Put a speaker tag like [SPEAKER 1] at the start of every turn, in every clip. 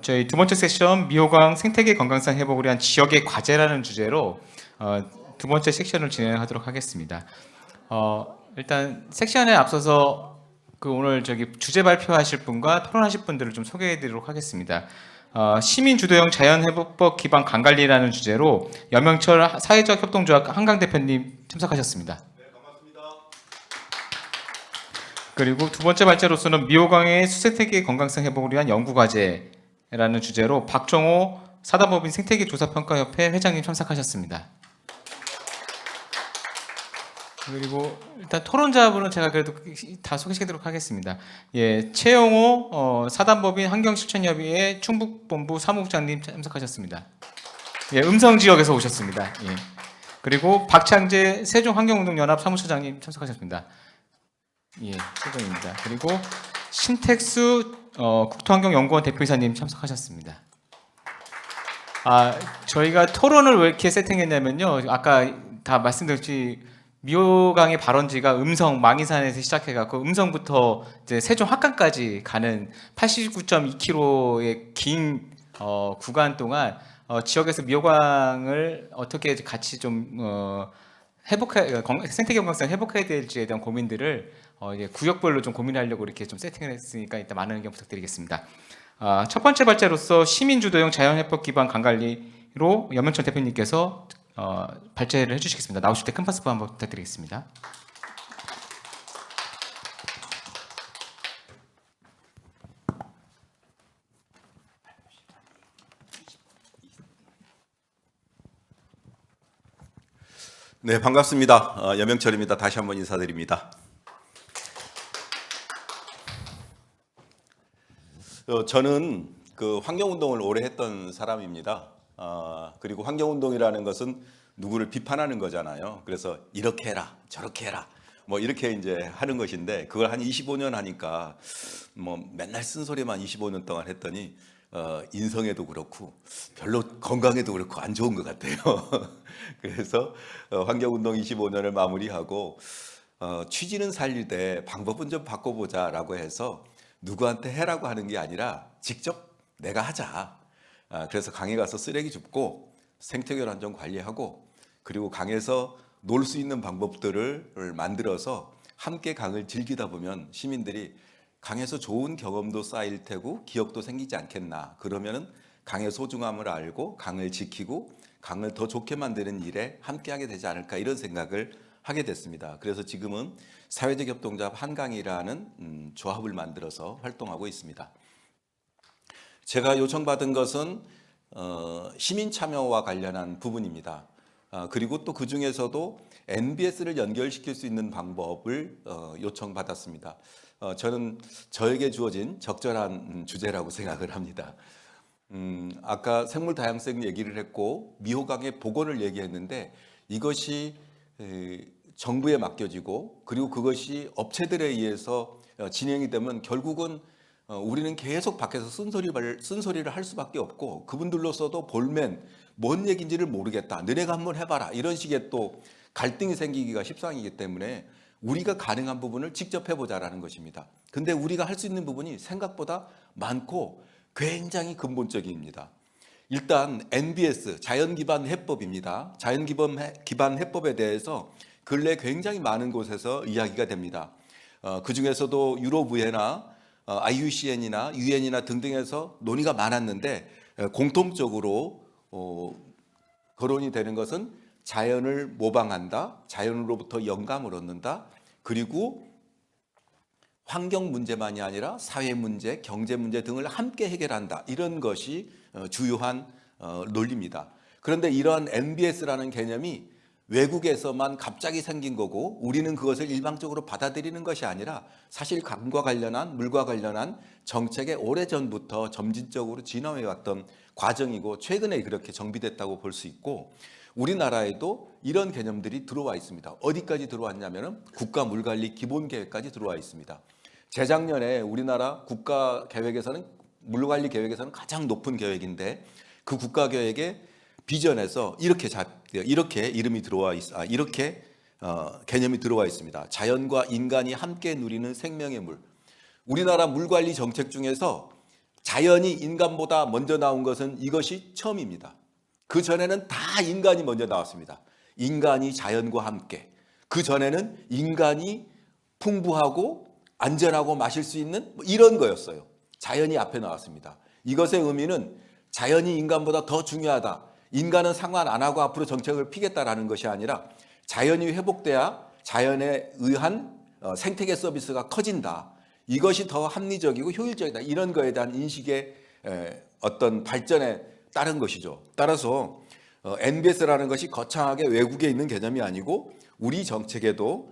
[SPEAKER 1] 저희 두 번째 세션 미호강 생태계 건강상 회복을 위한 지역의 과제라는 주제로 두 번째 섹션을 진행하도록 하겠습니다. 일단 섹션에 앞서서 오늘 주제 발표하실 분과 토론하실 분들을 좀 소개해드리도록 하겠습니다. 시민 주도형 자연회복법 기반 강관리라는 주제로 여명철 사회적 협동조합 한강 대표님 참석하셨습니다. 그리고 두 번째 발제로서는 미호강의 수생태계 건강성 회복을 위한 연구과제라는 주제로 박정호 사단법인 생태계조사평가협회 회장님 참석하셨습니다. 그리고 일단 토론자분은 제가 그래도 다 소개시키도록 하겠습니다. 예, 최영호 사단법인 환경실천협의회 충북본부 사무국장님 참석하셨습니다. 예, 음성지역에서 오셨습니다. 예. 그리고 박창재 세종환경운동연합 사무처장님 참석하셨습니다. 예, 최종입니다. 그리고 신택수 국토환경연구원 대표이사님 참석하셨습니다. 저희가 토론을 왜 이렇게 세팅했냐면요. 아까 다 말씀드렸지 미호강의 발원지가 음성 망이산에서 시작해갖고 음성부터 이제 세종 합강까지 가는 89.2km의 긴 구간 동안 지역에서 미호강을 어떻게 같이 좀 생태계 건강성 회복해야 될지에 대한 고민들을 이제 구역별로 좀 고민하려고 이렇게 좀 세팅을 했으니까 이따 많은 의견 부탁드리겠습니다. 첫 번째 발제로서 시민주도형 자연회복 기반 강관리로 염영철 대표님께서 발제를 해주시겠습니다. 나오실 때 큰 박수 한번 부탁드리겠습니다.
[SPEAKER 2] 네, 반갑습니다. 여명철입니다. 다시 한번 인사드립니다. 저는 환경운동을 오래 했던 사람입니다. 그리고 환경운동이라는 것은 누구를 비판하는 거잖아요. 그래서 이렇게 해라, 저렇게 해라, 뭐 이렇게 이제 하는 것인데 그걸 한 25년 하니까 뭐 맨날 쓴소리만 25년 동안 했더니 인성에도 그렇고 별로 건강에도 그렇고 안 좋은 것 같아요. 그래서 환경운동 25년을 마무리하고 취지는 살리되 방법은 좀 바꿔보자라고 해서 누구한테 해라고 하는 게 아니라 직접 내가 하자. 그래서 강에 가서 쓰레기 줍고 생태계를 안전 관리하고 그리고 강에서 놀 수 있는 방법들을 만들어서 함께 강을 즐기다 보면 시민들이 강에서 좋은 경험도 쌓일 테고 기억도 생기지 않겠나. 그러면은 강의 소중함을 알고 강을 지키고 강을 더 좋게 만드는 일에 함께하게 되지 않을까 이런 생각을 하게 됐습니다. 그래서 지금은 사회적 협동조합 한강이라는 조합을 만들어서 활동하고 있습니다. 제가 요청받은 것은 시민 참여와 관련한 부분입니다. 그리고 또 그 중에서도 NBS를 연결시킬 수 있는 방법을 요청받았습니다. 저는 저에게 주어진 적절한 주제라고 생각을 합니다. 아까 생물 다양성 얘기를 했고 미호강의 복원을 얘기했는데 이것이 정부에 맡겨지고 그리고 그것이 업체들에 의해서 진행이 되면 결국은 우리는 계속 밖에서 쓴소리를 할 수밖에 없고 그분들로서도 볼멘 뭔 얘기인지를 모르겠다. 너네가 한번 해봐라. 이런 식의 또 갈등이 생기기가 십상이기 때문에 우리가 가능한 부분을 직접 해보자라는 것입니다. 근데 우리가 할 수 있는 부분이 생각보다 많고 굉장히 근본적입니다. 일단 NBS 자연기반 해법입니다. 자연기반 해법에 대해서 근래 굉장히 많은 곳에서 이야기가 됩니다. 그 중에서도 유럽의회나 IUCN이나 UN이나 등등에서 논의가 많았는데 공통적으로 거론이 되는 것은 자연을 모방한다, 자연으로부터 영감을 얻는다, 그리고 환경 문제만이 아니라 사회 문제, 경제 문제 등을 함께 해결한다. 이런 것이 주요한 논리입니다. 그런데 이러한 NBS라는 개념이 외국에서만 갑자기 생긴 거고 우리는 그것을 일방적으로 받아들이는 것이 아니라 사실 강과 관련한 물과 관련한 정책에 오래전부터 점진적으로 진화해 왔던 과정이고 최근에 그렇게 정비됐다고 볼 수 있고 우리나라에도 이런 개념들이 들어와 있습니다. 어디까지 들어왔냐면 국가물관리 기본계획까지 들어와 있습니다. 재작년에 우리나라 국가계획에서는 물관리 계획에서는 가장 높은 계획인데 그 국가계획에 비전에서 이렇게 이름이 들어와 이렇게 개념이 들어와 있습니다. 자연과 인간이 함께 누리는 생명의 물. 우리나라 물관리 정책 중에서 자연이 인간보다 먼저 나온 것은 이것이 처음입니다. 그 전에는 다 인간이 먼저 나왔습니다. 인간이 자연과 함께. 그 전에는 인간이 풍부하고 안전하고 마실 수 있는 이런 거였어요. 자연이 앞에 나왔습니다. 이것의 의미는 자연이 인간보다 더 중요하다. 인간은 상관 안 하고 앞으로 정책을 피겠다라는 것이 아니라 자연이 회복돼야 자연에 의한 생태계 서비스가 커진다. 이것이 더 합리적이고 효율적이다. 이런 거에 대한 인식의 어떤 발전에 따른 것이죠. 따라서 NBS라는 것이 거창하게 외국에 있는 개념이 아니고 우리 정책에도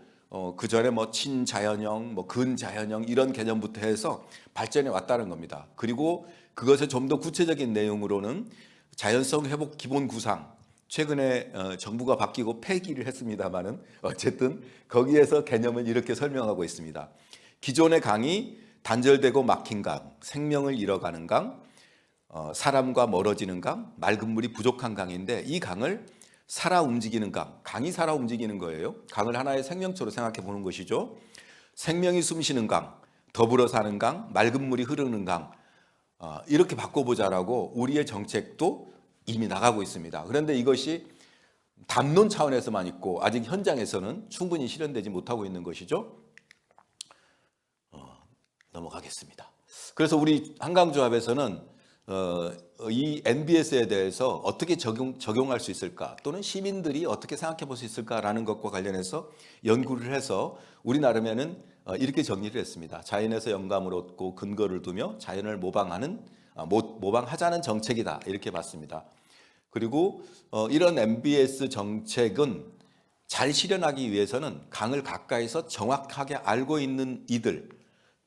[SPEAKER 2] 그 전에 뭐 친자연형, 뭐 근자연형 이런 개념부터 해서 발전해 왔다는 겁니다. 그리고 그것의 좀 더 구체적인 내용으로는 자연성 회복 기본 구상, 최근에 정부가 바뀌고 폐기를 했습니다만은 어쨌든 거기에서 개념을 이렇게 설명하고 있습니다. 기존의 강이 단절되고 막힌 강, 생명을 잃어가는 강, 사람과 멀어지는 강, 맑은 물이 부족한 강인데 이 강을 살아 움직이는 강, 강이 살아 움직이는 거예요. 강을 하나의 생명체로 생각해 보는 것이죠. 생명이 숨쉬는 강, 더불어 사는 강, 맑은 물이 흐르는 강, 이렇게 바꿔보자라고 우리의 정책도 이미 나가고 있습니다. 그런데 이것이 담론 차원에서만 있고 아직 현장에서는 충분히 실현되지 못하고 있는 것이죠. 넘어가겠습니다. 그래서 우리 한강조합에서는 이 NBS에 대해서 어떻게 적용할 수 있을까 또는 시민들이 어떻게 생각해 볼 수 있을까라는 것과 관련해서 연구를 해서 우리 나름에는 이렇게 정리를 했습니다. 자연에서 영감을 얻고 근거를 두며 자연을 모방하자는 정책이다 이렇게 봤습니다. 그리고 이런 NBS 정책은 잘 실현하기 위해서는 강을 가까이서 정확하게 알고 있는 이들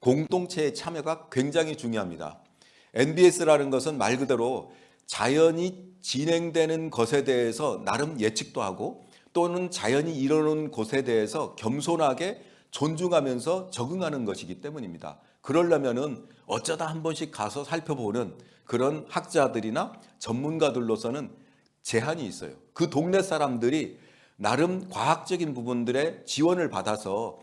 [SPEAKER 2] 공동체의 참여가 굉장히 중요합니다. NBS라는 것은 말 그대로 자연이 진행되는 것에 대해서 나름 예측도 하고 또는 자연이 이루는 곳에 대해서 겸손하게 존중하면서 적응하는 것이기 때문입니다. 그러려면은 어쩌다 한 번씩 가서 살펴보는 그런 학자들이나 전문가들로서는 제한이 있어요. 그 동네 사람들이 나름 과학적인 부분들의 지원을 받아서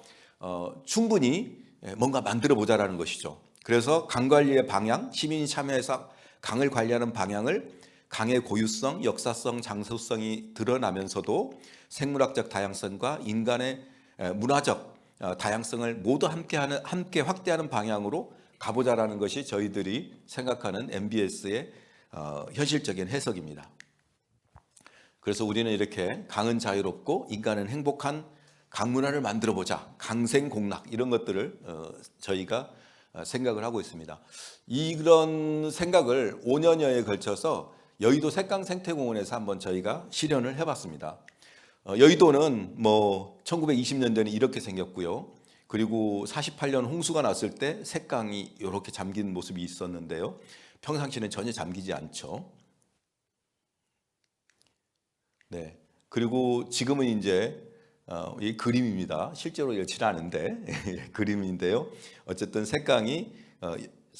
[SPEAKER 2] 충분히 뭔가 만들어 보자라는 것이죠. 그래서 강 관리의 방향, 시민이 참여해서 강을 관리하는 방향을 강의 고유성, 역사성, 장소성이 드러나면서도 생물학적 다양성과 인간의 문화적 다양성을 모두 함께 확대하는 방향으로 가보자라는 것이 저희들이 생각하는 MBS의 현실적인 해석입니다. 그래서 우리는 이렇게 강은 자유롭고 인간은 행복한 강문화를 만들어 보자. 강생공락 이런 것들을 저희가 생각을 하고 있습니다. 이런 생각을 5년여에 걸쳐서 여의도 색강생태공원에서 한번 저희가 실현을 해봤습니다. 여의도는 뭐 1920년대는 이렇게 생겼고요. 그리고 48년 홍수가 났을 때 색강이 이렇게 잠긴 모습이 있었는데요. 평상시는 전혀 잠기지 않죠. 네. 그리고 지금은 이제 이 그림입니다. 실제로 이렇지 않은데 그림인데요. 어쨌든 색강이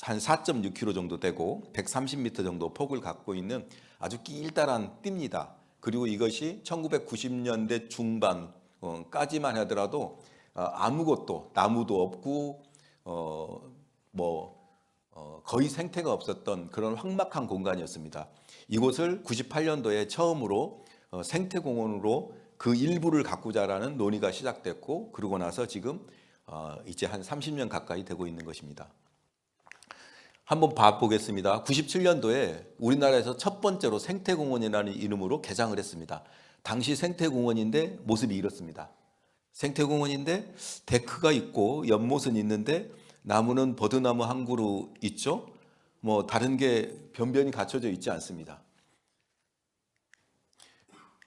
[SPEAKER 2] 한 4.6km 정도 되고 130m 정도 폭을 갖고 있는 아주 길다란 띠입니다. 그리고 이것이 1990년대 중반까지만 하더라도 아무것도 나무도 없고 거의 생태가 없었던 그런 험악한 공간이었습니다. 이곳을 98년도에 처음으로 생태공원으로 그 일부를 가꾸자라는 논의가 시작됐고 그러고 나서 지금 이제 한 30년 가까이 되고 있는 것입니다. 한번 봐보겠습니다. 97년도에 우리나라에서 첫 번째로 생태공원이라는 이름으로 개장을 했습니다. 당시 생태공원인데 모습이 이렇습니다. 생태공원인데 데크가 있고 연못은 있는데 나무는 버드나무 한 그루 있죠. 뭐 다른 게 변변히 갖춰져 있지 않습니다.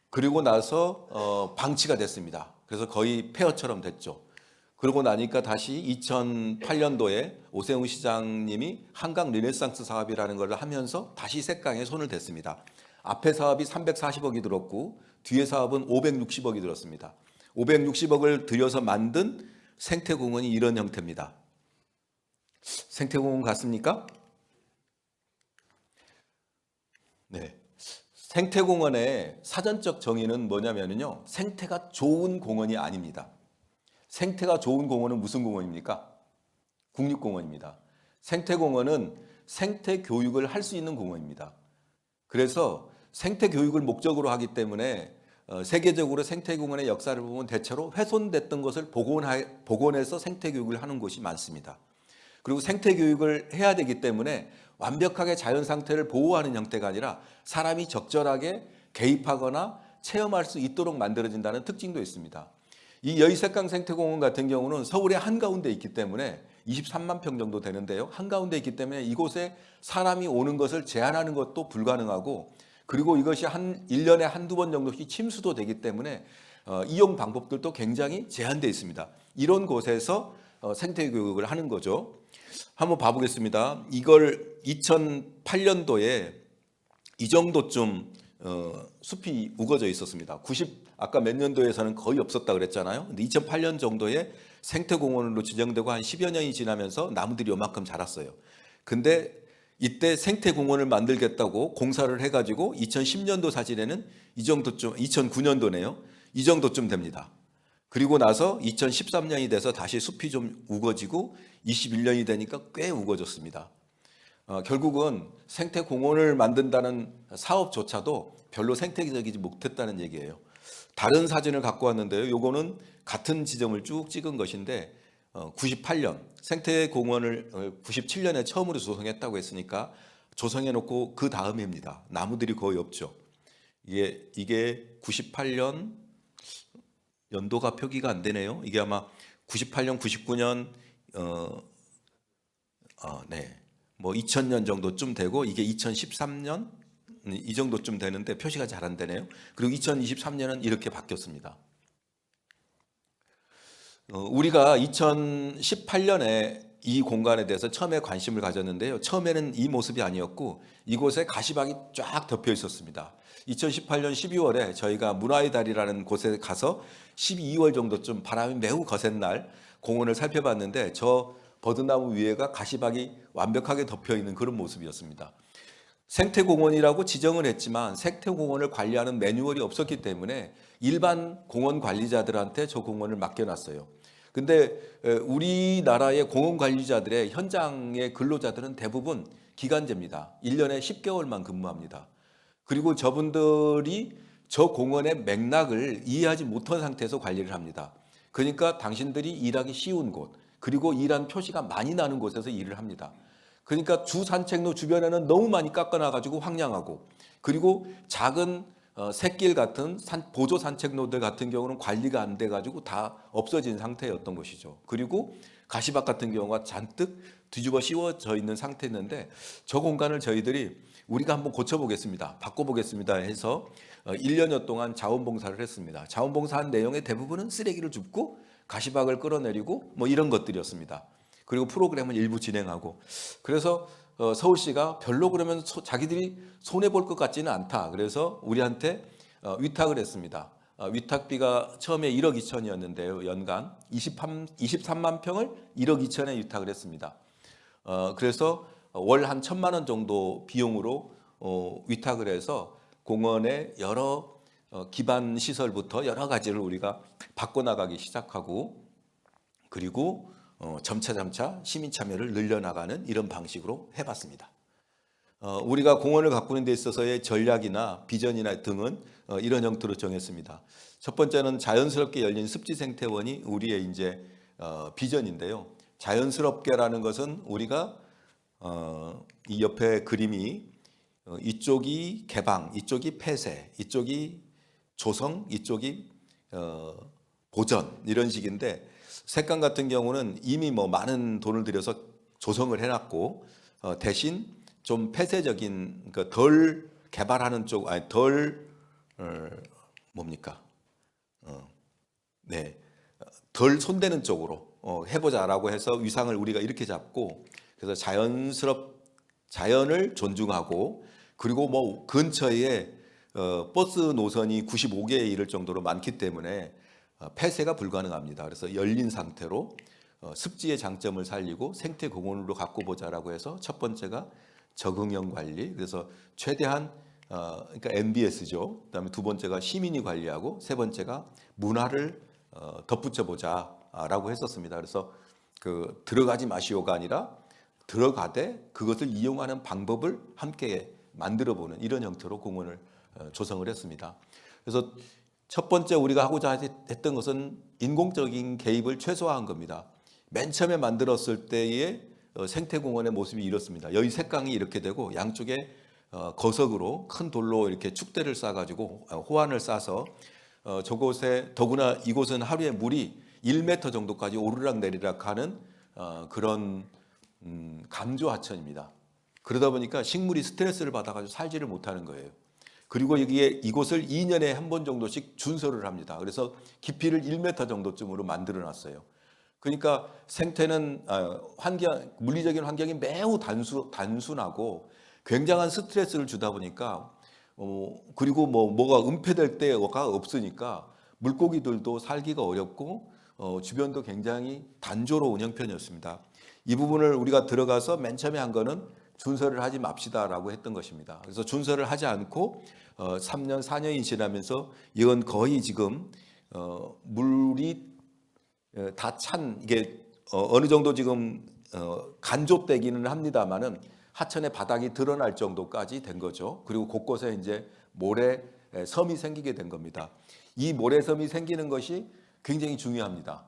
[SPEAKER 2] 그리고 나서 방치가 됐습니다. 그래서 거의 폐허처럼 됐죠. 그러고 나니까 다시 2008년도에 오세훈 시장님이 한강 르네상스 사업이라는 걸 하면서 다시 색강에 손을 댔습니다. 앞에 사업이 340억이 들었고 뒤에 사업은 560억이 들었습니다. 560억을 들여서 만든 생태공원이 이런 형태입니다. 생태공원 같습니까? 네. 생태공원의 사전적 정의는 뭐냐면요. 생태가 좋은 공원이 아닙니다. 생태가 좋은 공원은 무슨 공원입니까? 국립공원입니다. 생태공원은 생태 교육을 할 수 있는 공원입니다. 그래서 생태 교육을 목적으로 하기 때문에 세계적으로 생태 공원의 역사를 보면 대체로 훼손됐던 것을 복원해서 생태 교육을 하는 곳이 많습니다. 그리고 생태 교육을 해야 되기 때문에 완벽하게 자연 상태를 보호하는 형태가 아니라 사람이 적절하게 개입하거나 체험할 수 있도록 만들어진다는 특징도 있습니다. 이 여의색강 생태공원 같은 경우는 서울의 한가운데 있기 때문에 23만 평 정도 되는데요. 한가운데 있기 때문에 이곳에 사람이 오는 것을 제한하는 것도 불가능하고, 그리고 이것이 1년에 한두 번 정도씩 침수도 되기 때문에 이용 방법들도 굉장히 제한되어 있습니다. 이런 곳에서 생태교육을 하는 거죠. 한번 봐보겠습니다. 이걸 2008년도에 이 정도쯤 숲이 우거져 있었습니다. 아까 몇 년도에서는 거의 없었다 그랬잖아요. 근데 2008년 정도에 생태공원으로 지정되고 한 10여 년이 지나면서 나무들이 요만큼 자랐어요. 근데 이때 생태공원을 만들겠다고 공사를 해가지고 2010년도 사진에는 이 정도쯤, 2009년도네요. 이 정도쯤 됩니다. 그리고 나서 2013년이 돼서 다시 숲이 좀 우거지고 21년이 되니까 꽤 우거졌습니다. 결국은 생태공원을 만든다는 사업조차도 별로 생태적이지 못했다는 얘기예요. 다른 사진을 갖고 왔는데요. 요거는 같은 지점을 쭉 찍은 것인데 98년 생태공원을 97년에 처음으로 조성했다고 했으니까 조성해 놓고 그 다음입니다. 나무들이 거의 없죠. 이게 98년 연도가 표기가 안 되네요. 이게 아마 98년, 99년 네. 뭐 2000년 정도쯤 되고 이게 2013년 이 정도쯤 되는데 표시가 잘 안 되네요. 그리고 2023년은 이렇게 바뀌었습니다. 우리가 2018년에 이 공간에 대해서 처음에 관심을 가졌는데요. 처음에는 이 모습이 아니었고 이곳에 가시박이 쫙 덮여 있었습니다. 2018년 12월에 저희가 문화의 달이라는 곳에 가서 12월 정도쯤 바람이 매우 거센 날 공원을 살펴봤는데 저 버드나무 위에가 가시박이 완벽하게 덮여 있는 그런 모습이었습니다. 생태공원이라고 지정을 했지만 생태공원을 관리하는 매뉴얼이 없었기 때문에 일반 공원 관리자들한테 저 공원을 맡겨놨어요. 근데 우리나라의 공원 관리자들의 현장의 근로자들은 대부분 기간제입니다. 1년에 10개월만 근무합니다. 그리고 저분들이 저 공원의 맥락을 이해하지 못한 상태에서 관리를 합니다. 그러니까 당신들이 일하기 쉬운 곳, 그리고 일한 표시가 많이 나는 곳에서 일을 합니다. 그러니까 주 산책로 주변에는 너무 많이 깎아놔가지고 황량하고, 그리고 작은 샛길 같은 보조 산책로들 같은 경우는 관리가 안 돼가지고 다 없어진 상태였던 것이죠. 그리고 가시밭 같은 경우가 잔뜩 뒤집어 씌워져 있는 상태였는데 저 공간을 저희들이 우리가 한번 고쳐보겠습니다. 바꿔보겠습니다 해서 1년여 동안 자원봉사를 했습니다. 자원봉사한 내용의 대부분은 쓰레기를 줍고 가시박을 끌어내리고 뭐 이런 것들이었습니다. 그리고 프로그램을 일부 진행하고, 그래서 서울시가 별로 그러면 자기들이 손해볼 것 같지는 않다. 그래서 우리한테 위탁을 했습니다. 위탁비가 처음에 1억 2천이었는데요. 연간 23만 평을 1억 2천에 위탁을 했습니다. 그래서 월 한 1,000만 원 정도 비용으로 위탁을 해서 공원의 여러 기반 시설부터 여러 가지를 우리가 바꿔나가기 시작하고, 그리고 점차 시민 참여를 늘려나가는 이런 방식으로 해봤습니다. 우리가 공원을 가꾸는 데 있어서의 전략이나 비전이나 등은 이런 형태로 정했습니다. 첫 번째는 자연스럽게 열린 습지생태원이 우리의 이제 비전인데요. 자연스럽게라는 것은 우리가 이 옆에 그림이 이쪽이 개방, 이쪽이 폐쇄, 이쪽이 조성, 이쪽이 보전 이런 식인데, 색강 같은 경우는 이미 뭐 많은 돈을 들여서 조성을 해놨고 대신 좀 폐쇄적인, 그러니까 덜 개발하는 쪽, 아니 덜 뭡니까? 네, 덜 손대는 쪽으로 해보자라고 해서 위상을 우리가 이렇게 잡고, 그래서 자연을 존중하고, 그리고 뭐 근처에 버스 노선이 95개에 이를 정도로 많기 때문에 폐쇄가 불가능합니다. 그래서 열린 상태로 습지의 장점을 살리고 생태공원으로 갖고 보자라고 해서 첫 번째가 적응형 관리, 그래서 최대한 그러니까 MBS죠. 그다음에 두 번째가 시민이 관리하고 세 번째가 문화를 덧붙여 보자라고 했었습니다. 그래서 그 들어가지 마시오가 아니라 들어가되 그것을 이용하는 방법을 함께 만들어보는 이런 형태로 공원을 조성을 했습니다. 그래서 첫 번째 우리가 하고자 했던 것은 인공적인 개입을 최소화한 겁니다. 맨 처음에 만들었을 때의 생태공원의 모습이 이렇습니다. 여기 색강이 이렇게 되고 양쪽에 거석으로 큰 돌로 이렇게 축대를 쌓아가지고 호환을 싸서 저곳에 더구나 이곳은 하루에 물이 1m 정도까지 오르락 내리락 하는 그런 감조 하천입니다. 그러다 보니까 식물이 스트레스를 받아가지고 살지를 못하는 거예요. 그리고 여기에 이곳을 2년에 한 번 정도씩 준설을 합니다. 그래서 깊이를 1m 정도쯤으로 만들어 놨어요. 그러니까 생태는 물리적인 환경이 매우 단순하고 굉장한 스트레스를 주다 보니까 그리고 뭐가 은폐될 때가 없으니까 물고기들도 살기가 어렵고 주변도 굉장히 단조로운 형편이었습니다. 이 부분을 우리가 들어가서 맨 처음에 한 거는 준설을 하지 맙시다라고 했던 것입니다. 그래서 준설을 하지 않고 3년, 4년이 지나면서 이건 거의 지금 물이 다 찬 이게 어느 정도 지금 간조되기는 합니다만은 하천의 바닥이 드러날 정도까지 된 거죠. 그리고 곳곳에 이제 모래 섬이 생기게 된 겁니다. 이 모래섬이 생기는 것이 굉장히 중요합니다.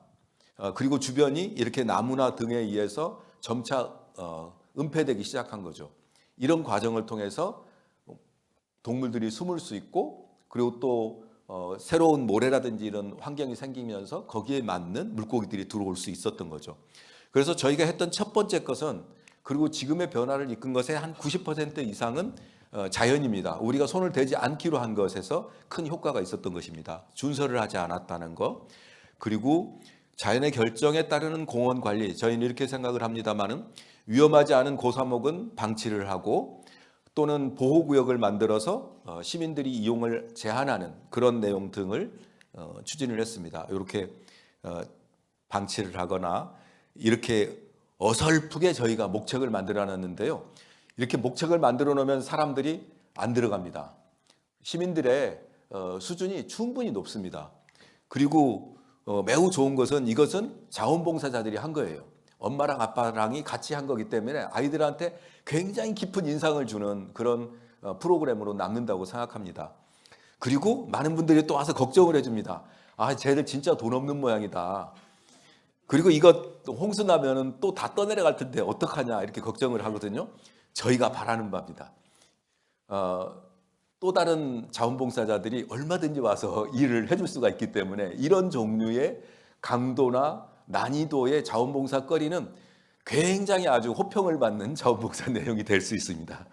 [SPEAKER 2] 그리고 주변이 이렇게 나무나 등에 의해서 점차 은폐되기 시작한 거죠. 이런 과정을 통해서 동물들이 숨을 수 있고 그리고 또 새로운 모래라든지 이런 환경이 생기면서 거기에 맞는 물고기들이 들어올 수 있었던 거죠. 그래서 저희가 했던 첫 번째 것은 그리고 지금의 변화를 이끈 것의 한 90% 이상은 자연입니다. 우리가 손을 대지 않기로 한 것에서 큰 효과가 있었던 것입니다. 준설을 하지 않았다는 것. 그리고 자연의 결정에 따르는 공원 관리. 저희는 이렇게 생각을 합니다만은 위험하지 않은 고사목은 방치를 하고 또는 보호구역을 만들어서 시민들이 이용을 제한하는 그런 내용 등을 추진을 했습니다. 이렇게 방치를 하거나 이렇게 어설프게 저희가 목책을 만들어 놨는데요. 이렇게 목책을 만들어 놓으면 사람들이 안 들어갑니다. 시민들의 수준이 충분히 높습니다. 그리고 매우 좋은 것은 이것은 자원봉사자들이 한 거예요. 엄마랑 아빠랑이 같이 한 거기 때문에 아이들한테 굉장히 깊은 인상을 주는 그런 프로그램으로 남는다고 생각합니다. 그리고 많은 분들이 또 와서 걱정을 해줍니다. 아, 쟤들 진짜 돈 없는 모양이다. 그리고 이거 홍수 나면은 또 다 떠내려갈 텐데 어떡하냐 이렇게 걱정을 하거든요. 저희가 바라는 바입니다. 또 다른 자원봉사자들이 얼마든지 와서 일을 해줄 수가 있기 때문에 이런 종류의 강도나 난이도의 자원봉사 거리는 굉장히 아주 호평을 받는 자원봉사 내용이 될 수 있습니다.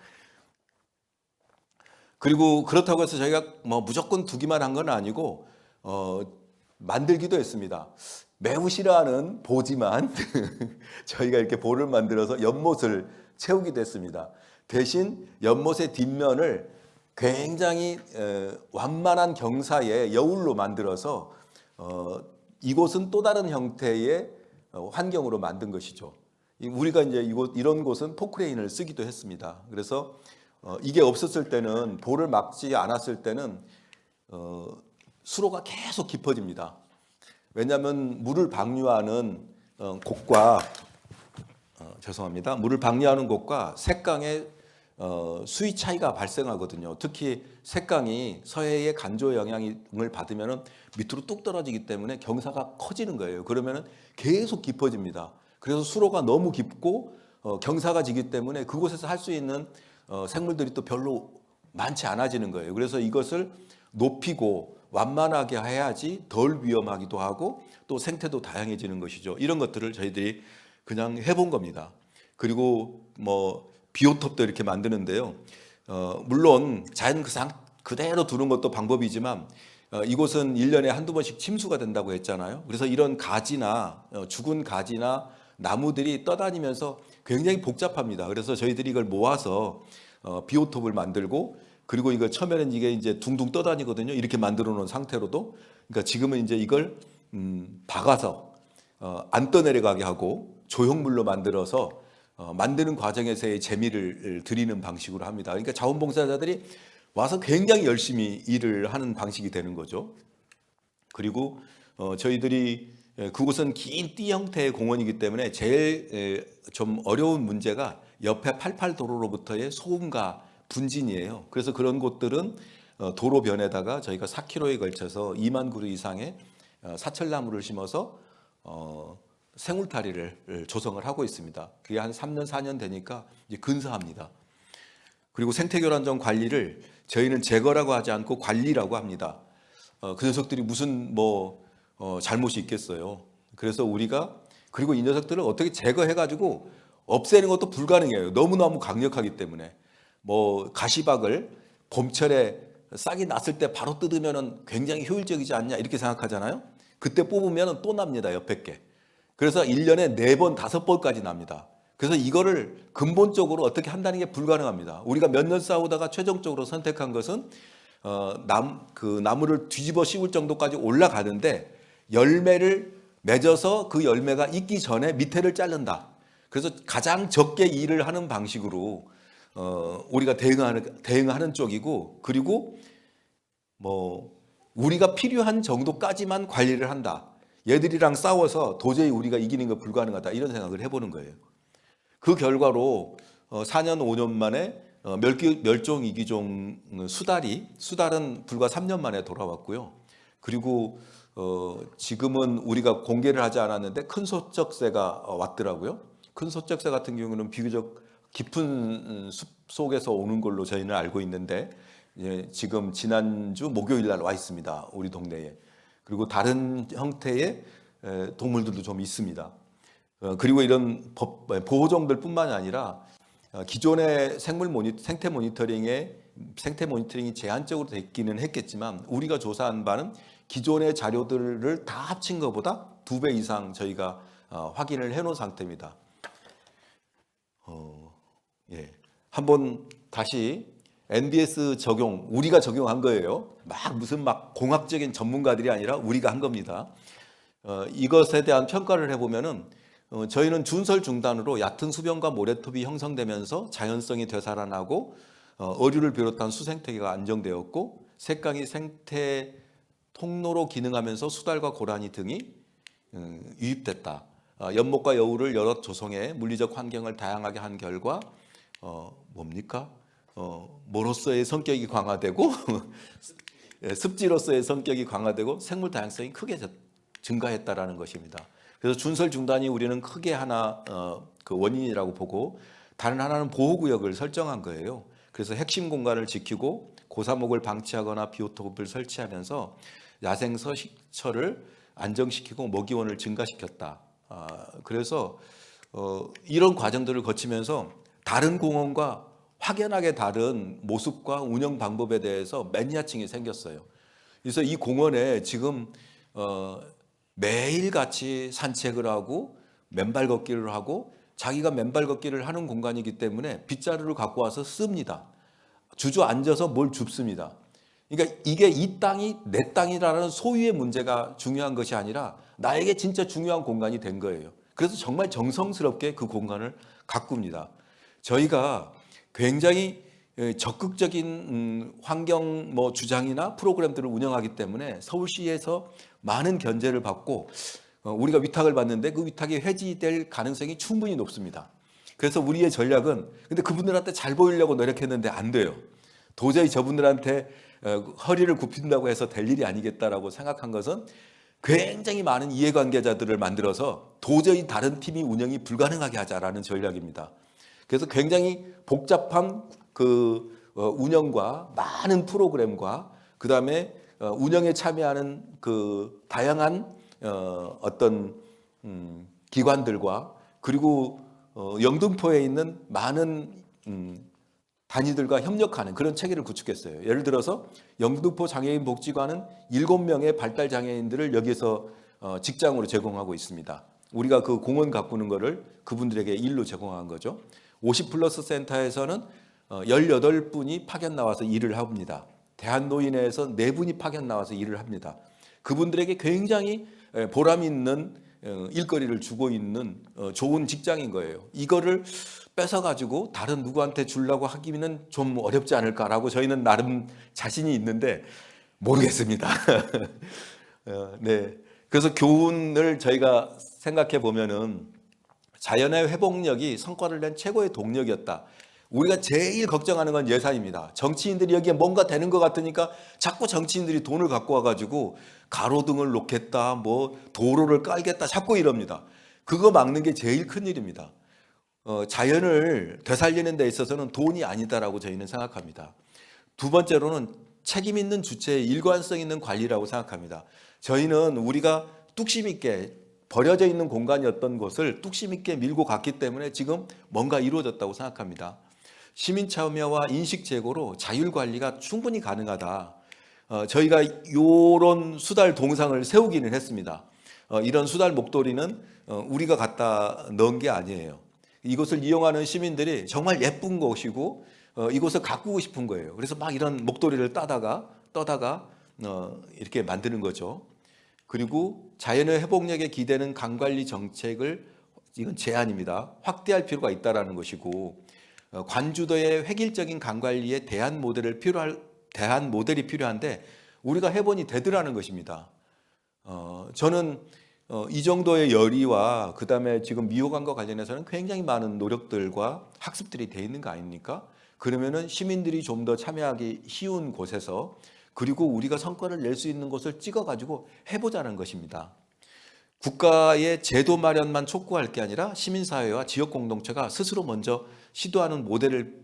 [SPEAKER 2] 그리고 그렇다고 해서 저희가 뭐 무조건 두기만 한 건 아니고 만들기도 했습니다. 매우 싫어하는 보지만 저희가 이렇게 볼을 만들어서 연못을 채우기도 했습니다. 대신 연못의 뒷면을 굉장히 완만한 경사의 여울로 만들어서 이곳은 또 다른 형태의 환경으로 만든 것이죠. 우리가 이제 이런 곳은 포크레인을 쓰기도 했습니다. 그래서 이게 없었을 때는 볼을 막지 않았을 때는 수로가 계속 깊어집니다. 왜냐하면 물을 방류하는 곳과 물을 방류하는 곳과 색강의 수위 차이가 발생하거든요. 특히 색강이 서해의 간조 영향을 받으면 밑으로 뚝 떨어지기 때문에 경사가 커지는 거예요. 그러면 계속 깊어집니다. 그래서 수로가 너무 깊고 경사가 지기 때문에 그곳에서 할 수 있는 생물들이 또 별로 많지 않아지는 거예요. 그래서 이것을 높이고 완만하게 해야지 덜 위험하기도 하고 또 생태도 다양해지는 것이죠. 이런 것들을 저희들이 그냥 해본 겁니다. 그리고 뭐 비오톱도 이렇게 만드는데요. 물론 자연 그대로 두는 것도 방법이지만 이곳은 1년에 한두 번씩 침수가 된다고 했잖아요. 그래서 이런 가지나 죽은 가지나 나무들이 떠다니면서 굉장히 복잡합니다. 그래서 저희들이 이걸 모아서 비오톱을 만들고 그리고 이거 처음에는 이게 이제 둥둥 떠다니거든요. 이렇게 만들어 놓은 상태로도. 그러니까 지금은 이제 이걸 박아서 안 떠내려가게 하고 조형물로 만들어서 만드는 과정에서의 재미를 드리는 방식으로 합니다. 그러니까 자원봉사자들이 와서 굉장히 열심히 일을 하는 방식이 되는 거죠. 그리고 저희들이 그곳은 긴 띠 형태의 공원이기 때문에 제일 좀 어려운 문제가 옆에 88도로로부터의 소음과 분진이에요. 그래서 그런 곳들은 도로변에다가 저희가 4km에 걸쳐서 2만 그루 이상의 사철나무를 심어서 생울타리를 조성을 하고 있습니다. 그게 한 3년 4년 되니까 이제 근사합니다. 그리고 생태교란종 관리를 저희는 제거라고 하지 않고 관리라고 합니다. 그 녀석들이 무슨 잘못이 있겠어요. 그래서 우리가 그리고 이 녀석들을 어떻게 제거해가지고 없애는 것도 불가능해요. 너무너무 강력하기 때문에. 가시박을 봄철에 싹이 났을 때 바로 뜯으면 굉장히 효율적이지 않냐 이렇게 생각하잖아요. 그때 뽑으면 또 납니다. 옆에 게. 그래서 1년에 4번, 5번까지 납니다. 그래서 이거를 근본적으로 어떻게 한다는 게 불가능합니다. 우리가 몇 년 싸우다가 최종적으로 선택한 것은 그 나무를 뒤집어 씌울 정도까지 올라가는데 열매를 맺어서 그 열매가 익기 전에 밑에를 자른다. 그래서 가장 적게 일을 하는 방식으로 우리가 대응하는 쪽이고, 그리고 우리가 필요한 정도까지만 관리를 한다. 얘들이랑 싸워서 도저히 우리가 이기는 거 불가능하다 이런 생각을 해보는 거예요. 그 결과로 4년 5년 만에 멸종 위기종 수달은 불과 3년 만에 돌아왔고요. 그리고 지금은 우리가 공개를 하지 않았는데 큰 소쩍새가 왔더라고요. 큰 소쩍새 같은 경우는 비교적 깊은 숲 속에서 오는 걸로 저희는 알고 있는데 지금 지난주 목요일 날 와 있습니다. 우리 동네에. 그리고 다른 형태의 동물들도 좀 있습니다. 그리고 이런 보호종들뿐만이 아니라 기존의 생태 모니터링이 제한적으로 됐기는 했겠지만 우리가 조사한 바는 기존의 자료들을 다 합친 것보다 2배 이상 저희가 확인을 해놓은 상태입니다. 한번 다시 NBS 적용, 우리가 적용한 거예요. 무슨 공학적인 전문가들이 아니라 우리가 한 겁니다. 이것에 대한 평가를 해보면은 저희는 준설 중단으로 얕은 수변과 모래톱이 형성되면서 자연성이 되살아나고 어류를 비롯한 수생태계가 안정되었고 색강이 생태 통로로 기능하면서 수달과 고라니 등이 유입됐다. 연못과 여우를 여러 조성해 물리적 환경을 다양하게 한 결과 모로서의 성격이 강화되고 습지로서의 성격이 강화되고 생물 다양성이 크게 증가했다라는 것입니다. 그래서 준설 중단이 우리는 크게 하나 그 원인이라고 보고 다른 하나는 보호구역을 설정한 거예요. 그래서 핵심 공간을 지키고 고사목을 방치하거나 비오토프를 설치하면서 야생 서식처를 안정시키고 먹이원을 증가시켰다. 그래서 이런 과정들을 거치면서 다른 공원과 확연하게 다른 모습과 운영 방법에 대해서 매니아층이 생겼어요. 그래서 이 공원에 지금 매일같이 산책을 하고 맨발 걷기를 하고 자기가 맨발 걷기를 하는 공간이기 때문에 빗자루를 갖고 와서 씁니다. 주저앉아서 뭘 줍습니다. 그러니까 이게 이 땅이 내 땅이라는 소유의 문제가 중요한 것이 아니라 나에게 진짜 중요한 공간이 된 거예요. 그래서 정말 정성스럽게 그 공간을 가꿉니다. 저희가 굉장히 적극적인 환경 주장이나 프로그램들을 운영하기 때문에 서울시에서 많은 견제를 받고 우리가 위탁을 받는데 그 위탁이 회지될 가능성이 충분히 높습니다. 그래서 우리의 전략은 근데 그분들한테 잘 보이려고 노력했는데 안 돼요. 도저히 저분들한테 허리를 굽힌다고 해서 될 일이 아니겠다라고 생각한 것은 굉장히 많은 이해관계자들을 만들어서 도저히 다른 팀이 운영이 불가능하게 하자라는 전략입니다. 그래서 굉장히 복잡한 그 운영과 많은 프로그램과 그 다음에 운영에 참여하는 그 다양한 어떤 기관들과 그리고 영등포에 있는 많은 단위들과 협력하는 그런 체계를 구축했어요. 예를 들어서 영등포 장애인 복지관은 7명의 발달 장애인들을 여기서 직장으로 제공하고 있습니다. 우리가 그 공원 가꾸는 거를 그분들에게 일로 제공한 거죠. 50플러스 센터에서는 18분이 파견 나와서 일을 합니다. 대한노인회에서 4분이 파견 나와서 일을 합니다. 그분들에게 굉장히 보람 있는 일거리를 주고 있는 좋은 직장인 거예요. 이거를 뺏어가지고 다른 누구한테 주려고 하기는 좀 어렵지 않을까라고 저희는 나름 자신이 있는데 모르겠습니다. 네. 그래서 교훈을 저희가 생각해 보면은 자연의 회복력이 성과를 낸 최고의 동력이었다. 우리가 제일 걱정하는 건 예산입니다. 정치인들이 여기에 뭔가 되는 것 같으니까 자꾸 정치인들이 돈을 갖고 와가지고 가로등을 놓겠다, 뭐 도로를 깔겠다, 자꾸 이럽니다. 그거 막는 게 제일 큰 일입니다. 자연을 되살리는 데 있어서는 돈이 아니다라고 저희는 생각합니다. 두 번째로는 책임 있는 주체의 일관성 있는 관리라고 생각합니다. 저희는 우리가 뚝심 있게 버려져 있는 공간이었던 것을 뚝심 있게 밀고 갔기 때문에 지금 뭔가 이루어졌다고 생각합니다. 시민 참여와 인식 제고로 자율 관리가 충분히 가능하다. 저희가 이런 수달 동상을 세우기는 했습니다. 이런 수달 목도리는 우리가 갖다 넣은 게 아니에요. 이것을 이용하는 시민들이 정말 예쁜 것이고 이것을 가꾸고 싶은 거예요. 그래서 막 이런 목도리를 떠다가 이렇게 만드는 거죠. 그리고 자연의 회복력에 기대는 강관리 정책을, 이건 제안입니다, 확대할 필요가 있다라는 것이고, 관주도의 획일적인 강관리에 대한 모델이 필요한데 우리가 해보니 되더라는 것입니다. 저는 이 정도의 열의와 그다음에 지금 미호강과 관련해서는 굉장히 많은 노력들과 학습들이 돼 있는 거 아닙니까? 그러면은 시민들이 좀 더 참여하기 쉬운 곳에서, 그리고 우리가 성과를 낼 수 있는 것을 찍어가지고 해보자는 것입니다. 국가의 제도 마련만 촉구할 게 아니라 시민사회와 지역 공동체가 스스로 먼저 시도하는 모델을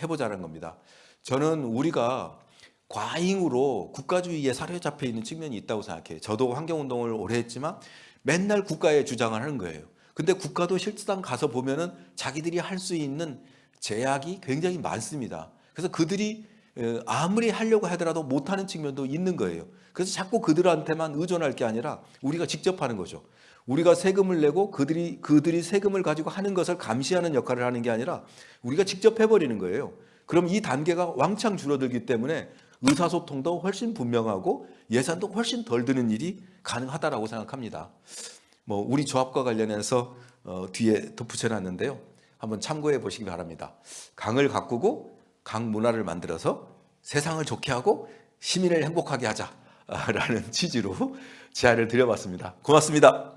[SPEAKER 2] 해보자는 겁니다. 저는 우리가 과잉으로 국가주의에 사로잡혀 있는 측면이 있다고 생각해요. 저도 환경운동을 오래 했지만 맨날 국가의 주장을 하는 거예요. 근데 국가도 실상 가서 보면은 자기들이 할 수 있는 제약이 굉장히 많습니다. 그래서 그들이 아무리 하려고 하더라도 못하는 측면도 있는 거예요. 그래서 자꾸 그들한테만 의존할 게 아니라 우리가 직접 하는 거죠. 우리가 세금을 내고 그들이 세금을 가지고 하는 것을 감시하는 역할을 하는 게 아니라 우리가 직접 해버리는 거예요. 그럼 이 단계가 왕창 줄어들기 때문에 의사소통도 훨씬 분명하고 예산도 훨씬 덜 드는 일이 가능하다라고 생각합니다. 우리 조합과 관련해서 뒤에 덧붙여놨는데요. 한번 참고해 보시기 바랍니다. 강을 가꾸고 강 문화를 만들어서 세상을 좋게 하고 시민을 행복하게 하자라는 취지로 제안을 드려봤습니다. 고맙습니다.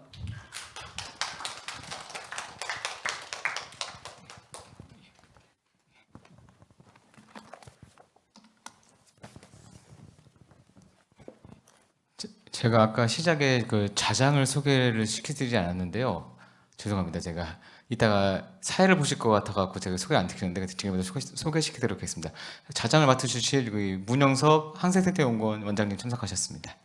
[SPEAKER 1] 제가 아까 시작에 그 자장을 소개를 시켜드리지 않았는데요. 죄송합니다. 제가 이따가 사회를 보실 것 같아갖고 제가 소개 안 시켰는데 지금 소개시키도록 하겠습니다. 자장을 맡으실 그 문영섭 항생생태연구원 원장님 참석하셨습니다.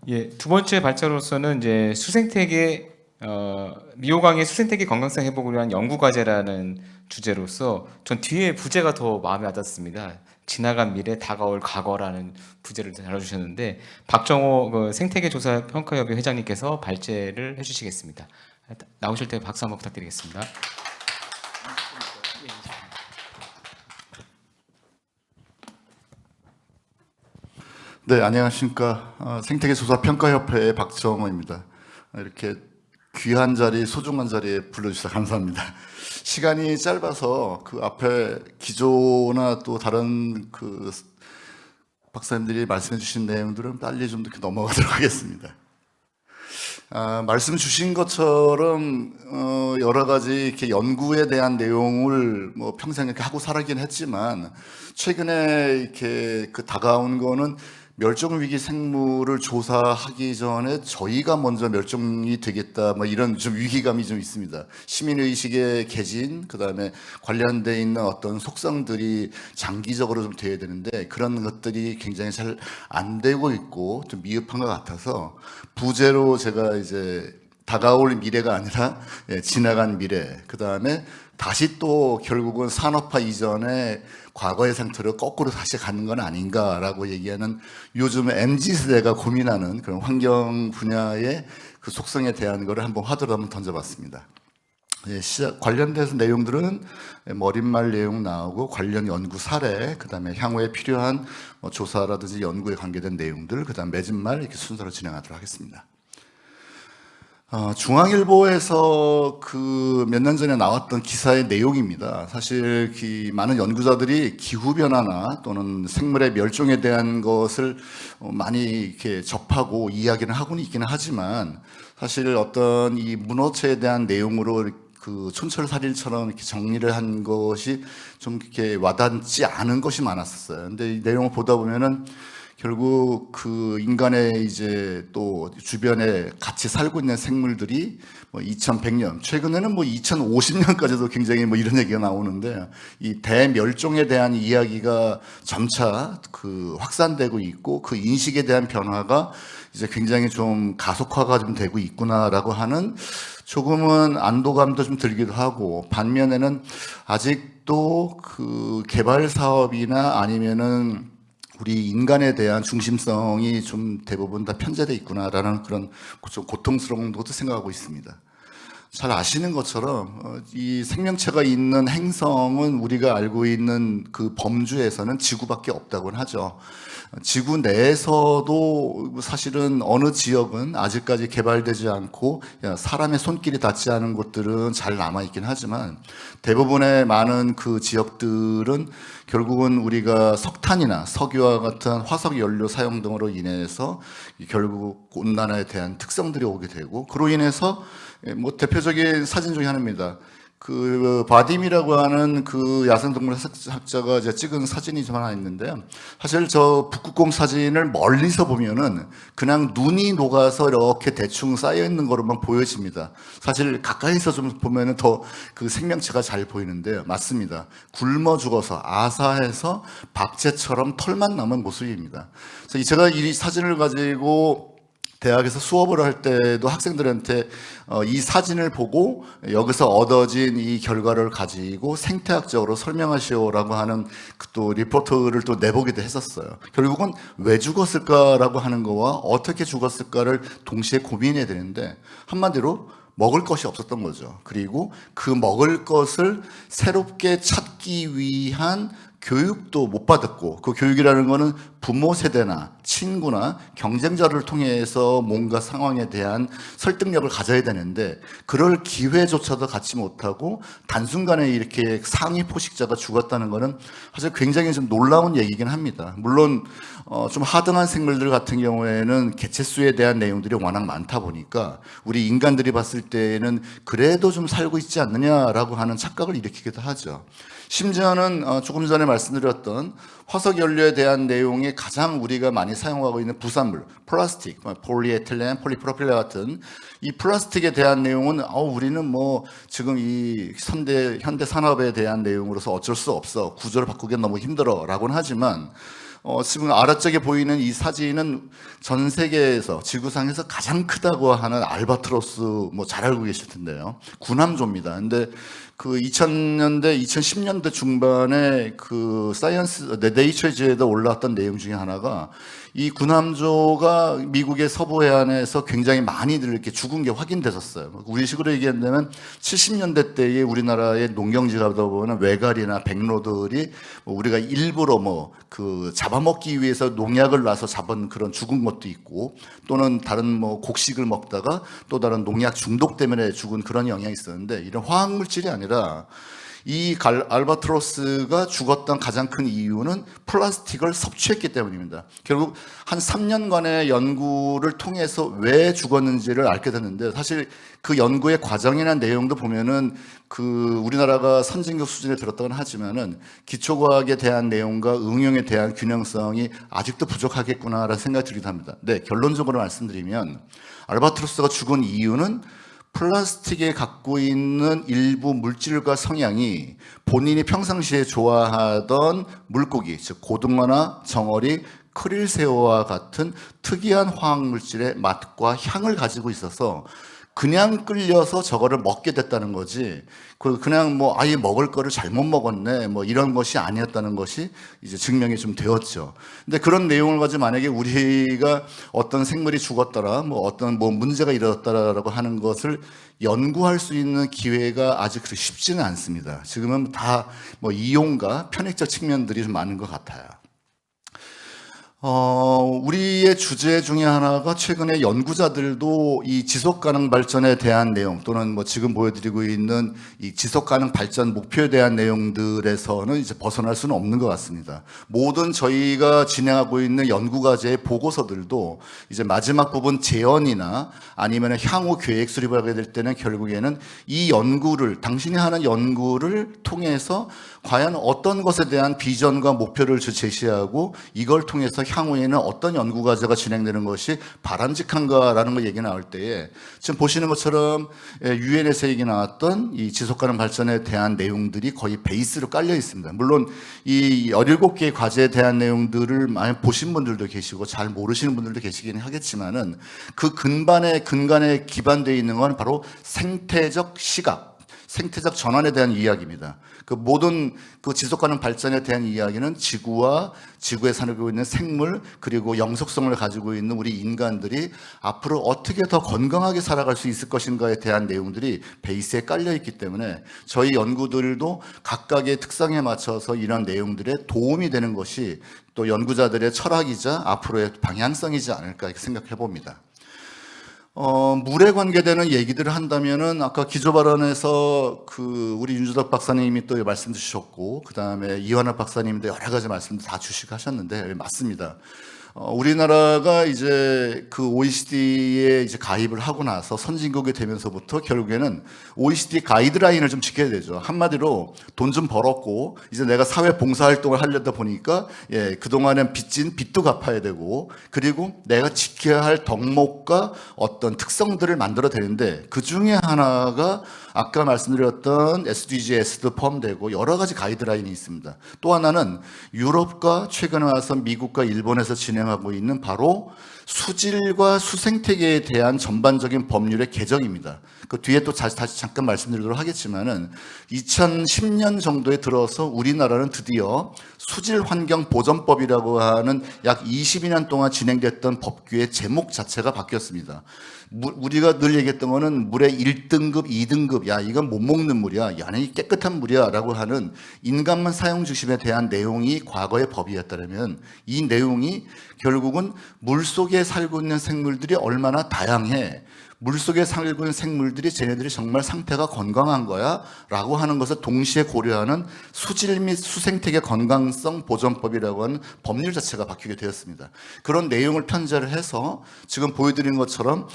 [SPEAKER 1] 예, 두 번째 발자로서는 이제 수생태계 미호강의 수생태계 건강성 회복을 위한 연구 과제라는 주제로서 전 뒤에 부제가 더 마음에 와닿습니다. 지나간 미래, 다가올 과거라는 부제를 다뤄주셨는데 박정호 그 생태계조사 평가협의 회장님께서 발제를 해주시겠습니다. 나오실 때 박수 한번 부탁드리겠습니다.
[SPEAKER 3] 네, 안녕하십니까. 생태계조사평가협회의 박정호입니다. 이렇게 귀한 자리, 소중한 자리에 불러주셔서 감사합니다. 시간이 짧아서 그 앞에 기조나 또 다른 그 박사님들이 말씀해 주신 내용들은 빨리 좀 이렇게 넘어가도록 하겠습니다. 말씀 주신 것처럼 여러 가지 이렇게 연구에 대한 내용을 평생 이렇게 하고 살아긴 했지만 최근에 이렇게 그 다가온 거는 멸종위기 생물을 조사하기 전에 저희가 먼저 멸종이 되겠다, 이런 좀 위기감이 좀 있습니다. 시민의식의 개진, 그 다음에 관련돼 있는 어떤 속성들이 장기적으로 좀 돼야 되는데 그런 것들이 굉장히 잘 안 되고 있고 좀 미흡한 것 같아서 부제로 제가 이제 다가올 미래가 아니라 지나간 미래, 그 다음에 다시 또 결국은 산업화 이전에 과거의 상태로 거꾸로 다시 가는 건 아닌가라고 얘기하는 요즘 MZ세대가 고민하는 그런 환경 분야의 그 속성에 대한 거를 한번 화두로 한번 던져봤습니다. 관련돼서 내용들은 머릿말 내용 나오고 관련 연구 사례, 그 다음에 향후에 필요한 조사라든지 연구에 관계된 내용들, 그 다음 맺은 말 이렇게 순서로 진행하도록 하겠습니다. 중앙일보에서 그 몇 년 전에 나왔던 기사의 내용입니다. 사실 많은 연구자들이 기후변화나 또는 생물의 멸종에 대한 것을 많이 이렇게 접하고 이야기를 하고는 있기는 하지만 사실 어떤 이 문어체에 대한 내용으로 그 촌철살인처럼 이렇게 정리를 한 것이 좀 이렇게 와닿지 않은 것이 많았었어요. 근데 이 내용을 보다 보면은 결국 그 인간의 이제 또 주변에 같이 살고 있는 생물들이 뭐 2100년, 최근에는 뭐 2050년까지도 굉장히 뭐 이런 얘기가 나오는데 이 대멸종에 대한 이야기가 점차 그 확산되고 있고 그 인식에 대한 변화가 이제 굉장히 좀 가속화가 좀 되고 있구나라고 하는 조금은 안도감도 좀 들기도 하고 반면에는 아직도 그 개발 사업이나 아니면은 우리 인간에 대한 중심성이 좀 대부분 다 편제돼 있구나라는 그런 좀 고통스러운 것도 생각하고 있습니다. 잘 아시는 것처럼 이 생명체가 있는 행성은 우리가 알고 있는 그 범주에서는 지구밖에 없다고는 하죠. 지구 내에서도 사실은 어느 지역은 아직까지 개발되지 않고 사람의 손길이 닿지 않은 곳들은 잘 남아있긴 하지만 대부분의 많은 그 지역들은 결국은 우리가 석탄이나 석유와 같은 화석 연료 사용 등으로 인해서 결국 온난화에 대한 특성들이 오게 되고 그로 인해서 뭐 대표적인 사진 중에 하나입니다. 그 바딤이라고 하는 그 야생동물 학자가 이제 찍은 사진이 좀 하나 있는데요. 사실 저 북극곰 사진을 멀리서 보면은 그냥 눈이 녹아서 이렇게 대충 쌓여 있는 거로만 보여집니다. 사실 가까이서 좀 보면은 더 그 생명체가 잘 보이는데요. 맞습니다. 굶어 죽어서 아사해서 박제처럼 털만 남은 모습입니다. 그래서 제가 이 사진을 가지고 대학에서 수업을 할 때도 학생들한테 이 사진을 보고 여기서 얻어진 이 결과를 가지고 생태학적으로 설명하시오라고 하는 또 리포트를 또 내보기도 했었어요. 결국은 왜 죽었을까라고 하는 거와 어떻게 죽었을까를 동시에 고민해야 되는데 한마디로 먹을 것이 없었던 거죠. 그리고 그 먹을 것을 새롭게 찾기 위한 교육도 못 받았고 그 교육이라는 거는 부모 세대나 친구나 경쟁자를 통해서 뭔가 상황에 대한 설득력을 가져야 되는데 그럴 기회조차도 갖지 못하고 단순간에 이렇게 상위 포식자가 죽었다는 거는 사실 굉장히 좀 놀라운 얘기긴 합니다. 물론 좀 하등한 생물들 같은 경우에는 개체수에 대한 내용들이 워낙 많다 보니까 우리 인간들이 봤을 때에는 그래도 좀 살고 있지 않느냐라고 하는 착각을 일으키기도 하죠. 심지어는 조금 전에 말씀드렸던 화석 연료에 대한 내용이 가장 우리가 많이 사용하고 있는 부산물, 플라스틱, 폴리에틸렌, 폴리프로필렌 같은 이 플라스틱에 대한 내용은 우리는 뭐 지금 이 현대 산업에 대한 내용으로서 어쩔 수 없어, 구조를 바꾸기는 너무 힘들어라고는 하지만 지금 아래쪽에 보이는 이 사진은 전 세계에서 지구상에서 가장 크다고 하는 알바트로스 뭐 잘 알고 계실 텐데요. 군함조입니다. 근데 그 2000년대, 2010년대 중반에 그 사이언스, 네이처지에도 올라왔던 내용 중에 하나가 이 군함조가 미국의 서부 해안에서 굉장히 많이들 이렇게 죽은 게 확인됐었어요. 우리식으로 얘기한다면 70년대 때에 우리나라의 농경지가 보면 외갈이나 백로들이 뭐 우리가 일부러 뭐 그 잡아먹기 위해서 농약을 놔서 잡은 그런 죽은 것도 있고 또는 다른 뭐 곡식을 먹다가 또 다른 농약 중독 때문에 죽은 그런 영향이 있었는데 이런 화학 물질이 아니라 이 알바트로스가 죽었던 가장 큰 이유는 플라스틱을 섭취했기 때문입니다. 결국 한 3년간의 연구를 통해서 왜 죽었는지를 알게 됐는데 사실 그 연구의 과정이나 내용도 보면은 그 우리나라가 선진국 수준에 들었다고는 하지만은 기초과학에 대한 내용과 응용에 대한 균형성이 아직도 부족하겠구나라는 생각이 들기도 합니다. 네, 결론적으로 말씀드리면 알바트로스가 죽은 이유는 플라스틱에 갖고 있는 일부 물질과 성향이 본인이 평상시에 좋아하던 물고기, 즉 고등어나 정어리, 크릴새우와 같은 특이한 화학물질의 맛과 향을 가지고 있어서 그냥 끌려서 저거를 먹게 됐다는 거지. 그냥 뭐 아예 먹을 거를 잘못 먹었네. 뭐 이런 것이 아니었다는 것이 이제 증명이 좀 되었죠. 근데 그런 내용을 가지고 만약에 우리가 어떤 생물이 죽었더라, 뭐 어떤 뭐 문제가 일어났다라고 하는 것을 연구할 수 있는 기회가 아직 그렇게 쉽지는 않습니다. 지금은 다 뭐 이용과 편익적 측면들이 좀 많은 것 같아요. 우리의 주제 중에 하나가 최근에 연구자들도 이 지속가능 발전에 대한 내용 또는 뭐 지금 보여드리고 있는 이 지속가능 발전 목표에 대한 내용들에서는 이제 벗어날 수는 없는 것 같습니다. 모든 저희가 진행하고 있는 연구과제의 보고서들도 이제 마지막 부분 제언이나 아니면 향후 계획 수립을 하게 될 때는 결국에는 이 연구를, 당신이 하는 연구를 통해서 과연 어떤 것에 대한 비전과 목표를 제시하고 이걸 통해서 향후에는 어떤 연구과제가 진행되는 것이 바람직한가라는 거 얘기 나올 때에 지금 보시는 것처럼 유엔에서 얘기 나왔던 이 지속가능 발전에 대한 내용들이 거의 베이스로 깔려 있습니다. 물론 이 17개의 과제에 대한 내용들을 많이 보신 분들도 계시고 잘 모르시는 분들도 계시긴 하겠지만은 그 근간에 기반되어 있는 건 바로 생태적 시각, 생태적 전환에 대한 이야기입니다. 그 모든 그 지속가능 발전에 대한 이야기는 지구와 지구에 살고 있는 생물 그리고 영속성을 가지고 있는 우리 인간들이 앞으로 어떻게 더 건강하게 살아갈 수 있을 것인가에 대한 내용들이 베이스에 깔려 있기 때문에 저희 연구들도 각각의 특성에 맞춰서 이런 내용들에 도움이 되는 것이 또 연구자들의 철학이자 앞으로의 방향성이지 않을까 이렇게 생각해 봅니다. 물에 관계되는 얘기들을 한다면은 아까 기조 발언에서 그 우리 윤주덕 박사님이 또 말씀 주셨고 그 다음에 이완학 박사님도 여러 가지 말씀도 다 주시고 하셨는데 맞습니다. 우리나라가 이제 그 OECD에 이제 가입을 하고 나서 선진국이 되면서부터 결국에는 OECD 가이드라인을 좀 지켜야 되죠. 한마디로 돈 좀 벌었고 이제 내가 사회 봉사 활동을 하려다 보니까 그동안엔 빚진 빚도 갚아야 되고 그리고 내가 지켜야 할 덕목과 어떤 특성들을 만들어야 되는데 그 중에 하나가 아까 말씀드렸던 SDGs도 포함되고 여러 가지 가이드라인이 있습니다. 또 하나는 유럽과 최근에 와서 미국과 일본에서 진행하고 있는 바로 수질과 수생태계에 대한 전반적인 법률의 개정입니다. 그 뒤에 또 다시 잠깐 말씀드리도록 하겠지만은 2010년 정도에 들어서 우리나라는 드디어 수질환경보전법이라고 하는 약 22년 동안 진행됐던 법규의 제목 자체가 바뀌었습니다. 우리가 늘 얘기했던 거는 물의 1등급, 2등급, 야 이건 못 먹는 물이야, 야 이 깨끗한 물이야 라고 하는 인간만 사용 중심에 대한 내용이 과거의 법이었다면 이 내용이 결국은 물속에 살고 있는 생물들이 얼마나 다양해, 물속에 살고 있는 생물들이 쟤네들이 정말 상태가 건강한 거야 라고 하는 것을 동시에 고려하는 수질 및 수생태계 건강성 보전법이라고 하는 법률 자체가 바뀌게 되었습니다. 그런 내용을 편제를 해서 지금 보여드린 것처럼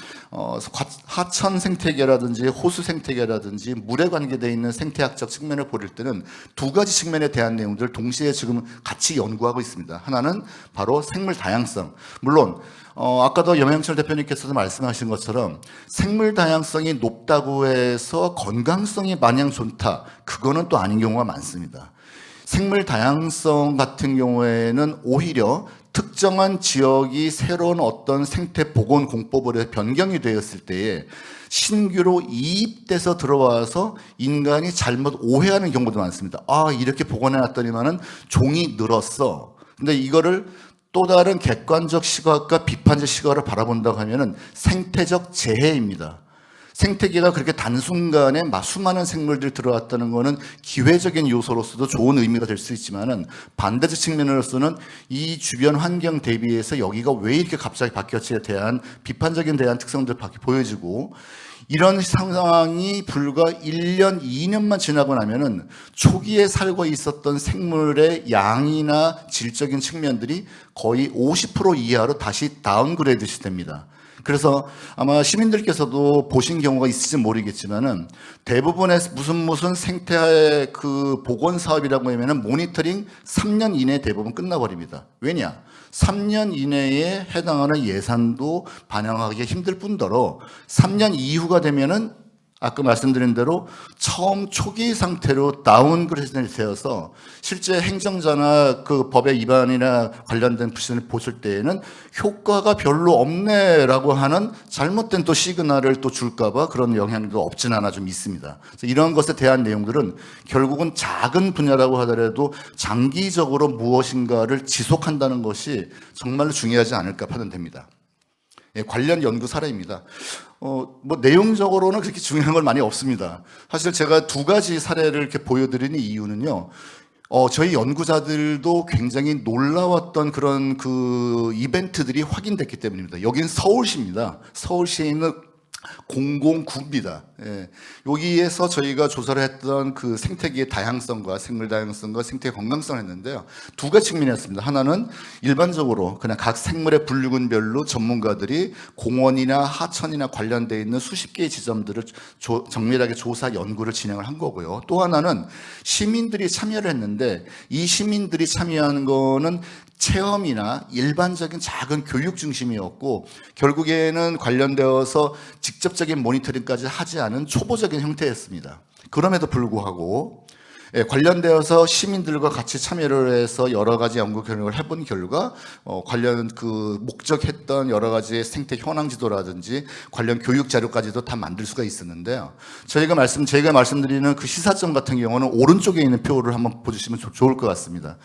[SPEAKER 3] 하천 생태계라든지 호수 생태계라든지 물에 관계되어 있는 생태학적 측면을 볼 때는 두 가지 측면에 대한 내용들을 동시에 지금 같이 연구하고 있습니다. 하나는 바로 생물 다양성. 물론 아까도 염영철 대표님께서도 말씀하신 것처럼 생물 다양성이 높다고 해서 건강성이 마냥 좋다, 그거는 또 아닌 경우가 많습니다. 생물 다양성 같은 경우에는 오히려 특정한 지역이 새로운 어떤 생태 복원 공법으로 변경이 되었을 때에 신규로 이입돼서 들어와서 인간이 잘못 오해하는 경우도 많습니다. 아, 이렇게 복원해 놨더니만은 종이 늘었어. 근데 이거를 또 다른 객관적 시각과 비판적 시각을 바라본다고 하면은 생태적 재해입니다. 생태계가 그렇게 단순간에 수많은 생물들이 들어왔다는 것은 기회적인 요소로서도 좋은 의미가 될 수 있지만은 반대적 측면으로서는 이 주변 환경 대비해서 여기가 왜 이렇게 갑자기 바뀌었지에 대한 비판적인 대한 특성들 보여지고, 이런 상황이 불과 1년, 2년만 지나고 나면은 초기에 살고 있었던 생물의 양이나 질적인 측면들이 거의 50% 이하로 다시 다운그레이드 됩니다. 그래서 아마 시민들께서도 보신 경우가 있을지 모르겠지만은 대부분의 무슨 생태 그 복원 사업이라고 하면은 모니터링 3년 이내에 대부분 끝나버립니다. 왜냐? 3년 이내에 해당하는 예산도 반영하기 힘들 뿐더러 3년 이후가 되면은 아까 말씀드린 대로 처음 초기 상태로 다운그레이드 되어서 실제 행정자나 그 법의 위반이나 관련된 부분을 보실 때에는 효과가 별로 없네라고 하는 잘못된 또 시그널을 또 줄까봐 그런 영향도 없진 않아 좀 있습니다. 그래서 이런 것에 대한 내용들은 결국은 작은 분야라고 하더라도 장기적으로 무엇인가를 지속한다는 것이 정말로 중요하지 않을까 판단됩니다. 관련 연구 사례입니다. 뭐 내용적으로는 그렇게 중요한 건 많이 없습니다. 사실 제가 두 가지 사례를 이렇게 보여드리는 이유는요, 저희 연구자들도 굉장히 놀라웠던 그런 그 이벤트들이 확인됐기 때문입니다. 여긴 서울시입니다. 서울시에 있는 공공구입니다. 예. 여기에서 저희가 조사를 했던 그 생태계의 다양성과 생물 다양성과 생태 건강성을 했는데요. 두 가지 측면이었습니다. 하나는 일반적으로 그냥 각 생물의 분류군별로 전문가들이 공원이나 하천이나 관련되어 있는 수십 개의 지점들을 정밀하게 조사 연구를 진행을 한 거고요. 또 하나는 시민들이 참여를 했는데 이 시민들이 참여하는 거는 체험이나 일반적인 작은 교육 중심이었고 결국에는 관련되어서 직접적인 모니터링까지 하지 않은 초보적인 형태였습니다. 그럼에도 불구하고 관련되어서 시민들과 같이 참여를 해서 여러 가지 연구 결과를 해본 결과 관련 그 목적했던 여러 가지의 생태 현황 지도라든지 관련 교육 자료까지도 다 만들 수가 있었는데요. 제가 말씀드리는 그 시사점 같은 경우는 오른쪽에 있는 표를 한번 보시면 좋을 것 같습니다.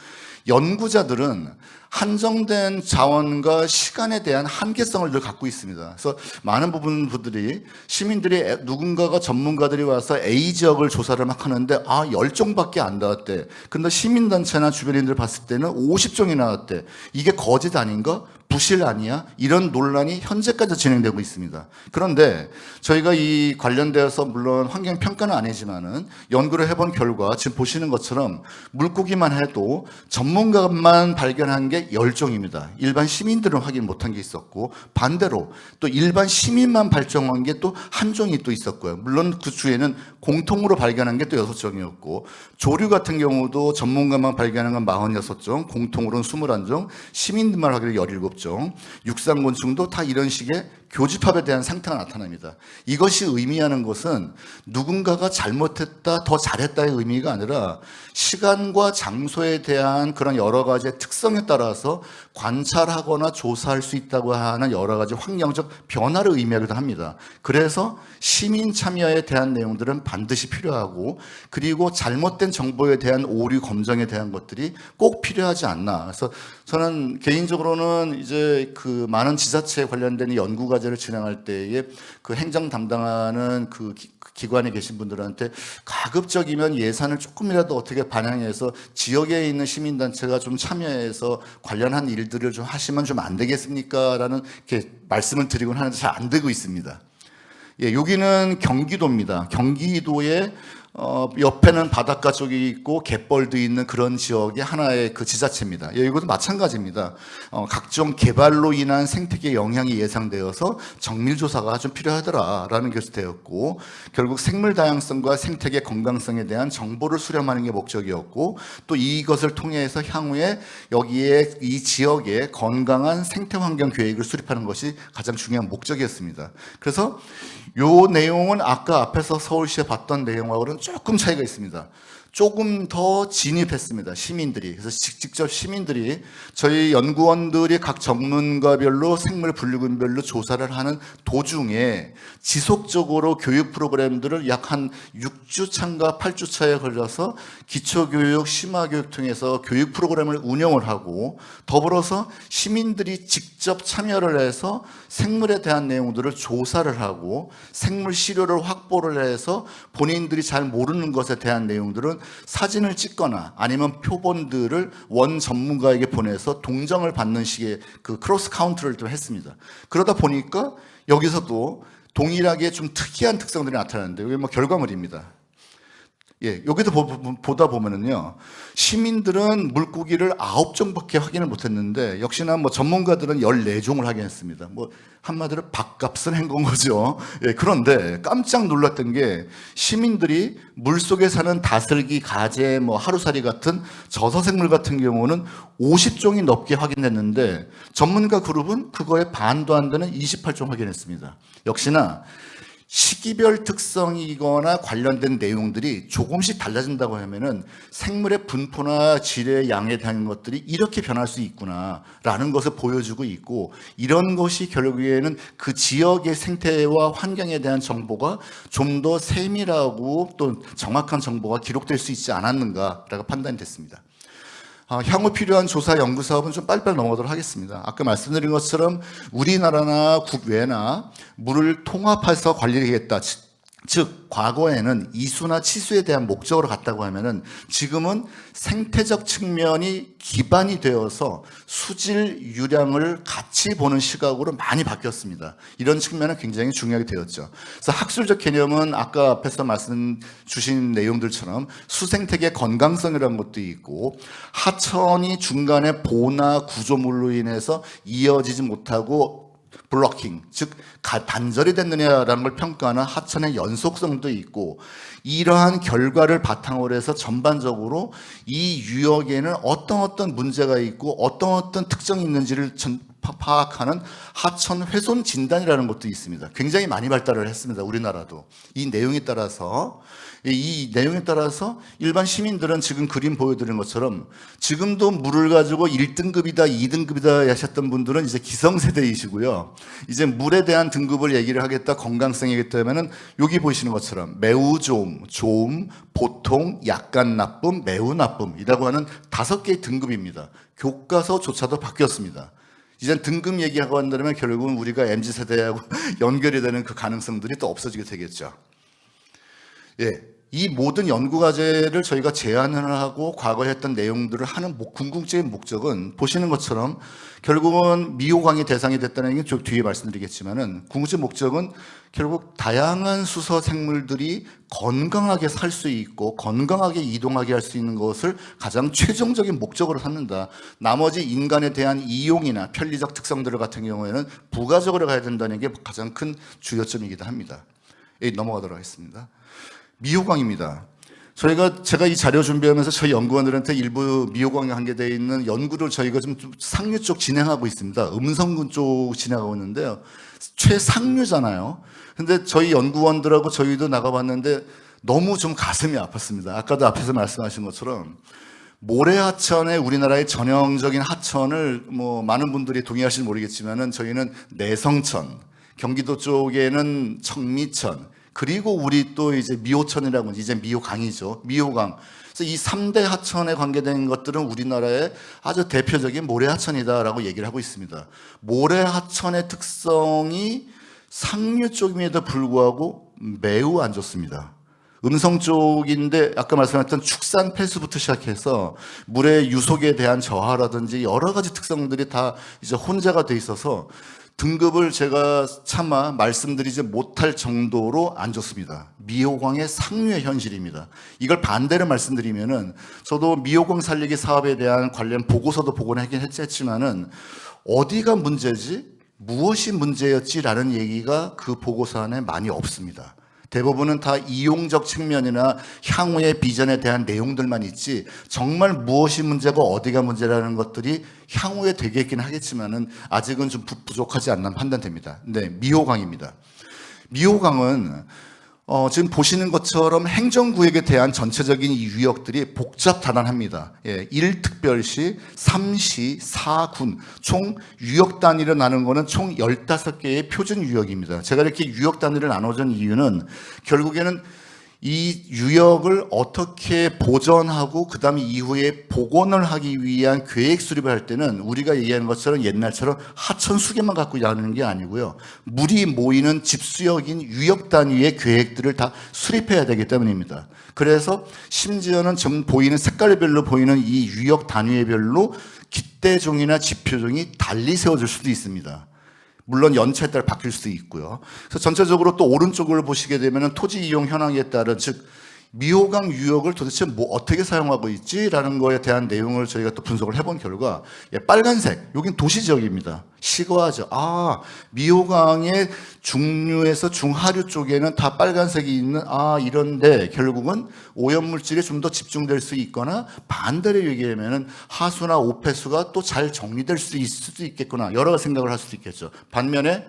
[SPEAKER 3] 연구자들은 한정된 자원과 시간에 대한 한계성을 늘 갖고 있습니다. 그래서 많은 부분들이 시민들이 누군가가 전문가들이 와서 A 지역을 조사를 막 하는데 10종밖에 안 나왔대. 근데 시민단체나 주변인들 봤을 때는 50종이 나왔대. 이게 거짓 아닌가? 부실 아니야? 이런 논란이 현재까지 진행되고 있습니다. 그런데 저희가 이 관련되어서 물론 환경평가는 아니지만은 연구를 해본 결과 지금 보시는 것처럼 물고기만 해도 전문가만 발견한 게 10종입니다. 일반 시민들은 확인 못한 게 있었고 반대로 또 일반 시민만 발견한 게 또 한 종이 또 있었고요. 물론 그 주에는 공통으로 발견한 게 또 6종이었고 조류 같은 경우도 전문가만 발견한 건 46종, 공통으로는 21종, 시민들만 확인한 17종. 육상곤충도 다 이런 식의 교집합에 대한 상태가 나타납니다. 이것이 의미하는 것은 누군가가 잘못했다, 더 잘했다의 의미가 아니라 시간과 장소에 대한 그런 여러 가지의 특성에 따라서 관찰하거나 조사할 수 있다고 하는 여러 가지 환경적 변화를 의미하기도 합니다. 그래서 시민 참여에 대한 내용들은 반드시 필요하고 그리고 잘못된 정보에 대한 오류 검증에 대한 것들이 꼭 필요하지 않나. 그래서 저는 개인적으로는 이제 그 많은 지자체에 관련된 연구 과제를 진행할 때에 그 행정 담당하는 그 기관에 계신 분들한테 가급적이면 예산을 조금이라도 어떻게 반영해서 지역에 있는 시민단체가 좀 참여해서 관련한 일들을 좀 하시면 좀 안 되겠습니까? 라는 이렇게 말씀을 드리곤 하는데 잘 안 되고 있습니다. 예, 여기는 경기도입니다. 경기도에 옆에는 바닷가 쪽이 있고 갯벌도 있는 그런 지역의 하나의 그 지자체입니다. 예, 이것도 마찬가지입니다. 각종 개발로 인한 생태계 영향이 예상되어서 정밀조사가 좀 필요하더라라는 것이 되었고 결국 생물 다양성과 생태계 건강성에 대한 정보를 수렴하는 게 목적이었고 또 이것을 통해서 향후에 여기에 이 지역에 건강한 생태 환경 계획을 수립하는 것이 가장 중요한 목적이었습니다. 그래서 요 내용은 아까 앞에서 서울시에 봤던 내용하고는 조금 차이가 있습니다. 조금 더 진입했습니다. 시민들이. 그래서 직접 시민들이 저희 연구원들이 각 전문가별로 생물 분류군별로 조사를 하는 도중에 지속적으로 교육 프로그램들을 약 한 6주 차인가 8주 차에 걸려서 기초교육, 심화교육 통해서 교육 프로그램을 운영을 하고 더불어서 시민들이 직접 참여를 해서 생물에 대한 내용들을 조사를 하고 생물 시료를 확보를 해서 본인들이 잘 모르는 것에 대한 내용들은 사진을 찍거나 아니면 표본들을 원 전문가에게 보내서 동정을 받는 식의 그 크로스 카운트를 좀 했습니다. 그러다 보니까 여기서도 동일하게 좀 특이한 특성들이 나타나는데 이게 뭐 결과물입니다. 예, 여기도 보다 보면은요, 시민들은 물고기를 9종밖에 확인을 못했는데, 역시나 뭐 전문가들은 14종을 확인했습니다. 뭐, 한마디로 밥값은 한 건 거죠. 예, 그런데 깜짝 놀랐던 게, 시민들이 물 속에 사는 다슬기, 가재, 뭐 하루살이 같은 저서생물 같은 경우는 50종이 넘게 확인됐는데, 전문가 그룹은 그거의 반도 안 되는 28종 확인했습니다. 역시나, 시기별 특성이거나 관련된 내용들이 조금씩 달라진다고 하면은 생물의 분포나 질의 양에 대한 것들이 이렇게 변할 수 있구나라는 것을 보여주고 있고 이런 것이 결국에는 그 지역의 생태와 환경에 대한 정보가 좀 더 세밀하고 또 정확한 정보가 기록될 수 있지 않았는가라고 판단이 됐습니다. 향후 필요한 조사 연구 사업은 좀 빨리빨리 넘어가도록 하겠습니다. 아까 말씀드린 것처럼 우리나라나 국외나 물을 통합해서 관리하겠다. 즉 과거에는 이수나 치수에 대한 목적으로 갔다고 하면은 지금은 생태적 측면이 기반이 되어서 수질 유량을 같이 보는 시각으로 많이 바뀌었습니다. 이런 측면은 굉장히 중요하게 되었죠. 그래서 학술적 개념은 아까 앞에서 말씀 주신 내용들처럼 수생태계 건강성이라는 것도 있고, 하천이 중간에 보나 구조물로 인해서 이어지지 못하고 블로킹, 즉 단절이 됐느냐라는 걸 평가하는 하천의 연속성도 있고, 이러한 결과를 바탕으로 해서 전반적으로 이 유역에는 어떤 문제가 있고 어떤 특성이 있는지를 파악하는 하천 훼손 진단이라는 것도 있습니다. 굉장히 많이 발달을 했습니다. 우리나라도. 이 내용에 따라서 일반 시민들은 지금 그림 보여드린 것처럼 지금도 물을 가지고 1등급이다 2등급이다 하셨던 분들은 이제 기성세대이시고요. 이제 물에 대한 등급을 얘기를 하겠다, 건강성이겠다 하면은 여기 보시는 것처럼 매우 좋음, 보통, 약간 나쁨, 매우 나쁨이라고 하는 5개의 등급입니다. 교과서조차도 바뀌었습니다. 이젠 등급 얘기하고 한다면 결국은 우리가 MZ세대하고 연결이 되는 그 가능성들이 또 없어지게 되겠죠. 예, 이 모든 연구 과제를 저희가 제안을 하고 과거에 했던 내용들을 하는 궁극적인 목적은 보시는 것처럼 결국은 미호강이 대상이 됐다는 게 좀 뒤에 말씀드리겠지만은, 궁극적 목적은 결국 다양한 수서 생물들이 건강하게 살 수 있고 건강하게 이동하게 할 수 있는 것을 가장 최종적인 목적으로 삼는다. 나머지 인간에 대한 이용이나 편리적 특성들 같은 경우에는 부가적으로 가야 된다는 게 가장 큰 주요점이기도 합니다. 넘어가도록 하겠습니다. 미호강입니다. 제가 이 자료 준비하면서 저희 연구원들한테 일부 미호강에 관계되어 있는 연구를 저희가 좀 상류 쪽 진행하고 있습니다. 음성군 쪽 진행하고 있는데요. 최상류잖아요. 근데 저희 연구원들하고 저희도 나가봤는데 너무 좀 가슴이 아팠습니다. 아까도 앞에서 말씀하신 것처럼 모래하천의 우리나라의 전형적인 하천을 많은 분들이 동의하실지 모르겠지만은 저희는 내성천, 경기도 쪽에는 청미천, 그리고 우리 또 이제 미호천이라고, 이제 미호강이죠. 미호강. 그래서 이 3대 하천에 관계된 것들은 우리나라의 아주 대표적인 모래하천이다라고 얘기를 하고 있습니다. 모래하천의 특성이 상류 쪽임에도 불구하고 매우 안 좋습니다. 음성 쪽인데 아까 말씀하셨던 축산 폐수부터 시작해서 물의 유속에 대한 저하라든지 여러 가지 특성들이 다 이제 혼재가 돼 있어서 등급을 제가 차마 말씀드리지 못할 정도로 안 좋습니다. 미호강의 상류의 현실입니다. 이걸 반대로 말씀드리면은 저도 미호강 살리기 사업에 대한 관련 보고서도 보고는 하긴 했지만은 어디가 문제지? 무엇이 문제였지라는 얘기가 그 보고서 안에 많이 없습니다. 대부분은 다 이용적 측면이나 향후의 비전에 대한 내용들만 있지 정말 무엇이 문제고 어디가 문제라는 것들이 향후에 되겠긴 하겠지만은 아직은 좀 부족하지 않나 판단됩니다. 네, 미호강입니다. 미호강은 지금 보시는 것처럼 행정구역에 대한 전체적인 이 유역들이 복잡다단합니다. 1특별시, 3시, 4군, 총 유역 단위로 나눈 거는 총 15개의 표준 유역입니다. 제가 이렇게 유역 단위를 나눠준 이유는 결국에는 이 유역을 어떻게 보전하고 그 다음에 이후에 복원을 하기 위한 계획 수립을 할 때는 우리가 얘기하는 것처럼 옛날처럼 하천 수계만 갖고 나누는 게 아니고요. 물이 모이는 집수역인 유역 단위의 계획들을 다 수립해야 되기 때문입니다. 그래서 심지어는 지금 보이는 색깔별로 보이는 이 유역 단위별로 기대종이나 지표종이 달리 세워질 수도 있습니다. 물론 연차에 따라 바뀔 수도 있고요. 그래서 전체적으로 또 오른쪽을 보시게 되면 토지 이용 현황에 따른, 즉 미호강 유역을 도대체 어떻게 사용하고 있지라는 거에 대한 내용을 저희가 또 분석을 해본 결과, 빨간색, 여긴 도시 지역입니다. 시거하죠. 미호강의 중류에서 중하류 쪽에는 다 빨간색이 있는, 이런데 결국은 오염물질이 좀 더 집중될 수 있거나 반대로 얘기하면은 하수나 오폐수가 또 잘 정리될 수 있을 수도 있겠구나. 여러 생각을 할 수도 있겠죠. 반면에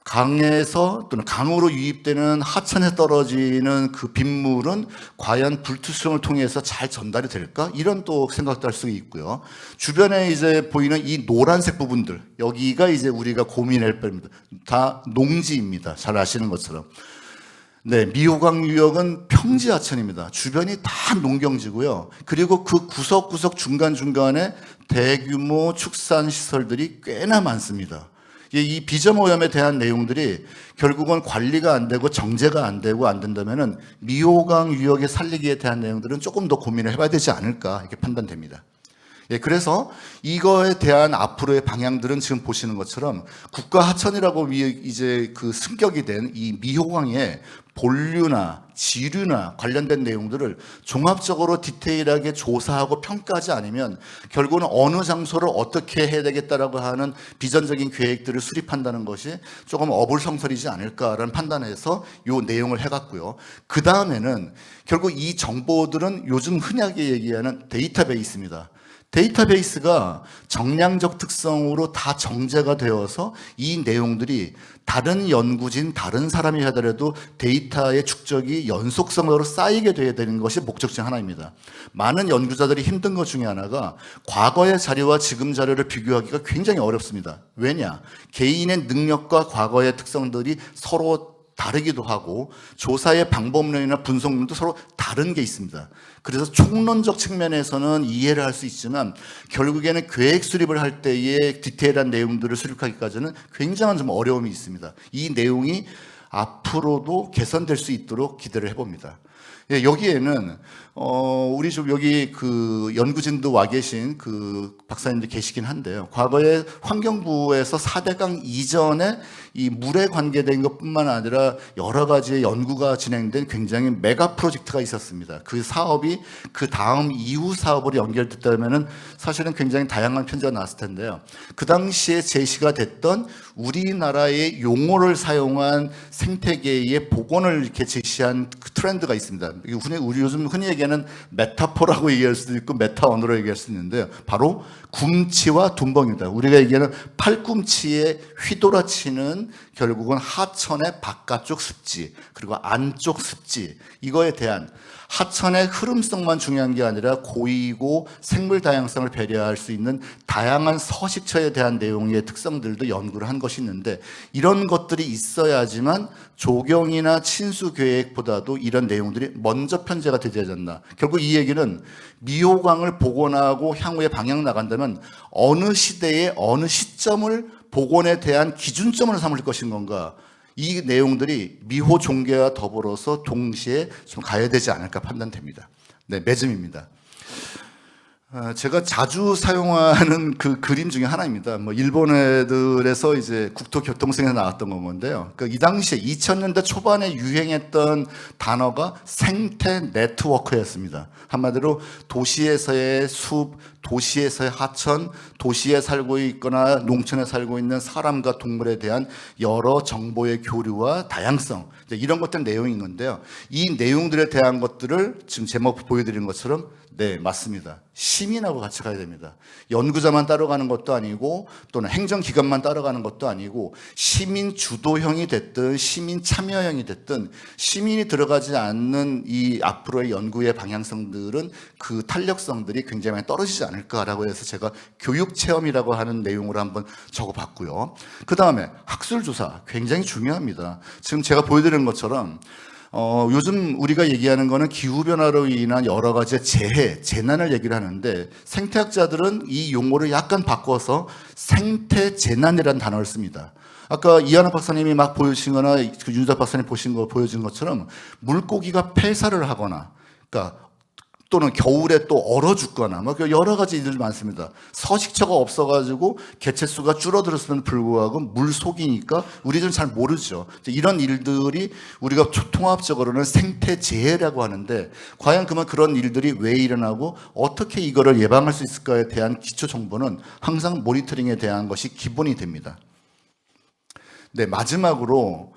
[SPEAKER 3] 강에서 또는 강으로 유입되는 하천에 떨어지는 그 빗물은 과연 불투성을 통해서 잘 전달이 될까? 이런 또 생각도 할 수 있고요. 주변에 이제 보이는 이 노란색 부분들, 여기가 이제 우리가 고민할 바입니다. 다 농지입니다. 잘 아시는 것처럼. 네, 미호강 유역은 평지 하천입니다. 주변이 다 농경지고요. 그리고 그 구석구석 중간중간에 대규모 축산 시설들이 꽤나 많습니다. 이 비점 오염에 대한 내용들이 결국은 관리가 안 되고 정제가 안 되고 안 된다면은 미호강 유역의 살리기에 대한 내용들은 조금 더 고민을 해봐야 되지 않을까 이렇게 판단됩니다. 예, 그래서 이거에 대한 앞으로의 방향들은 지금 보시는 것처럼 국가 하천이라고 이제 그 승격이 된 이 미호강의 본류나 지류나 관련된 내용들을 종합적으로 디테일하게 조사하고 평가하지 않으면 결국은 어느 장소를 어떻게 해야 되겠다라고 하는 비전적인 계획들을 수립한다는 것이 조금 어불성설이지 않을까라는 판단에서 이 내용을 해갔고요. 그 다음에는 결국 이 정보들은 요즘 흔하게 얘기하는 데이터베이스입니다. 데이터베이스가 정량적 특성으로 다 정제가 되어서 이 내용들이 다른 연구진, 다른 사람이 하더라도 데이터의 축적이 연속성으로 쌓이게 돼야 되는 것이 목적 중 하나입니다. 많은 연구자들이 힘든 것 중에 하나가 과거의 자료와 지금 자료를 비교하기가 굉장히 어렵습니다. 왜냐? 개인의 능력과 과거의 특성들이 서로 다르기도 하고 조사의 방법론이나 분석론도 서로 다른 게 있습니다. 그래서 총론적 측면에서는 이해를 할 수 있지만 결국에는 계획 수립을 할 때의 디테일한 내용들을 수립하기까지는 굉장한 좀 어려움이 있습니다. 이 내용이 앞으로도 개선될 수 있도록 기대를 해봅니다. 예, 여기에는 우리 좀 여기 그 연구진도 와 계신 그 박사님들 계시긴 한데요. 과거에 환경부에서 4대강 이전에 이 물에 관계된 것뿐만 아니라 여러 가지의 연구가 진행된 굉장히 메가 프로젝트가 있었습니다. 그 사업이 그 다음 이후 사업으로 연결됐다면은 사실은 굉장히 다양한 편지가 나왔을 텐데요. 그 당시에 제시가 됐던 우리나라의 용어를 사용한 생태계의 복원을 이렇게 제시한 그 트렌드가 있습니다. 우리 요즘 흔히 얘기하는 메타포라고 얘기할 수도 있고 메타 언어로 얘기할 수 있는데요. 바로 굼치와 둔벙입니다. 우리가 얘기하는 팔꿈치에 휘돌아치는 결국은 하천의 바깥쪽 습지 그리고 안쪽 습지 이거에 대한 하천의 흐름성만 중요한 게 아니라 고이고 생물 다양성을 배려할 수 있는 다양한 서식처에 대한 내용의 특성들도 연구를 한 것이 있는데 이런 것들이 있어야지만 조경이나 친수 계획보다도 이런 내용들이 먼저 편제가 되지 않나. 결국 이 얘기는 미호강을 복원하고 향후에 방향 나간다면 어느 시대에 어느 시점을 복원에 대한 기준점으로 삼을 것인 건가. 이 내용들이 미호 종계와 더불어서 동시에 좀 가야 되지 않을까 판단됩니다. 네, 매점입니다. 제가 자주 사용하는 그 그림 중에 하나입니다. 뭐 일본 애들에서 이제 국토교통성에서 나왔던 건데요. 이 당시에 2000년대 초반에 유행했던 단어가 생태 네트워크였습니다. 한마디로 도시에서의 숲, 도시에서의 하천, 도시에 살고 있거나 농촌에 살고 있는 사람과 동물에 대한 여러 정보의 교류와 다양성 이런 것들 내용인 건데요. 이 내용들에 대한 것들을 지금 제목 보여드린 것처럼 네, 맞습니다. 시민하고 같이 가야 됩니다. 연구자만 따라가는 것도 아니고 또는 행정기관만 따라가는 것도 아니고 시민 주도형이 됐든 시민 참여형이 됐든 시민이 들어가지 않는 이 앞으로의 연구의 방향성들은 그 탄력성들이 굉장히 많이 떨어지지 않을까라고 해서 제가 교육체험이라고 하는 내용으로 한번 적어봤고요. 그 다음에 학술조사 굉장히 중요합니다. 지금 제가 보여드리는 것처럼 요즘 우리가 얘기하는 거는 기후변화로 인한 여러 가지 재해, 재난을 얘기를 하는데 생태학자들은 이 용어를 약간 바꿔서 생태재난이라는 단어를 씁니다. 아까 이한학 박사님이 막 보여주시거나 그 윤작 박사님 보여준 것처럼 물고기가 폐사를 하거나 그러니까 또는 겨울에 또 얼어 죽거나 뭐 여러 가지 일들이 많습니다. 서식처가 없어가지고 개체수가 줄어들었음에도 불구하고 물 속이니까 우리들은 잘 모르죠. 이런 일들이 우리가 통합적으로는 생태재해라고 하는데 과연 그런 일들이 왜 일어나고 어떻게 이거를 예방할 수 있을까에 대한 기초 정보는 항상 모니터링에 대한 것이 기본이 됩니다. 네, 마지막으로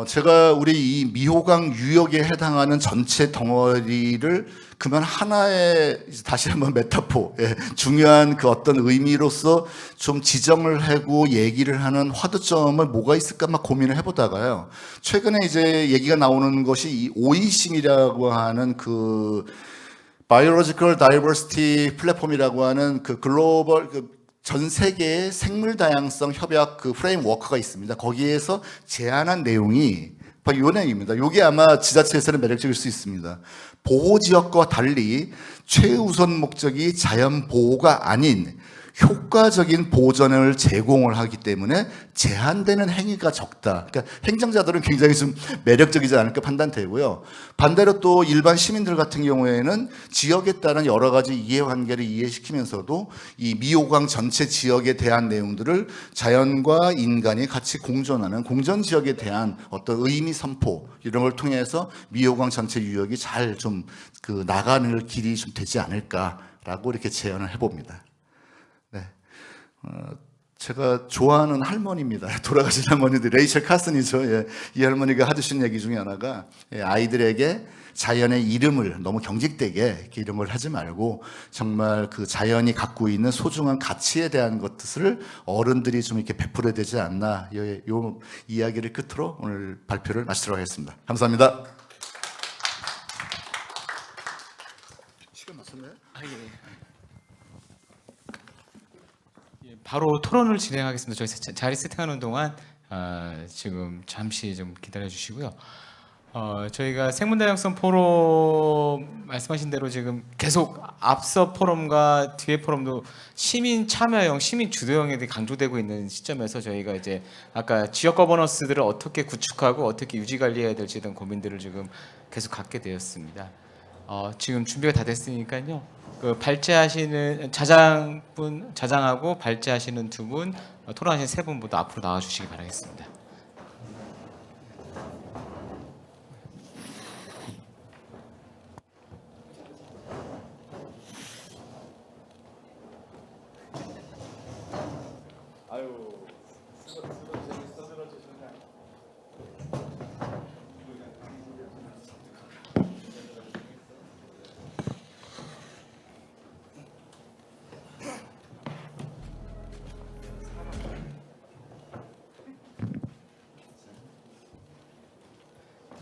[SPEAKER 3] 제가 우리 이 미호강 유역에 해당하는 전체 덩어리를 그러면 하나의 다시 한번 메타포, 중요한 그 어떤 의미로서 좀 지정을 하고 얘기를 하는 화두점을 뭐가 있을까 막 고민을 해보다가요. 최근에 이제 얘기가 나오는 것이 이 OECM이라고 하는 그 Biological Diversity 플랫폼이라고 하는 그 글로벌 전 세계의 생물 다양성 협약 그 프레임워크가 있습니다. 거기에서 제안한 내용이 바로 이 내용입니다. 이게 아마 지자체에서는 매력적일 수 있습니다. 보호 지역과 달리 최우선 목적이 자연 보호가 아닌 효과적인 보전을 제공을 하기 때문에 제한되는 행위가 적다. 그러니까 행정자들은 굉장히 좀 매력적이지 않을까 판단되고요. 반대로 또 일반 시민들 같은 경우에는 지역에 따른 여러 가지 이해관계를 이해시키면서도 이 미호강 전체 지역에 대한 내용들을 자연과 인간이 같이 공존하는 공전 지역에 대한 어떤 의미 선포 이런 걸 통해서 미호강 전체 유역이 잘 좀 그 나가는 길이 좀 되지 않을까라고 이렇게 제안을 해봅니다. 네. 제가 좋아하는 할머니입니다. 돌아가신 할머니들, 레이첼 카슨이죠. 예. 이 할머니가 하주신 얘기 중에 하나가 아이들에게 자연의 이름을 너무 경직되게 이렇게 이름을 하지 말고 정말 그 자연이 갖고 있는 소중한 가치에 대한 것들을 어른들이 좀 이렇게 베풀어야 되지 않나. 요 이야기를 끝으로 오늘 발표를 마치도록 하겠습니다. 감사합니다. 시간 맞췄나요?
[SPEAKER 1] 바로 토론을 진행하겠습니다. 저희 자리 세팅하는 동안 지금 잠시 좀 기다려 주시고요. 저희가 생문다양성 포럼 말씀하신 대로 지금 계속 앞서 포럼과 뒤에 포럼도 시민 참여형, 시민 주도형에 대해 강조되고 있는 시점에서 저희가 이제 아까 지역 거버넌스들을 어떻게 구축하고 어떻게 유지 관리해야 될지에 대한 고민들을 지금 계속 갖게 되었습니다. 지금 준비가 다 됐으니까요. 그 발제하시는 자장하고 발제하시는 두 분, 토론하시는 세 분 모두 앞으로 나와 주시기 바라겠습니다.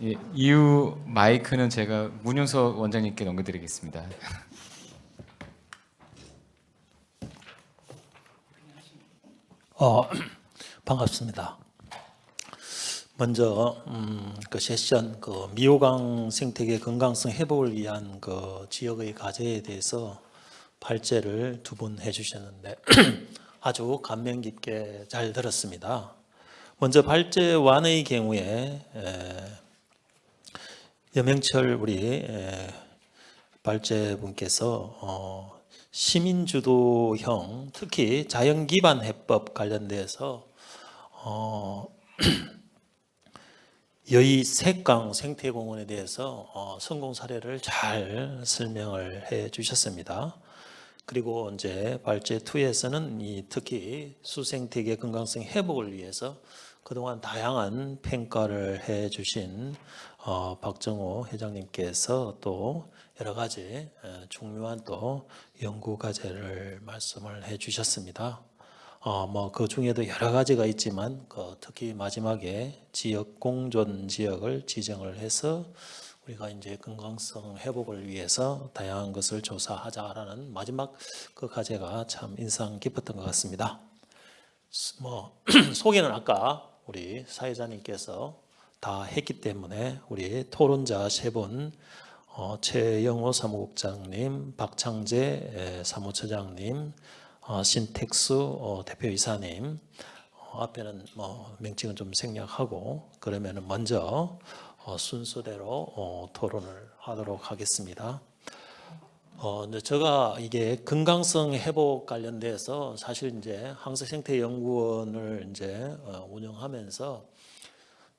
[SPEAKER 1] 예, 이후 마이크는 제가 문윤석 원장님께 넘겨드리겠습니다.
[SPEAKER 4] 반갑습니다. 먼저 그 세션 그 미호강 생태계 건강성 회복을 위한 그 지역의 과제에 대해서 발제를 두 분 해주셨는데 아주 감명 깊게 잘 들었습니다. 먼저 발제완의 경우에 여명철 우리 발제분께서 시민주도형 특히 자연기반 해법 관련돼서 여의 색강 생태공원에 대해서 성공 사례를 잘 설명을 해 주셨습니다. 그리고 이제 발제 2에서는 특히 수생태계 건강성 회복을 위해서 그동안 다양한 평가를 해 주신 박정호 회장님께서 또 여러 가지 중요한 또 연구 과제를 말씀을 해 주셨습니다. 뭐 그 중에도 여러 가지가 있지만 특히 마지막에 지역 공존 지역을 지정을 해서 우리가 이제 건강성 회복을 위해서 다양한 것을 조사하자라는 마지막 그 과제가 참 인상 깊었던 것 같습니다. 뭐 소개는 아까 우리 사회자님께서 다 했기 때문에 우리 토론자 세 분 최영호 사무국장님, 박창재 사무처장님, 신택수 대표이사님 앞에는 뭐 명칭은 좀 생략하고 그러면은 먼저 순서대로 토론을 하도록 하겠습니다. 제가 이게 건강성 회복 관련돼서 사실 이제 항생생태연구원을 이제 운영하면서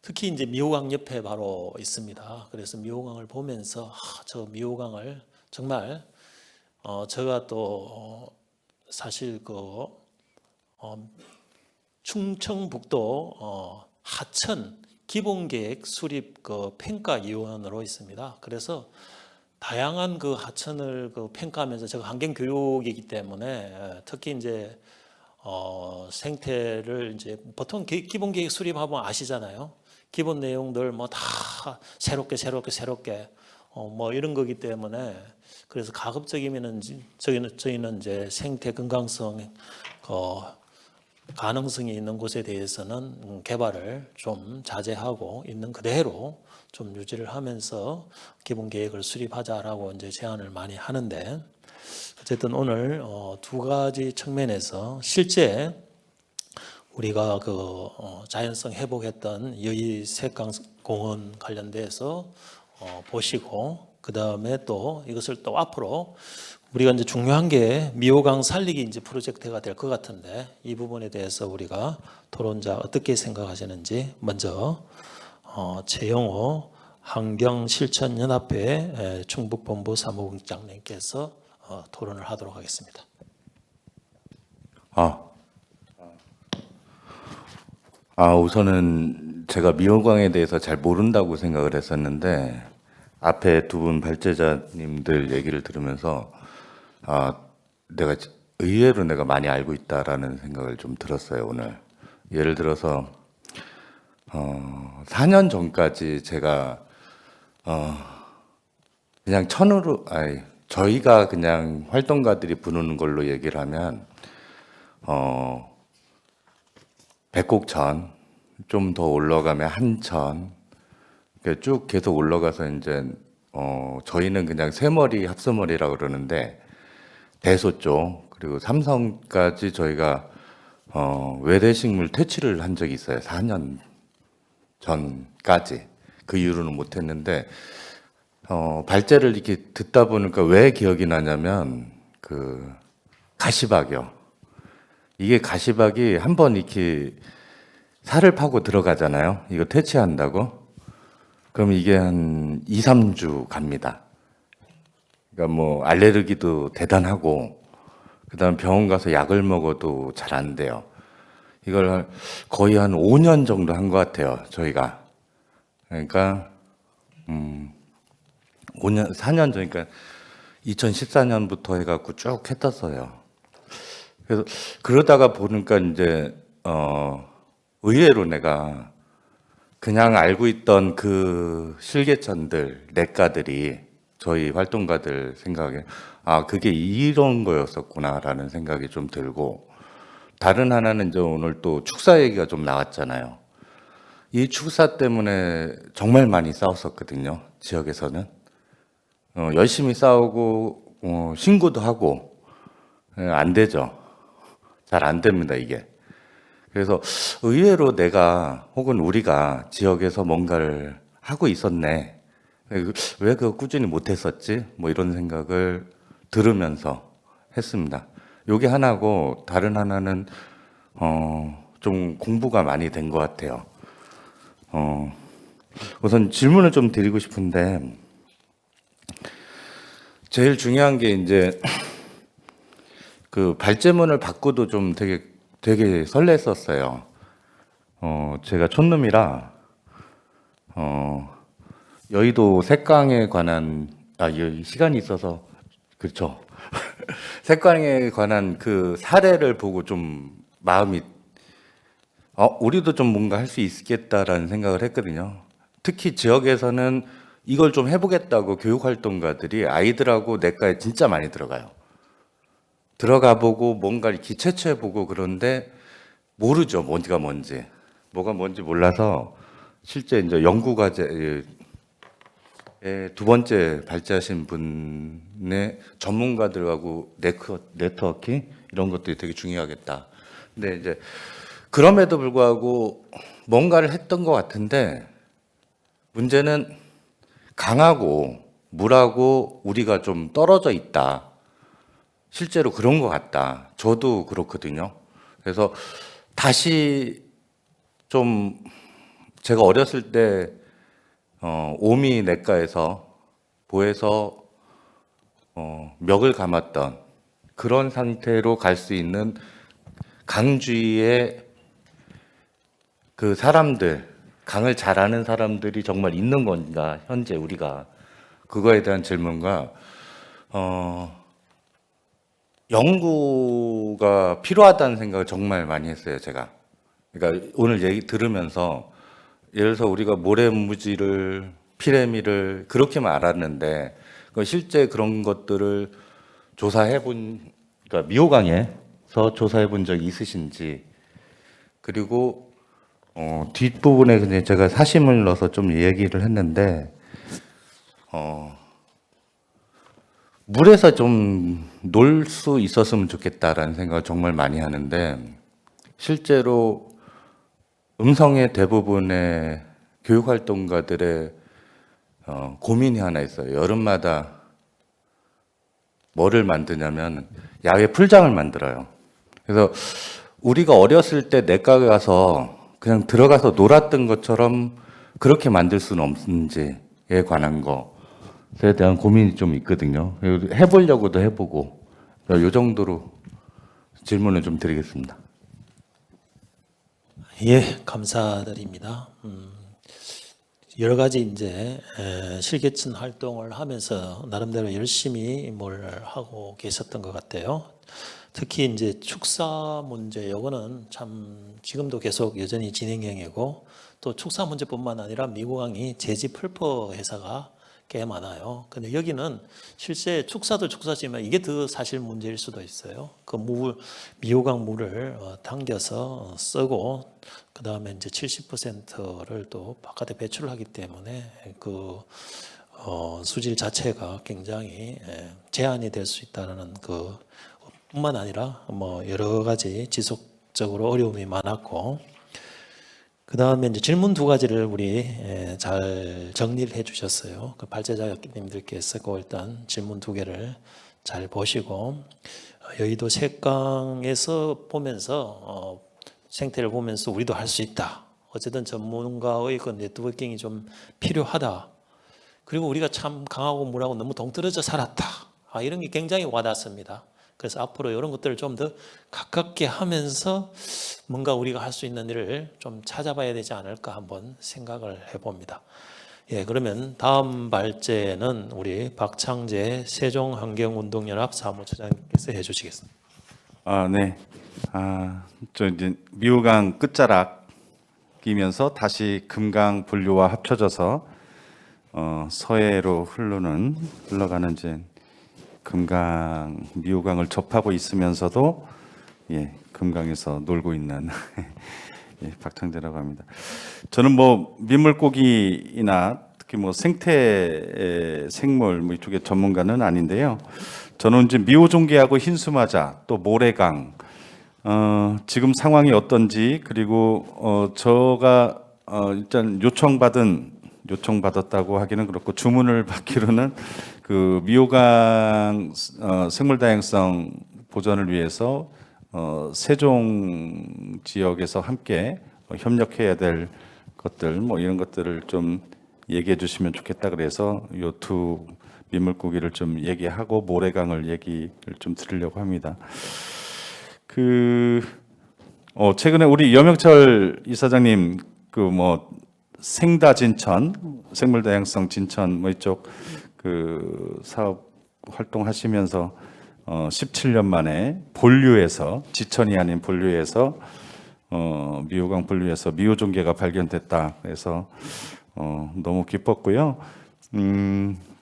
[SPEAKER 4] 특히 이제 미호강 옆에 바로 있습니다. 그래서 미호강을 보면서 저 미호강을 정말 제가 또 사실 그 충청북도 하천 기본계획 수립 그 평가위원으로 있습니다. 그래서 다양한 그 하천을 그 평가하면서 제가 환경 교육이기 때문에 특히 이제 생태를 이제 보통 기본계획 수립하면 아시잖아요. 기본 내용들 뭐 다 새롭게 뭐 이런 거기 때문에 그래서 가급적이면은 저희는 이제 생태 건강성 가능성이 있는 곳에 대해서는 개발을 좀 자제하고 있는 그대로 좀 유지를 하면서 기본 계획을 수립하자라고 이제 제안을 많이 하는데 어쨌든 오늘 두 가지 측면에서 실제 우리가 자연성 회복했던 여의 색강공원 관련돼서 보시고, 그 다음에 또 이것을 또 앞으로 우리가 이제 중요한 게 미호강 살리기 이제 프로젝트가 될 것 같은데, 이 부분에 대해서 우리가 토론자 어떻게 생각하시는지 먼저 최영호 환경실천연합회 충북본부 사무국장님께서 토론을 하도록 하겠습니다.
[SPEAKER 5] 우선은 제가 미호강에 대해서 잘 모른다고 생각을 했었는데, 앞에 두 분 발제자님들 얘기를 들으면서 내가 의외로 내가 많이 알고 있다라는 생각을 좀 들었어요. 오늘 예를 들어서 4년 전까지 제가 그냥 저희가 그냥 활동가들이 부르는 걸로 얘기를 하면 백곡천, 좀 더 올라가면 한천, 이렇게 쭉 계속 올라가서 이제 저희는 그냥 세머리 합서머리라고 그러는데, 대소 쪽 그리고 삼성까지 저희가 외래식물 퇴치를 한 적이 있어요. 4년 전까지. 그 이후로는 못했는데, 발제를 이렇게 듣다 보니까 왜 기억이 나냐면 그 가시박이요. 이게 가시박이 한번 이렇게 살을 파고 들어가잖아요. 이거 퇴치한다고. 그럼 이게 한 2, 3주 갑니다. 그러니까 뭐 알레르기도 대단하고, 그다음 병원 가서 약을 먹어도 잘 안 돼요. 이걸 거의 한 5년 정도 한 것 같아요, 저희가. 그러니까 4년 전이니까 2014년부터 해갖고 쭉 했었어요. 그래서 그러다가 보니까 이제 의외로 내가 그냥 알고 있던 그 실개천들, 냇가들이 저희 활동가들 생각에 그게 이런 거였었구나라는 생각이 좀 들고, 다른 하나는 이제 오늘 또 축사 얘기가 좀 나왔잖아요. 이 축사 때문에 정말 많이 싸웠었거든요, 지역에서는. 열심히 싸우고 신고도 하고 안 되죠. 잘 안 됩니다, 이게. 그래서 의외로 내가 혹은 우리가 지역에서 뭔가를 하고 있었네, 왜 그거 꾸준히 못했었지? 뭐 이런 생각을 들으면서 했습니다. 요게 하나고, 다른 하나는 좀 공부가 많이 된 것 같아요. 우선 질문을 좀 드리고 싶은데, 제일 중요한 게 이제 그 발제문을 받고도 좀 되게 설렜었어요. 제가 촌놈이라 여의도 색강에 관한 시간이 있어서 그렇죠. 색강에 관한 그 사례를 보고 좀 마음이 우리도 좀 뭔가 할 수 있겠다라는 생각을 했거든요. 특히 지역에서는 이걸 좀 해보겠다고 교육활동가들이 아이들하고 냇가에 진짜 많이 들어가요. 들어가 보고 뭔가 이렇게 채취해보고, 그런데 모르죠, 뭐가 뭔지 몰라서 실제 이제 연구과제 두 번째 발제하신 분의 전문가들하고 네트워킹 이런 것들이 되게 중요하겠다. 근데 이제 그럼에도 불구하고 뭔가를 했던 것 같은데, 문제는 강하고 물하고 우리가 좀 떨어져 있다. 실제로 그런 것 같다. 저도 그렇거든요. 그래서 다시 좀, 제가 어렸을 때 오미 냇가에서 보에서 멱을 감았던 그런 상태로 갈 수 있는 강주위에 그 사람들, 강을 잘 아는 사람들이 정말 있는 건가, 현재 우리가. 그거에 대한 질문과 연구가 필요하다는 생각을 정말 많이 했어요, 제가. 그러니까 오늘 얘기 들으면서, 예를 들어서 우리가 모래무지를, 피레미를 그렇게만 알았는데, 실제 그런 것들을 그러니까 미호강에서 조사해 본 적이 있으신지, 그리고 뒷부분에 그냥 제가 사심을 넣어서 좀 얘기를 했는데, 물에서 좀 놀 수 있었으면 좋겠다라는 생각을 정말 많이 하는데 실제로 음성의 대부분의 교육활동가들의 고민이 하나 있어요. 여름마다 뭐를 만드냐면 야외 풀장을 만들어요. 그래서 우리가 어렸을 때 내과에 가서 그냥 들어가서 놀았던 것처럼 그렇게 만들 수는 없는지에 관한 것에 대한 고민이 좀 있거든요. 해보려고도 해보고 이 정도로 질문을 좀 드리겠습니다.
[SPEAKER 4] 예, 감사드립니다. 여러 가지 이제 실개천 활동을 하면서 나름대로 열심히 뭘 하고 계셨던 것 같아요. 특히 이제 축사 문제, 요거는 참 지금도 계속 여전히 진행형이고 또 축사 문제뿐만 아니라 미국항이 제지 풀퍼 회사가 꽤 많아요. 근데 여기는 실제 축사도 축사지만 이게 더 사실 문제일 수도 있어요. 그 미호강 물을 당겨서 쓰고 그 다음에 이제 70%를 또 바깥에 배출을 하기 때문에 그 수질 자체가 굉장히 제한이 될 수 있다는 그 뿐만 아니라 뭐 여러 가지 지속적으로 어려움이 많았고 그 다음에 이제 질문 두 가지를 우리 잘 정리를 해주셨어요. 그 발제자님들께서 그 일단 질문 두 개를 잘 보시고 여의도 색강에서 보면서 생태를 보면서 우리도 할 수 있다. 어쨌든 전문가의 그 네트워킹이 좀 필요하다. 그리고 우리가 참 강하고 물하고 너무 동떨어져 살았다. 이런 게 굉장히 와닿습니다. 그래서 앞으로 이런 것들을 좀 더 가깝게 하면서 뭔가 우리가 할 수 있는 일을 좀 찾아봐야 되지 않을까 한번 생각을 해봅니다. 예, 그러면 다음 발제는 우리 박창재 세종환경운동연합 사무처장님께서 해주시겠습니다.
[SPEAKER 6] 네. 저 이제 미호강 끝자락이면서 다시 금강 분류와 합쳐져서 서해로 흘러가는 이제 금강 미호강을 접하고 있으면서도 금강에서 놀고 있는 박창재라고 합니다. 저는 뭐 민물고기나 특히 뭐 생태 생물 뭐 이쪽에 전문가는 아닌데요. 저는 이제 미호종계하고 흰수마자 또 모래강 지금 상황이 어떤지 그리고 제가 일단 요청받았다고 하기는 그렇고 주문을 받기로는 그 미호강 생물 다양성 보전을 위해서 세종 지역에서 함께 협력해야 될 것들 뭐 이런 것들을 좀 얘기해 주시면 좋겠다 그래서 요 두 민물고기를 좀 얘기하고 모래강을 얘기를 좀 드리려고 합니다. 최근에 우리 여명철 이사장님 그 뭐 생다진천 생물 다양성 진천 뭐 이쪽 그 사업 활동하시면서 17년 만에 본류에서 지천이 아닌 본류에서 미호강 본류에서 미호종계가 발견됐다. 그래서 너무 기뻤고요.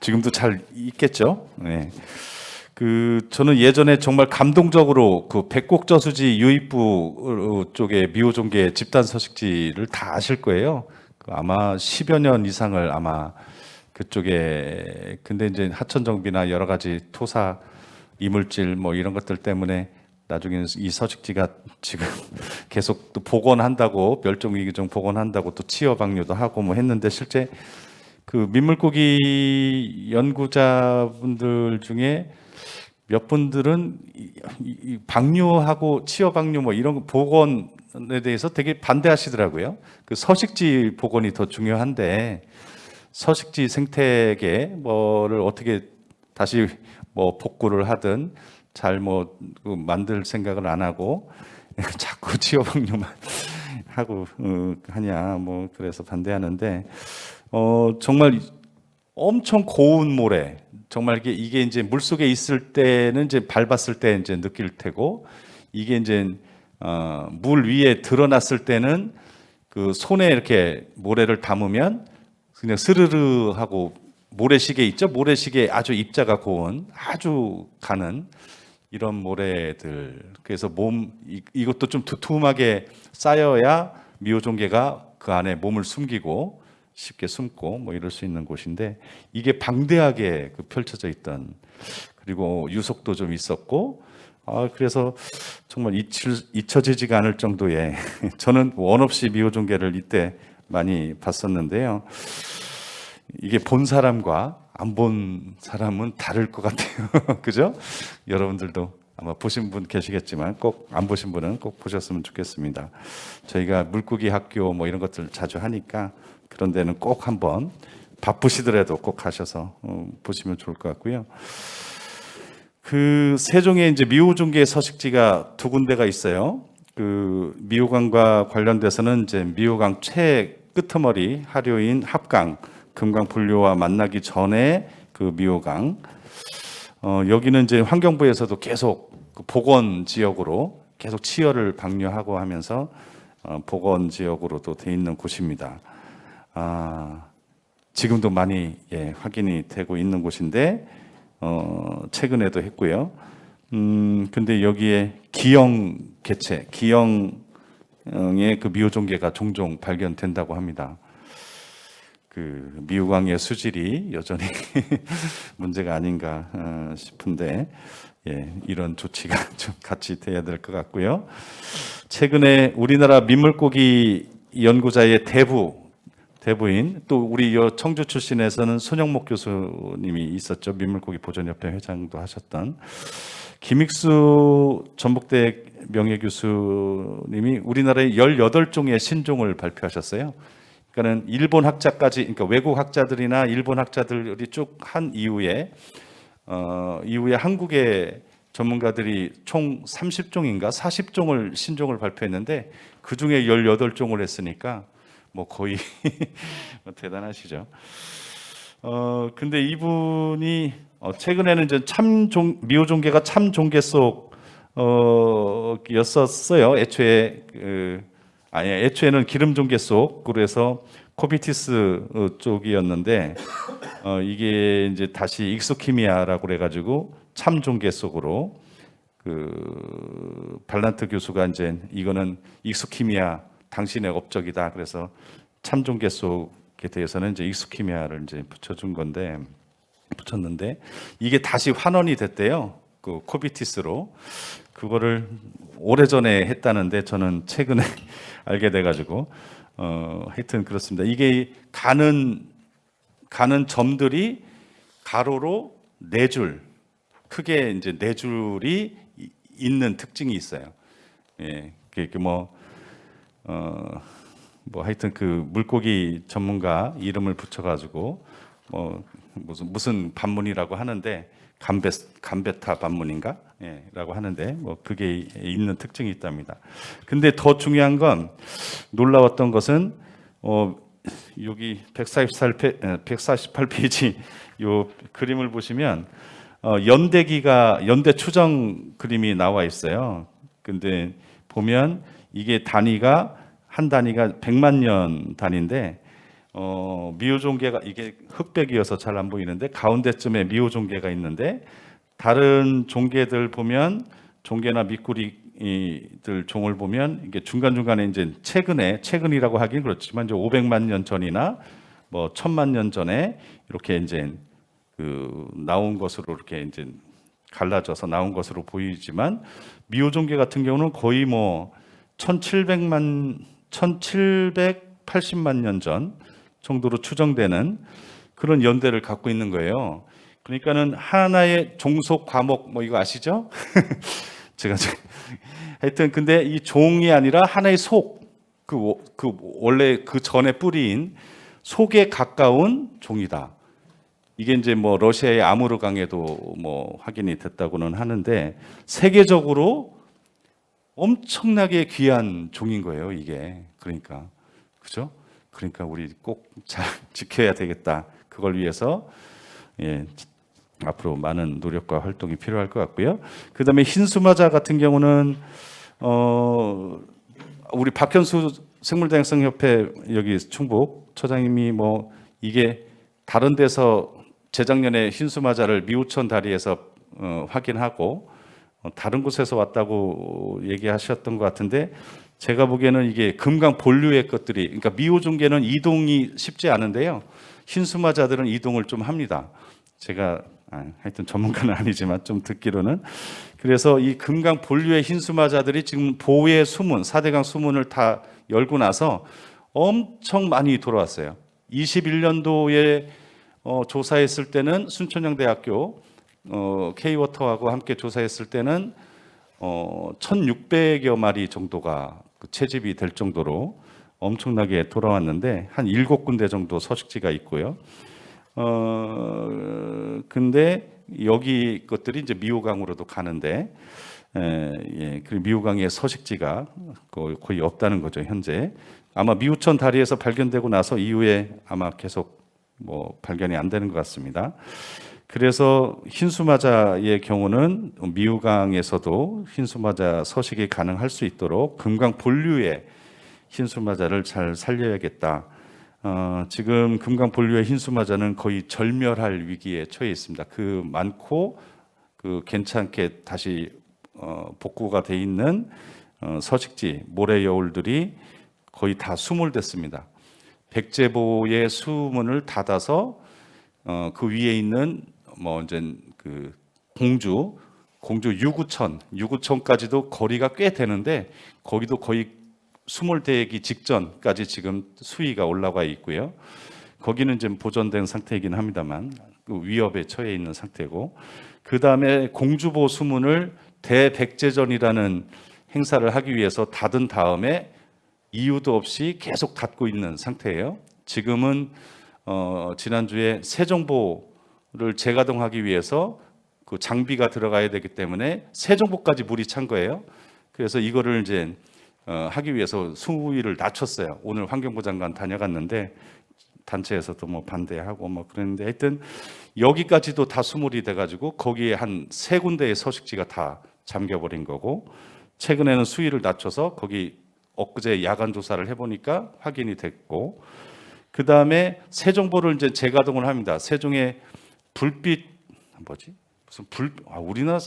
[SPEAKER 6] 지금도 잘 있겠죠. 네. 저는 예전에 정말 감동적으로 그 백곡저수지 유입부 쪽에 미호종계 집단 서식지를 다 아실 거예요. 아마 10여 년 이상을 아마 그쪽에 근데 이제 하천정비나 여러 가지 토사 이물질 뭐 이런 것들 때문에 나중에는 이 서식지가 지금 계속 또 복원한다고 멸종위기종 복원한다고 또 치어 방류도 하고 뭐 했는데 실제 그 민물고기 연구자분들 중에 몇 분들은 이 방류하고 치어 방류 뭐 이런 복원에 대해서 되게 반대하시더라고요. 그 서식지 복원이 더 중요한데 서식지 생태계 뭐를 어떻게 다시 뭐 복구를 하든 잘 뭐 만들 생각을 안 하고 자꾸 치어 방류만 하고 하냐 뭐 그래서 반대하는데 정말 엄청 고운 모래 정말 이게 이제 물 속에 있을 때는 이제 밟았을 때 이제 느낄 테고 이게 이제 물 위에 드러났을 때는 그 손에 이렇게 모래를 담으면 그냥 스르르 하고 모래시계 있죠? 모래시계 아주 입자가 고운 아주 가는 이런 모래들. 그래서 이것도 좀 두툼하게 쌓여야 미호종계가 그 안에 몸을 숨기고 쉽게 숨고 뭐 이럴 수 있는 곳인데 이게 방대하게 펼쳐져 있던 그리고 유속도 좀 있었고 그래서 정말 잊혀지지가 않을 정도의 저는 원 없이 미호종계를 이때 많이 봤었는데요. 이게 본 사람과 안 본 사람은 다를 것 같아요. 그죠? 여러분들도 아마 보신 분 계시겠지만 꼭 안 보신 분은 꼭 보셨으면 좋겠습니다. 저희가 물고기 학교 뭐 이런 것들 자주 하니까 그런 데는 꼭 한번 바쁘시더라도 꼭 가셔서 보시면 좋을 것 같고요. 그 세종에 이제 미호종계 서식지가 두 군데가 있어요. 그 미호강과 관련돼서는 이제 미호강 최 끄트머리 하류인 합강 금강 분류와 만나기 전에 그 미호강 여기는 이제 환경부에서도 계속 그 복원 지역으로 계속 치열을 방류하고 하면서 복원 지역으로도 돼 있는 곳입니다. 지금도 많이 확인이 되고 있는 곳인데 최근에도 했고요. 근데 여기에 기영 개체, 기영의 그 미호종계가 종종 발견된다고 합니다. 그 미호강의 수질이 여전히 문제가 아닌가 싶은데 이런 조치가 좀 같이 돼야 될 것 같고요. 최근에 우리나라 민물고기 연구자의 대부인 또 우리 청주 출신에서는 손영목 교수님이 있었죠. 민물고기 보존협회 회장도 하셨던 김익수 전북대 명예교수님이 우리나라의 18종의 신종을 발표하셨어요. 그러니까는 일본 학자까지, 그러니까 외국 학자들이나 일본 학자들이 쭉 한 이후에 한국의 전문가들이 총 30종인가 40종을 신종을 발표했는데 그 중에 18종을 했으니까 뭐 거의 대단하시죠. 근데 이분이 최근에는 이제 미호종계가 참종계 속 였었어요. 애초에는 기름종계 속으로 해서 코비티스 쪽이었는데 이게 이제 다시 익소키미아라고 그래가지고 참종계 속으로 그 발란트 교수가 이제 이거는 익소키미아 당신의 업적이다. 그래서 참종계 속에 대해서는 이제 익소키미아를 이제 붙였는데 이게 다시 환원이 됐대요. 그 코비티스로. 그거를 오래전에 했다는데 저는 최근에 알게 돼가지고 하여튼 그렇습니다. 이게 가는 점들이 가로로 4줄 크게 이제 4줄이 있는 특징이 있어요. 뭐 하여튼 그 물고기 전문가 이름을 붙여가지고 무슨 반문이라고 하는데 감베타 반문인가? 라고 하는데 뭐 그게 있는 특징이 있답니다. 근데 더 중요한 건 놀라웠던 것은 여기 148페이지 요 그림을 보시면 연대 추정 그림이 나와 있어요. 근데 보면 이게 한 단위가 100만 년 단위인데 미호종계가 이게 흑백이어서 잘 안 보이는데 가운데쯤에 미호종계가 있는데 다른 종계들 보면 종계나 미꾸리들 종을 보면 이게 중간중간에 이제 최근이라고 하긴 그렇지만 이제 500만 년 전이나 뭐 1000만 년 전에 이렇게 이제 그 나온 것으로 이렇게 이제 갈라져서 나온 것으로 보이지만 미호종계 같은 경우는 거의 뭐 1780만 년 전 정도로 추정되는 그런 연대를 갖고 있는 거예요. 그러니까는 하나의 종속 과목 뭐 이거 아시죠? 제가 하여튼 근데 이 종이 아니라 하나의 원래 그 전에 뿌리인 속에 가까운 종이다. 이게 이제 뭐 러시아의 아무르강에도 뭐 확인이 됐다고는 하는데 세계적으로 엄청나게 귀한 종인 거예요, 이게. 그러니까. 그죠? 그러니까 우리 꼭 잘 지켜야 되겠다. 그걸 위해서 앞으로 많은 노력과 활동이 필요할 것 같고요. 그다음에 흰수마자 같은 경우는 우리 박현수 생물다양성협회 여기 충북 처장님이 뭐 이게 다른 데서 재작년에 흰수마자를 미우천 다리에서 확인하고 다른 곳에서 왔다고 얘기하셨던 것 같은데 제가 보기에는 이게 금강 본류의 것들이 그러니까 미호종계는 이동이 쉽지 않은데요. 흰수마자들은 이동을 좀 합니다. 제가 하여튼 전문가는 아니지만 좀 듣기로는 그래서 이 금강 본류의 흰수마자들이 지금 보의 수문 4대강 수문을 다 열고 나서 엄청 많이 돌아왔어요. 21년도에 조사했을 때는 순천향대학교 K워터하고 함께 조사했을 때는 1,600여 마리 정도가 채집이 될 정도로 엄청나게 돌아왔는데 한 7군데 정도 서식지가 있고요. 근데 여기 것들이 이제 미호강으로도 가는데 그 미호강의 서식지가 거의 없다는 거죠 현재. 아마 미우천 다리에서 발견되고 나서 이후에 아마 계속 발견이 안 되는 것 같습니다. 그래서 흰수마자의 경우는 미우강에서도 흰수마자 서식이 가능할 수 있도록 금강 본류의 흰수마자를 잘 살려야겠다. 지금 금강 본류의 흰수마자는 거의 절멸할 위기에 처해 있습니다. 그 많고 괜찮게 다시 복구가 돼 있는 서식지 모래 여울들이 거의 다 수몰됐습니다. 백제보의 수문을 닫아서 그 위에 있는 이제 그 공주 유구천까지도 거리가 꽤 되는데 거기도 거의 수몰되기 직전까지 지금 수위가 올라가 있고요. 거기는 지금 보존된 상태이긴 합니다만 그 위협에 처해 있는 상태고 그 다음에 공주보 수문을 대백제전이라는 행사를 하기 위해서 닫은 다음에 이유도 없이 계속 닫고 있는 상태예요. 지금은 지난주에 세종보를 재가동하기 위해서 그 장비가 들어가야 되기 때문에 세종보까지 물이 찬 거예요. 그래서 이거를 이제 하기 위해서 수위를 낮췄어요. 오늘 환경부 장관 다녀갔는데 단체에서도 반대하고 그랬는데 하여튼 여기까지도 다 수몰이 돼가지고 거기에 한 3군데의 서식지가 다 잠겨버린 거고 최근에는 수위를 낮춰서 거기 엊그제 야간 조사를 해보니까 확인이 됐고 그 다음에 세종보를 이제 재가동을 합니다. 세종의 불빛 우리나라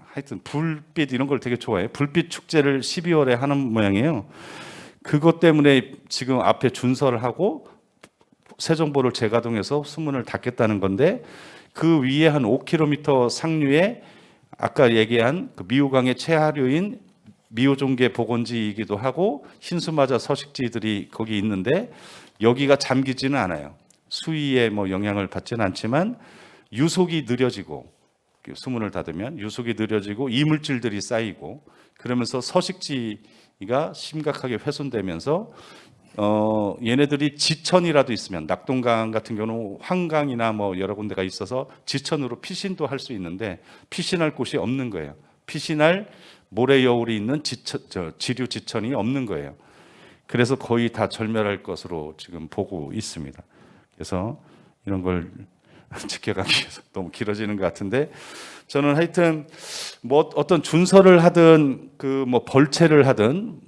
[SPEAKER 6] 하여튼 불빛 이런 걸 되게 좋아해. 불빛 축제를 12월에 하는 모양이에요. 그것 때문에 지금 앞에 준설을 하고 세종보를 재가동해서 수문을 닫겠다는 건데 그 위에 한 5km 상류에 아까 얘기한 그 미호강의 최하류인 미호종계 복원지이기도 하고 흰수마자 서식지들이 거기 있는데 여기가 잠기지는 않아요. 수위에 영향을 받지는 않지만 유속이 느려지고 수문을 닫으면 유속이 느려지고 이물질들이 쌓이고 그러면서 서식지가 심각하게 훼손되면서 얘네들이 지천이라도 있으면 낙동강 같은 경우는 환강이나 여러 군데가 있어서 지천으로 피신도 할 수 있는데 피신할 곳이 없는 거예요. 피신할 모래 여울이 있는 지류 지천이 없는 거예요. 그래서 거의 다 절멸할 것으로 지금 보고 있습니다. 그래서 이런 걸 지켜가기 위해서 너무 길어지는 것 같은데 저는 하여튼 어떤 준설을 하든 벌채를 하든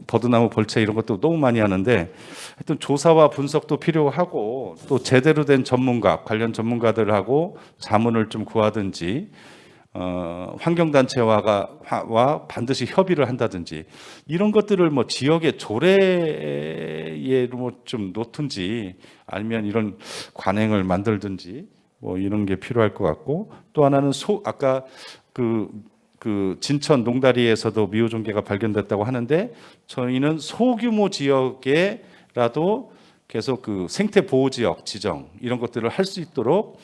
[SPEAKER 6] 버드나무 벌채 이런 것도 너무 많이 하는데 하여튼 조사와 분석도 필요하고 또 제대로 된 전문가 관련 전문가들하고 자문을 좀 구하든지 환경단체와 반드시 협의를 한다든지 이런 것들을 지역의 조례에 좀 놓든지 아니면 이런 관행을 만들든지 이런 게 필요할 것 같고 또 하나는 아까 그 진천 농다리에서도 미호종계가 발견됐다고 하는데 저희는 소규모 지역에라도 계속 그 생태 보호 지역 지정 이런 것들을 할 수 있도록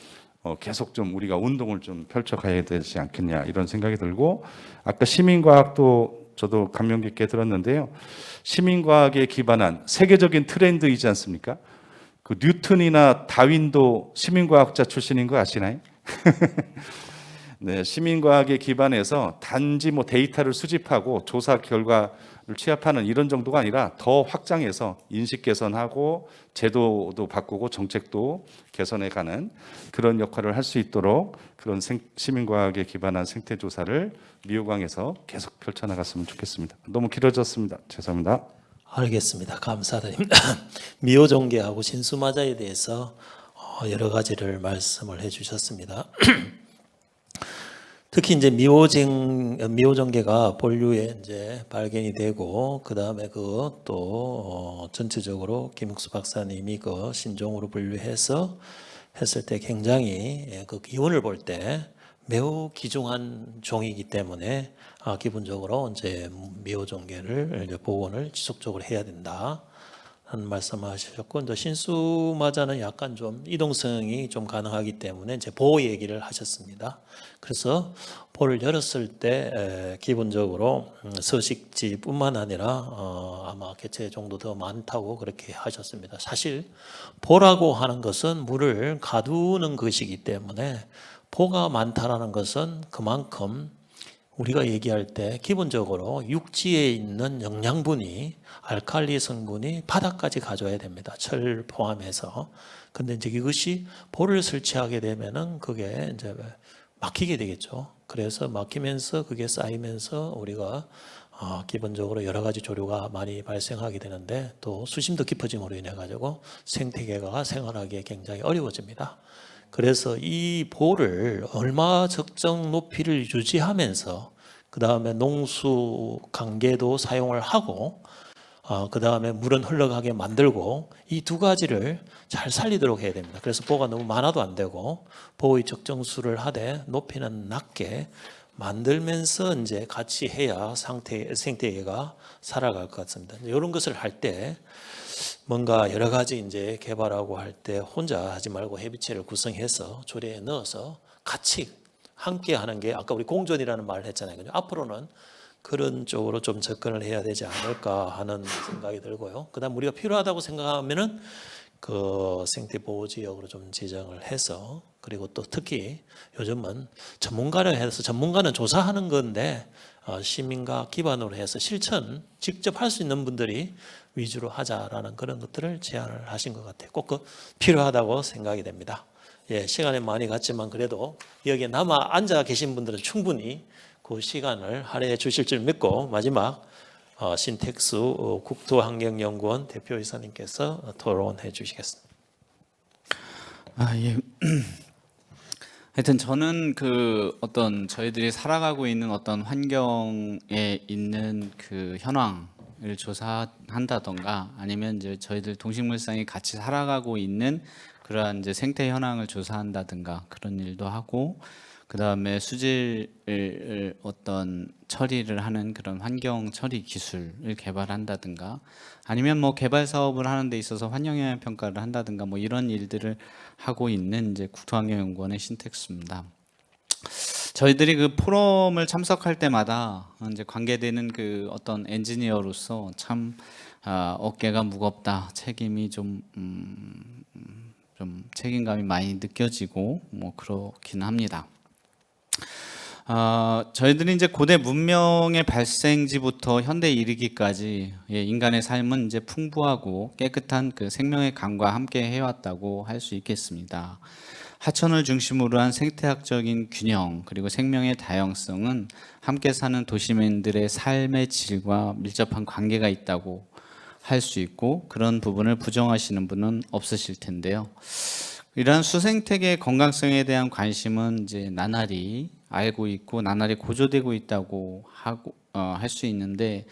[SPEAKER 6] 계속 좀 우리가 운동을 좀 펼쳐가야 되지 않겠냐 이런 생각이 들고 아까 시민과학도 저도 감명 깊게 들었는데요. 시민과학에 기반한 세계적인 트렌드이지 않습니까? 그 뉴턴이나 다윈도 시민과학자 출신인 거 아시나요? 네, 시민과학에 기반해서 단지 데이터를 수집하고 조사 결과를 취합하는 이런 정도가 아니라 더 확장해서 인식 개선하고 제도도 바꾸고 정책도 개선해가는 그런 역할을 할 수 있도록 그런 시민과학에 기반한 생태조사를 미호강에서 계속 펼쳐나갔으면 좋겠습니다. 너무 길어졌습니다. 죄송합니다.
[SPEAKER 4] 알겠습니다. 감사드립니다. 미호종계하고 신수마자에 대해서 여러 가지를 말씀을 해주셨습니다. 특히 이제 미오전개가 본류에 이제 발견이 되고 그 다음에 그 또 전체적으로 김육수 박사님이 그 신종으로 분류해서 했을 때 굉장히 그 기원을 볼 때 매우 귀중한 종이기 때문에 기본적으로 이제 미오전개를 이제 복원을 지속적으로 해야 된다. 하는 말씀하셨고, 이제 신수마자는 약간 좀 이동성이 좀 가능하기 때문에 이제 보호 얘기를 하셨습니다. 그래서 보를 열었을 때 기본적으로 서식지뿐만 아니라 아마 개체 정도 더 많다고 그렇게 하셨습니다. 사실 보라고 하는 것은 물을 가두는 것이기 때문에 보가 많다라는 것은 그만큼 우리가 얘기할 때 기본적으로 육지에 있는 영양분이 알칼리 성분이 바닥까지 가져야 됩니다. 철 포함해서. 근데 이제 이것이 볼을 설치하게 되면은 그게 이제 막히게 되겠죠. 그래서 막히면서 그게 쌓이면서 우리가 기본적으로 여러 가지 조류가 많이 발생하게 되는데 또 수심도 깊어짐으로 인해 가지고 생태계가 생활하기에 굉장히 어려워집니다. 그래서 이 볼을 얼마 적정 높이를 유지하면서 그 다음에 농수 관계도 사용을 하고 그 다음에 물은 흘러가게 만들고 이 두 가지를 잘 살리도록 해야 됩니다. 그래서 보가 너무 많아도 안 되고 보의 적정수를 하되 높이는 낮게 만들면서 이제 같이 해야 생태계가 살아갈 것 같습니다. 이런 것을 할 때 뭔가 여러 가지 이제 개발하고 할 때 혼자 하지 말고 협의체를 구성해서 조례에 넣어서 같이 함께 하는 게 아까 우리 공존이라는 말을 했잖아요. 앞으로는 그런 쪽으로 좀 접근을 해야 되지 않을까 하는 생각이 들고요. 그다음 우리가 필요하다고 생각하면은 그 생태 보호 지역으로 좀 지정을 해서 그리고 또 특히 요즘은 전문가를 해서 전문가는 조사하는 건데 시민과 기반으로 해서 실천 직접 할 수 있는 분들이 위주로 하자라는 그런 것들을 제안을 하신 것 같아요. 꼭 그 필요하다고 생각이 됩니다. 예, 시간이 많이 갔지만 그래도 여기에 남아 앉아 계신 분들은 충분히 그 시간을 할애해 주실 줄 믿고 마지막 신택수 국토환경연구원 대표이사님께서 토론해 주시겠습니다.
[SPEAKER 7] 예. 하여튼 저는 그 어떤 저희들이 살아가고 있는 어떤 환경에 있는 그 현황을 조사한다던가 아니면 이제 저희들 동식물상이 같이 살아가고 있는 그러한 이제 생태 현황을 조사한다든가 그런 일도 하고 그 다음에 수질을 어떤 처리를 하는 그런 환경 처리 기술을 개발한다든가 아니면 뭐 개발 사업을 하는 데 있어서 환경영향 평가를 한다든가 뭐 이런 일들을 하고 있는 이제 국토환경연구원의 신택수입니다. 저희들이 그 포럼을 참석할 때마다 이제 관계되는 그 어떤 엔지니어로서 참 어깨가 무겁다, 책임이 좀 책임감이 많이 느껴지고 뭐 그렇긴 합니다. 저희들이 이제 고대 문명의 발생지부터 현대에 이르기까지 인간의 삶은 이제 풍부하고 깨끗한 그 생명의 강과 함께 해왔다고 할 수 있겠습니다. 하천을 중심으로 한 생태학적인 균형 그리고 생명의 다양성은 함께 사는 도시민들의 삶의 질과 밀접한 관계가 있다고 할 수 있고 그런 부분을 부정하시는 분은 없으실 텐데요. 이러한 수생태계의 건강성에 대한 관심은 이제 나날이 알고 있고 나날이 고조되고 있다고 할 수 있는데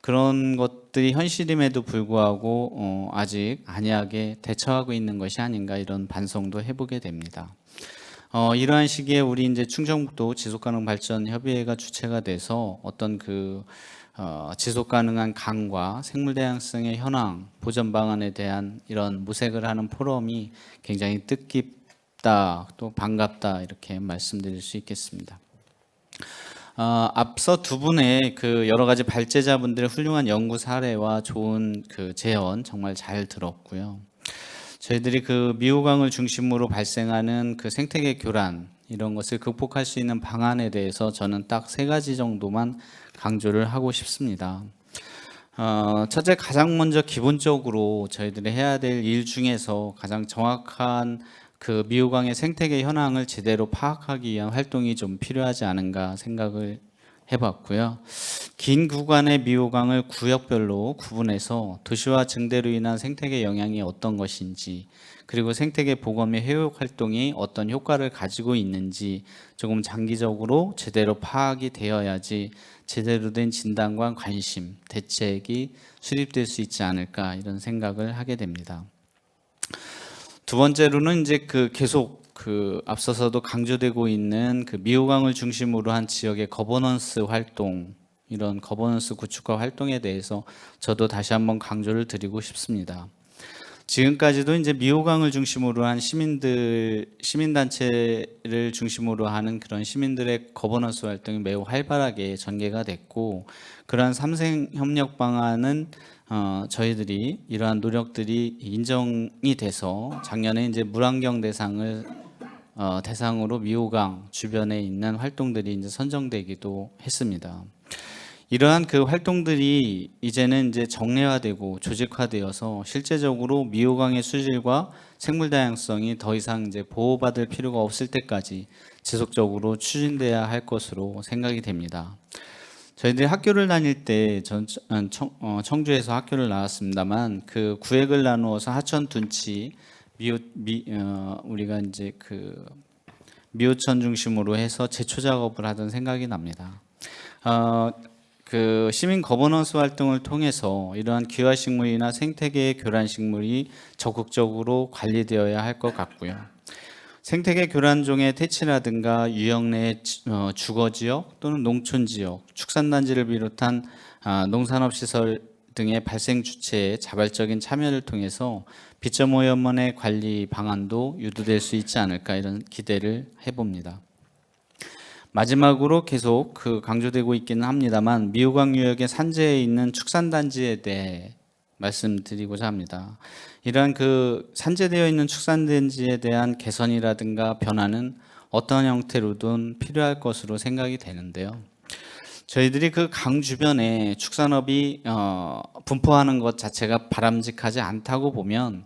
[SPEAKER 7] 그런 것들이 현실임에도 불구하고 아직 안이하게 대처하고 있는 것이 아닌가 이런 반성도 해보게 됩니다. 이러한 시기에 우리 이제 충청북도 지속가능발전협의회가 주체가 돼서 어떤 그 지속가능한 강과 생물다양성의 현황 보전 방안에 대한 이런 모색을 하는 포럼이 굉장히 뜻깊다 또 반갑다 이렇게 말씀드릴 수 있겠습니다. 앞서 두 분의 그 여러 가지 발제자분들의 훌륭한 연구 사례와 좋은 그 제언 정말 잘 들었고요. 저희들이 그 미호강을 중심으로 발생하는 그 생태계 교란 이런 것을 극복할 수 있는 방안에 대해서 저는 딱 3가지 정도만 강조를 하고 싶습니다. 첫째, 가장 먼저 기본적으로 저희들이 해야 될 일 중에서 가장 정확한 그 미호강의 생태계 현황을 제대로 파악하기 위한 활동이 좀 필요하지 않은가 생각을 해봤고요. 긴 구간의 미호강을 구역별로 구분해서 도시화 증대로 인한 생태계 영향이 어떤 것인지, 그리고 생태계 보건 및 해육 활동이 어떤 효과를 가지고 있는지 조금 장기적으로 제대로 파악이 되어야지 제대로 된 진단과 관심, 대책이 수립될 수 있지 않을까 이런 생각을 하게 됩니다. 두 번째로는 이제 계속 앞서서도 강조되고 있는 미호강을 중심으로 한 지역의 거버넌스 활동, 이런 거버넌스 구축과 활동에 대해서 저도 다시 한번 강조를 드리고 싶습니다. 지금까지도 이제 미호강을 중심으로 한 시민단체를 중심으로 하는 그런 시민들의 거버넌스 활동이 매우 활발하게 전개가 됐고, 그러한 삼생 협력 방안은 저희들이 이러한 노력들이 인정이 돼서 작년에 이제 물환경 대상으로 미호강 주변에 있는 활동들이 이제 선정되기도 했습니다. 이러한 활동들이 이제는 이제 정례화되고 조직화되어서 실제적으로 미호강의 수질과 생물 다양성이 더 이상 이제 보호받을 필요가 없을 때까지 지속적으로 추진돼야 할 것으로 생각이 됩니다. 저희들이 학교를 다닐 때 청주에서 학교를 나왔습니다만 그 구획을 나누어서 하천 둔치 우리가 이제 미호천 중심으로 해서 제초 작업을 하던 생각이 납니다. 시민 거버넌스 활동을 통해서 이러한 기화식물이나 생태계의 교란식물이 적극적으로 관리되어야 할 것 같고요. 생태계 교란종의 퇴치라든가 유역 내 주거지역 또는 농촌지역, 축산단지를 비롯한 농산업시설 등의 발생 주체의 자발적인 참여를 통해서 B.5연문의 관리 방안도 유도될 수 있지 않을까 이런 기대를 해봅니다. 마지막으로 계속 강조되고 있기는 합니다만 미호강 유역의 산재에 있는 축산단지에 대해 말씀드리고자 합니다. 이러한 산재되어 있는 축산단지에 대한 개선이라든가 변화는 어떤 형태로든 필요할 것으로 생각이 되는데요. 저희들이 강 주변에 축산업이 분포하는 것 자체가 바람직하지 않다고 보면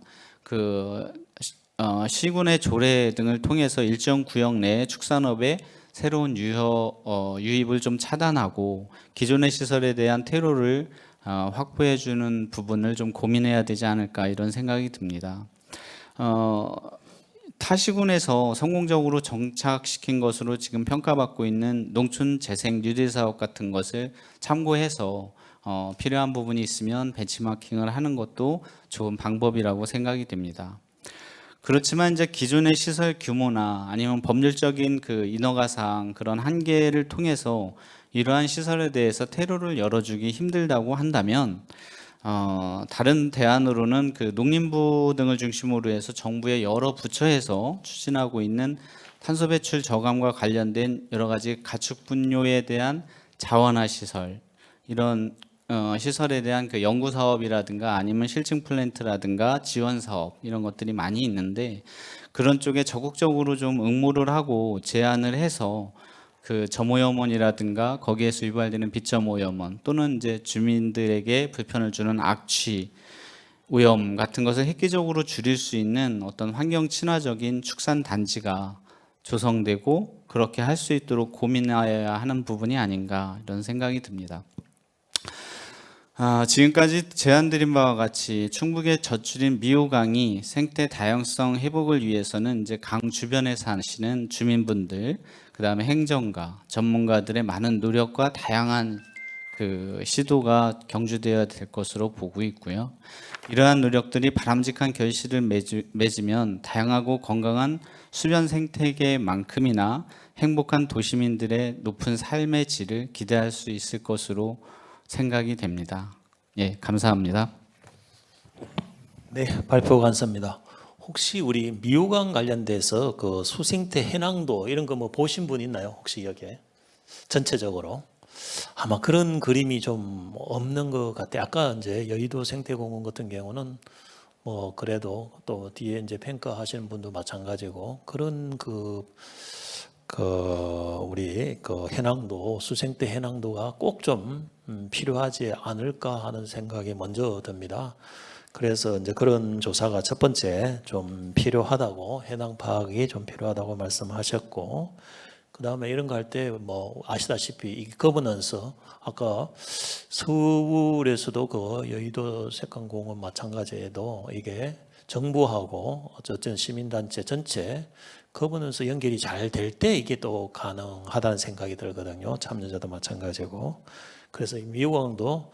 [SPEAKER 7] 시군의 조례 등을 통해서 일정 구역 내에 축산업의 새로운 유입을 좀 차단하고 기존의 시설에 대한 퇴로를 확보해 주는 부분을 좀 고민해야 되지 않을까 이런 생각이 듭니다. 타시군에서 성공적으로 정착시킨 것으로 지금 평가받고 있는 농촌 재생 뉴딜 사업 같은 것을 참고해서 필요한 부분이 있으면 벤치마킹을 하는 것도 좋은 방법이라고 생각이 됩니다. 그렇지만 이제 기존의 시설 규모나 아니면 법률적인 인허가상 그런 한계를 통해서 이러한 시설에 대해서 퇴로를 열어주기 힘들다고 한다면 다른 대안으로는 농림부 등을 중심으로 해서 정부의 여러 부처에서 추진하고 있는 탄소 배출 저감과 관련된 여러 가지 가축 분뇨에 대한 자원화 시설, 이런 시설에 대한 연구 사업이라든가 아니면 실증 플랜트라든가 지원 사업 이런 것들이 많이 있는데, 그런 쪽에 적극적으로 좀 응모를 하고 제안을 해서 점오염원이라든가 거기에서 유발되는 B.5염원 또는 이제 주민들에게 불편을 주는 악취, 오염 같은 것을 획기적으로 줄일 수 있는 어떤 환경 친화적인 축산 단지가 조성되고 그렇게 할 수 있도록 고민해야 하는 부분이 아닌가 이런 생각이 듭니다. 지금까지 제안드린 바와 같이 충북의 젖줄인 미호강이 생태 다양성 회복을 위해서는 이제 강 주변에 사시는 주민분들, 그 다음에 행정가, 전문가들의 많은 노력과 다양한 시도가 경주되어야 될 것으로 보고 있고요. 이러한 노력들이 바람직한 결실을 맺으면 다양하고 건강한 수변 생태계만큼이나 행복한 도시민들의 높은 삶의 질을 기대할 수 있을 것으로 생각이 됩니다. 예, 감사합니다.
[SPEAKER 4] 네, 발표 감사합니다. 혹시 우리 미호강 관련돼서 수생태 해낭도 이런 거 보신 분 있나요? 혹시 여기에 전체적으로 아마 그런 그림이 좀 없는 것 같아요. 아까 이제 여의도 생태공원 같은 경우는 그래도 또 뒤에 이제 평가하시는 분도 마찬가지고 그런 우리 해낭도 수생태 해낭도가 꼭 좀 필요하지 않을까 하는 생각이 먼저 듭니다. 그래서 이제 그런 조사가 첫 번째 좀 필요하다고, 해낭 파악이 좀 필요하다고 말씀하셨고, 그다음에 이런 거 할 때 뭐 아시다시피 이 거버넌스 아까 서울에서도 그 여의도 색강공원 마찬가지에도 이게 정부하고 어쨌든 시민단체 전체 거버넌스 연결이 잘 될 때 이게 또 가능하다는 생각이 들거든요. 참여자도 마찬가지고. 그래서 이 미호강도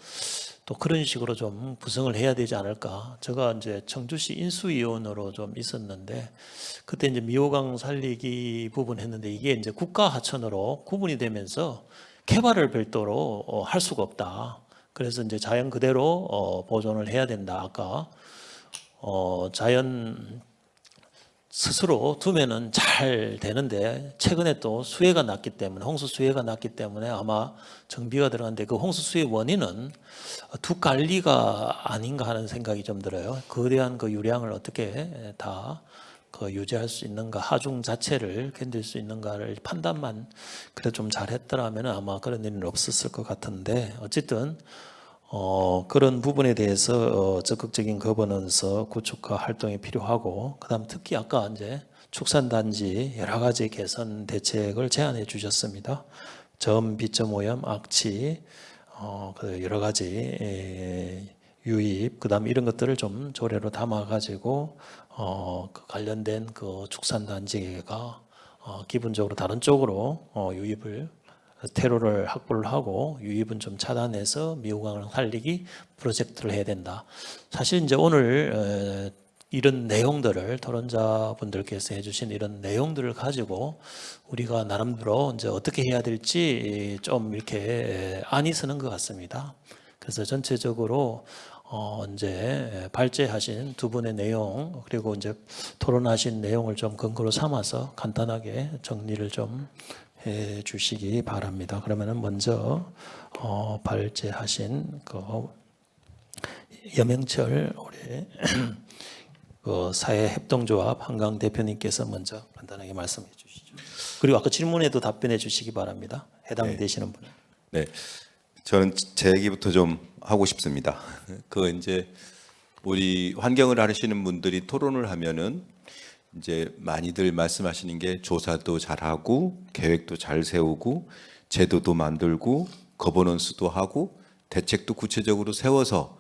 [SPEAKER 4] 또 그런 식으로 좀 구성을 해야 되지 않을까. 제가 이제 청주시 인수위원으로 좀 있었는데 그때 이제 미호강 살리기 부분 했는데 이게 이제 국가 하천으로 구분이 되면서 개발을 별도로 할 수가 없다. 그래서 이제 자연 그대로 보존을 해야 된다. 아까 자연 스스로 두면은 잘 되는데 최근에 또 수해가 났기 때문에 홍수 수해가 났기 때문에 아마 정비가 들어갔는데 그 홍수 수해 원인은 두 관리가 아닌가 하는 생각이 좀 들어요. 거대한 그 유량을 어떻게 다 그 유지할 수 있는가, 하중 자체를 견딜 수 있는가를 판단만 그래 좀 잘했더라면 아마 그런 일은 없었을 것 같은데 어쨌든 그런 부분에 대해서 적극적인 거버넌스 구축과 활동이 필요하고 그다음 특히 아까 이제 축산단지 여러 가지 개선 대책을 제안해 주셨습니다. 점, 비점 오염, 악취, 그 여러 가지 유입, 그다음 이런 것들을 좀 조례로 담아가지고 그 관련된 그 축산단지가 기본적으로 다른 쪽으로 유입을 테러를 확보를 하고 유입은 좀 차단해서 미호강을 살리기 프로젝트를 해야 된다. 사실 이제 오늘 이런 내용들을 토론자분들께서 해주신 이런 내용들을 가지고 우리가 나름대로 이제 어떻게 해야 될지 좀 이렇게 안이 서는 것 같습니다. 그래서 전체적으로 이제 발제하신 두 분의 내용 그리고 이제 토론하신 내용을 좀 근거로 삼아서 간단하게 정리를 좀 해 주시기 바랍니다. 그러면은 먼저 발제하신 그 여명철 우리 그 사회협동조합 한강 대표님께서 먼저 간단하게 말씀해 주시죠. 그리고 아까 질문에도 답변해 주시기 바랍니다. 해당되시는 분.
[SPEAKER 2] 네, 저는 제 얘기부터 좀 하고 싶습니다. 그 이제 우리 환경을 하시는 분들이 토론을 하면은 이제 많이들 말씀하시는 게 조사도 잘하고 계획도 잘 세우고 제도도 만들고 거버넌스도 하고 대책도 구체적으로 세워서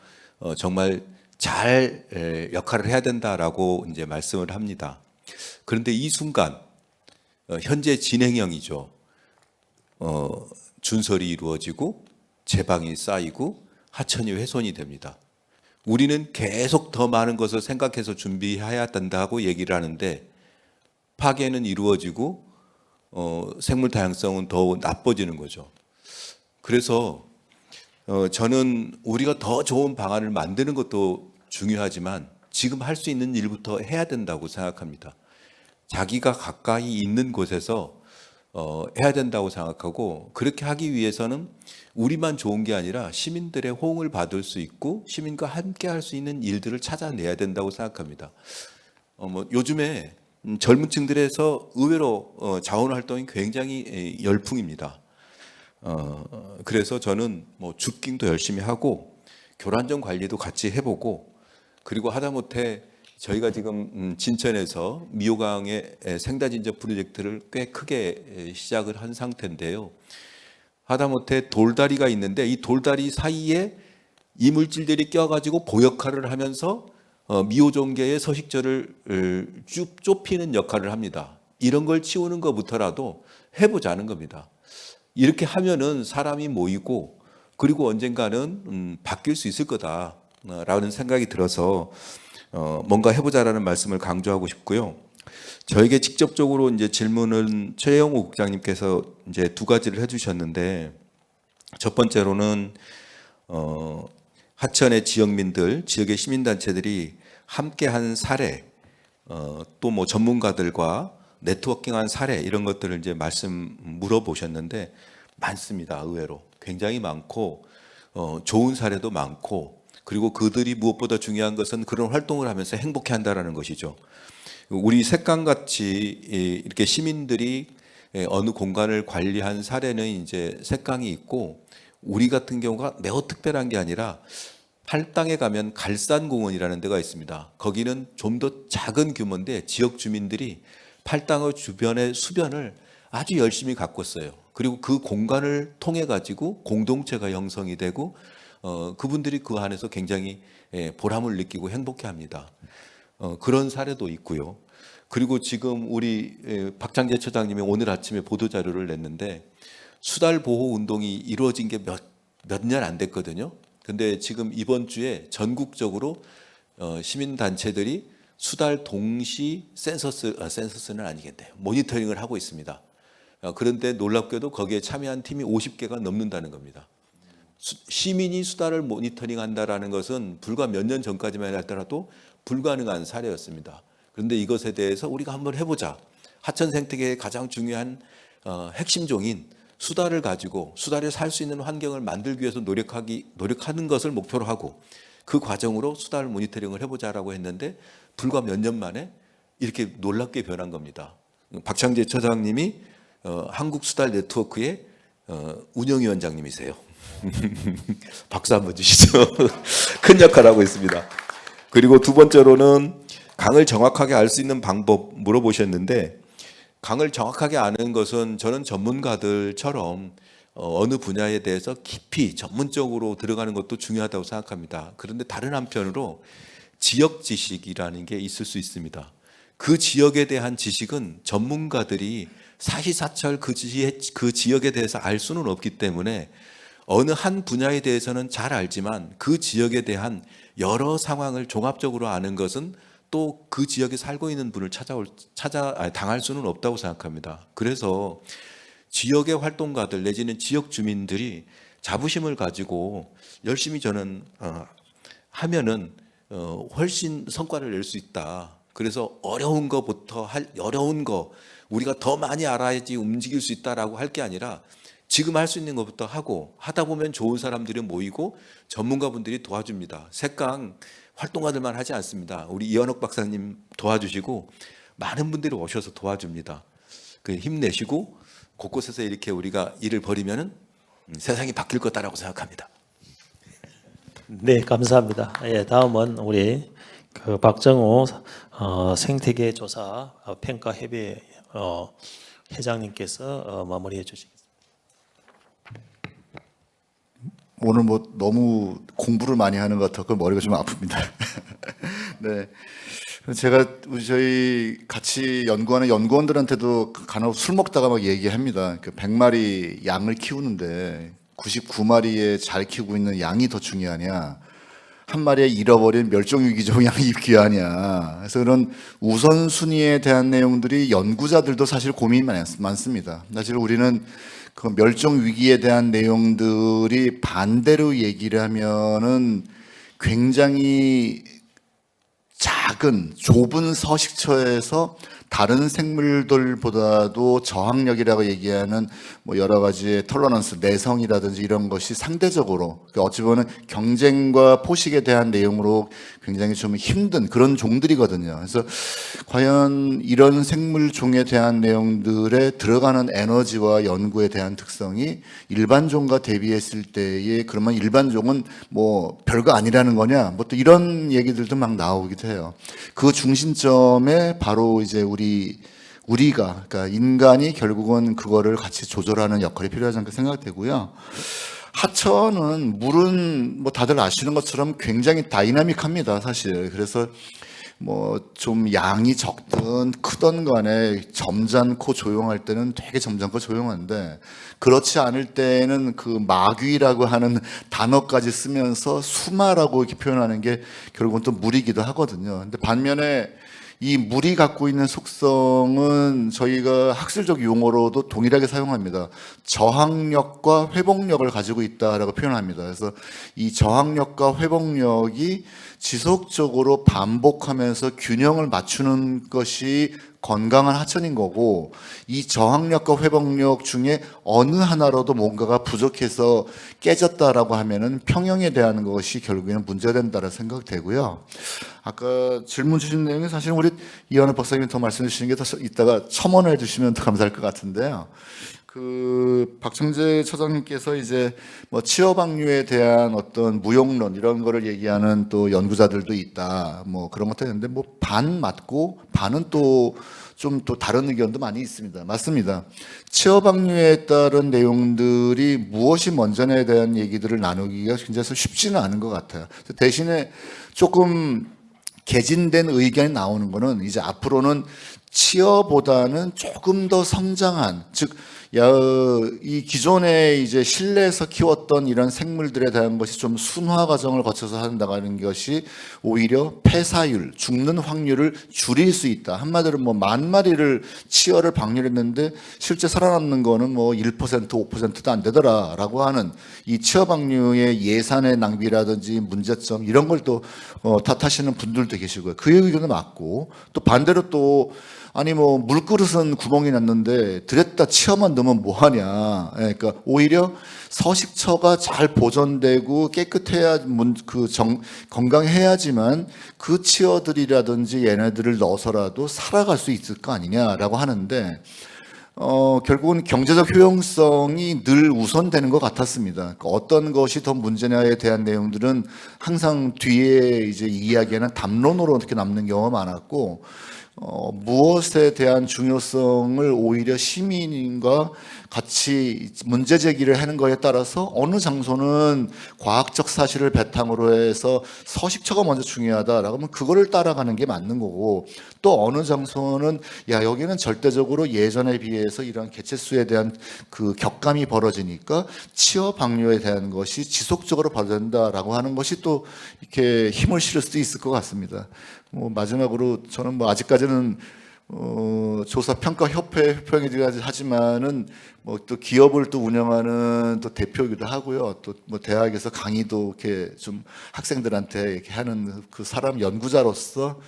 [SPEAKER 2] 정말 잘 역할을 해야 된다라고 이제 말씀을 합니다. 그런데 이 순간 현재 진행형이죠. 준설이 이루어지고 제방이 쌓이고 하천이 훼손이 됩니다. 우리는 계속 더 많은 것을 생각해서 준비해야 된다고 얘기를 하는데 파괴는 이루어지고 생물 다양성은 더 나빠지는 거죠. 그래서 저는 우리가 더 좋은 방안을 만드는 것도 중요하지만 지금 할 수 있는 일부터 해야 된다고 생각합니다. 자기가 가까이 있는 곳에서 해야 된다고 생각하고 그렇게 하기 위해서는 우리만 좋은 게 아니라 시민들의 호응을 받을 수 있고 시민과 함께 할 수 있는 일들을 찾아내야 된다고 생각합니다. 요즘에 젊은 층들에서 의외로 자원 활동이 굉장히 열풍입니다. 그래서 저는 줍깅도 열심히 하고 교란정 관리도 같이 해보고 그리고 하다못해 저희가 지금 진천에서 미호강의 생다진저 프로젝트를 꽤 크게 시작을 한 상태인데요. 하다못해 돌다리가 있는데 이 돌다리 사이에 이물질들이 껴가지고 보역할을 하면서 미호종계의 서식처를 쭉 좁히는 역할을 합니다. 이런 걸 치우는 것부터라도 해보자는 겁니다. 이렇게 하면은 사람이 모이고 그리고 언젠가는 바뀔 수 있을 거다라는 생각이 들어서 뭔가 해보자라는 말씀을 강조하고 싶고요. 저에게 직접적으로 이제 질문은 최영호 국장님께서 이제 두 가지를 해주셨는데 첫 번째로는 하천의 지역민들, 지역의 시민단체들이 함께한 사례, 또 뭐 전문가들과 네트워킹한 사례 이런 것들을 이제 물어보셨는데 많습니다. 의외로 굉장히 많고 좋은 사례도 많고 그리고 그들이 무엇보다 중요한 것은 그런 활동을 하면서 행복해한다라는 것이죠. 우리 색강같이 이렇게 시민들이 어느 공간을 관리한 사례는 이제 색강이 있고 우리 같은 경우가 매우 특별한 게 아니라 팔당에 가면 갈산공원이라는 데가 있습니다. 거기는 좀 더 작은 규모인데 지역 주민들이 팔당의 주변의 수변을 아주 열심히 가꿨어요. 그리고 그 공간을 통해 가지고 공동체가 형성이 되고 그분들이 그 안에서 굉장히 보람을 느끼고 행복해합니다. 그런 사례도 있고요. 그리고 지금 우리 박장재 처장님이 오늘 아침에 보도 자료를 냈는데 수달 보호 운동이 이루어진 게 몇 년 안 됐거든요. 근데 지금 이번 주에 전국적으로 시민 단체들이 수달 동시 센서스는 아니겠네요. 모니터링을 하고 있습니다. 그런데 놀랍게도 거기에 참여한 팀이 50개가 넘는다는 겁니다. 시민이 수달을 모니터링한다라는 것은 불과 몇 년 전까지만 하더라도 불가능한 사례였습니다. 그런데 이것에 대해서 우리가 한번 해보자. 하천 생태계의 가장 중요한 핵심종인 수달을 가지고 수달에 살 수 있는 환경을 만들기 위해서 노력하는 것을 목표로 하고 그 과정으로 수달 모니터링을 해보자라고 했는데 불과 몇 년 만에 이렇게 놀랍게 변한 겁니다. 박창재 처장님이 한국 수달 네트워크의 운영위원장님이세요. 박수 한번 주시죠. 큰 역할을 하고 있습니다. 그리고 두 번째로는 강을 정확하게 알 수 있는 방법 물어보셨는데 강을 정확하게 아는 것은 저는 전문가들처럼 어느 분야에 대해서 깊이 전문적으로 들어가는 것도 중요하다고 생각합니다. 그런데 다른 한편으로 지역 지식이라는 게 있을 수 있습니다. 그 지역에 대한 지식은 전문가들이 사시사철 그 지역에 대해서 알 수는 없기 때문에 어느 한 분야에 대해서는 잘 알지만 그 지역에 대한 여러 상황을 종합적으로 아는 것은 또 그 지역에 살고 있는 분을 당할 수는 없다고 생각합니다. 그래서 지역의 활동가들 내지는 지역 주민들이 자부심을 가지고 열심히 저는 하면은 훨씬 성과를 낼 수 있다. 그래서 어려운 거부터 어려운 거 우리가 더 많이 알아야지 움직일 수 있다라고 할 게 아니라 지금 할 수 있는 것부터 하고 하다 보면 좋은 사람들이 모이고 전문가분들이 도와줍니다. 색강 활동가들만 하지 않습니다. 우리 이현옥 박사님 도와주시고 많은 분들이 오셔서 도와줍니다. 힘내시고 곳곳에서 이렇게 우리가 일을 벌이면은 세상이 바뀔 거다라고 생각합니다.
[SPEAKER 4] 네, 감사합니다. 예, 다음은 우리 그 박정호 생태계 조사 평가 협의 회장님께서 마무리해 주시겠습니다.
[SPEAKER 3] 오늘 뭐 너무 공부를 많이 하는 것 같아서 머리가 좀 아픕니다. 네. 제가 저희 같이 연구하는 연구원들한테도 간혹 술 먹다가 막 얘기합니다. 100마리 양을 키우는데 99마리에 잘 키우고 있는 양이 더 중요하냐, 한 마리에 잃어버린 멸종위기종 양이 귀하냐. 그래서 그런 우선순위에 대한 내용들이 연구자들도 사실 고민이 많습니다. 사실 우리는 그 멸종 위기에 대한 내용들이 반대로 얘기를 하면은 굉장히 작은 좁은 서식처에서 다른 생물들보다도 저항력이라고 얘기하는 뭐 여러 가지의 톨러런스, 내성이라든지 이런 것이 상대적으로 어찌 보면 경쟁과 포식에 대한 내용으로 굉장히 좀 힘든 그런 종들이거든요. 그래서 과연 이런 생물종에 대한 내용들에 들어가는 에너지와 연구에 대한 특성이 일반종과 대비했을 때에 그러면 일반종은 뭐 별거 아니라는 거냐, 뭐 또 이런 얘기들도 막 나오기도 해요. 그 중심점에 바로 이제 우리가 그러니까 인간이 결국은 그거를 같이 조절하는 역할이 필요하지 않을까 생각되고요. 하천은 물은 뭐 다들 아시는 것처럼 굉장히 다이나믹합니다, 사실. 그래서 뭐 좀 양이 적든 크든 간에 점잖고 조용할 때는 되게 점잖고 조용한데 그렇지 않을 때는 그 마귀라고 하는 단어까지 쓰면서 수마라고 이렇게 표현하는 게 결국은 또 물이기도 하거든요. 근데 반면에 이 물이 갖고 있는 속성은 저희가 학술적 용어로도 동일하게 사용합니다. 저항력과 회복력을 가지고 있다라고 표현합니다. 그래서 이 저항력과 회복력이 지속적으로 반복하면서 균형을 맞추는 것이 건강한 하천인 거고, 이 저항력과 회복력 중에 어느 하나로도 뭔가가 부족해서 깨졌다라고 하면은 평형에 대한 것이 결국에는 문제가 된다는 생각이 되고요. 아까 질문 주신 내용이 사실 우리 이현우 박사님이 더 말씀해 주시는 게 더 이따가 첨언을 해 주시면 더 감사할 것 같은데요. 박청재 처장님께서 이제 뭐 치어방류에 대한 어떤 무용론 이런 거를 얘기하는 또 연구자들도 있다. 뭐 그런 것도 있는데 뭐 반 맞고 반은 또 좀 또 다른 의견도 많이 있습니다. 맞습니다. 치어방류에 따른 내용들이 무엇이 먼저냐에 대한 얘기들을 나누기가 굉장히 쉽지는 않은 것 같아요. 대신에 조금 개진된 의견이 나오는 거는 이제 앞으로는 치어보다는 조금 더 성장한, 즉, 이 기존에 이제 실내에서 키웠던 이런 생물들에 대한 것이 좀 순화 과정을 거쳐서 한다는 것이 오히려 폐사율, 죽는 확률을 줄일 수 있다. 한마디로 뭐 10,000마리를 치어를 방류했는데 실제 살아남는 거는 뭐 1%, 5%도 안 되더라라고 하는 이 치어 방류의 예산의 낭비라든지 문제점 이런 걸 또 탓하시는 분들도 계시고요. 그 의견도 맞고 또 반대로 또 아니 뭐 물그릇은 구멍이 났는데 들였다 치어만 넣으면 뭐하냐. 그러니까 오히려 서식처가 잘 보존되고 깨끗해야 건강해야지만 그 치어들이라든지 얘네들을 넣어서라도 살아갈 수 있을 거 아니냐라고 하는데 결국은 경제적 효용성이 늘 우선되는 것 같았습니다. 그러니까 어떤 것이 더 문제냐에 대한 내용들은 항상 뒤에 이제 이야기하는 담론으로 어떻게 남는 경우가 많았고 무엇에 대한 중요성을 오히려 시민과 같이 문제 제기를 하는 거에 따라서 어느 장소는 과학적 사실을 바탕으로 해서 서식처가 먼저 중요하다라고 하면 그거를 따라가는 게 맞는 거고 또 어느 장소는 야 여기는 절대적으로 예전에 비해서 이런 개체수에 대한 그 격감이 벌어지니까 치어 방류에 대한 것이 지속적으로 벌어진다라고 하는 것이 또 이렇게 힘을 실을 수도 있을 것 같습니다. 뭐 마지막으로 저는 뭐 아직까지는 조사 평가 협회 회장이기도 하지만은 뭐 또 기업을 또 운영하는 또 대표이기도 하고요. 또 뭐 대학에서 강의도 이렇게 좀 학생들한테 이렇게 하는 그 사람 연구자로서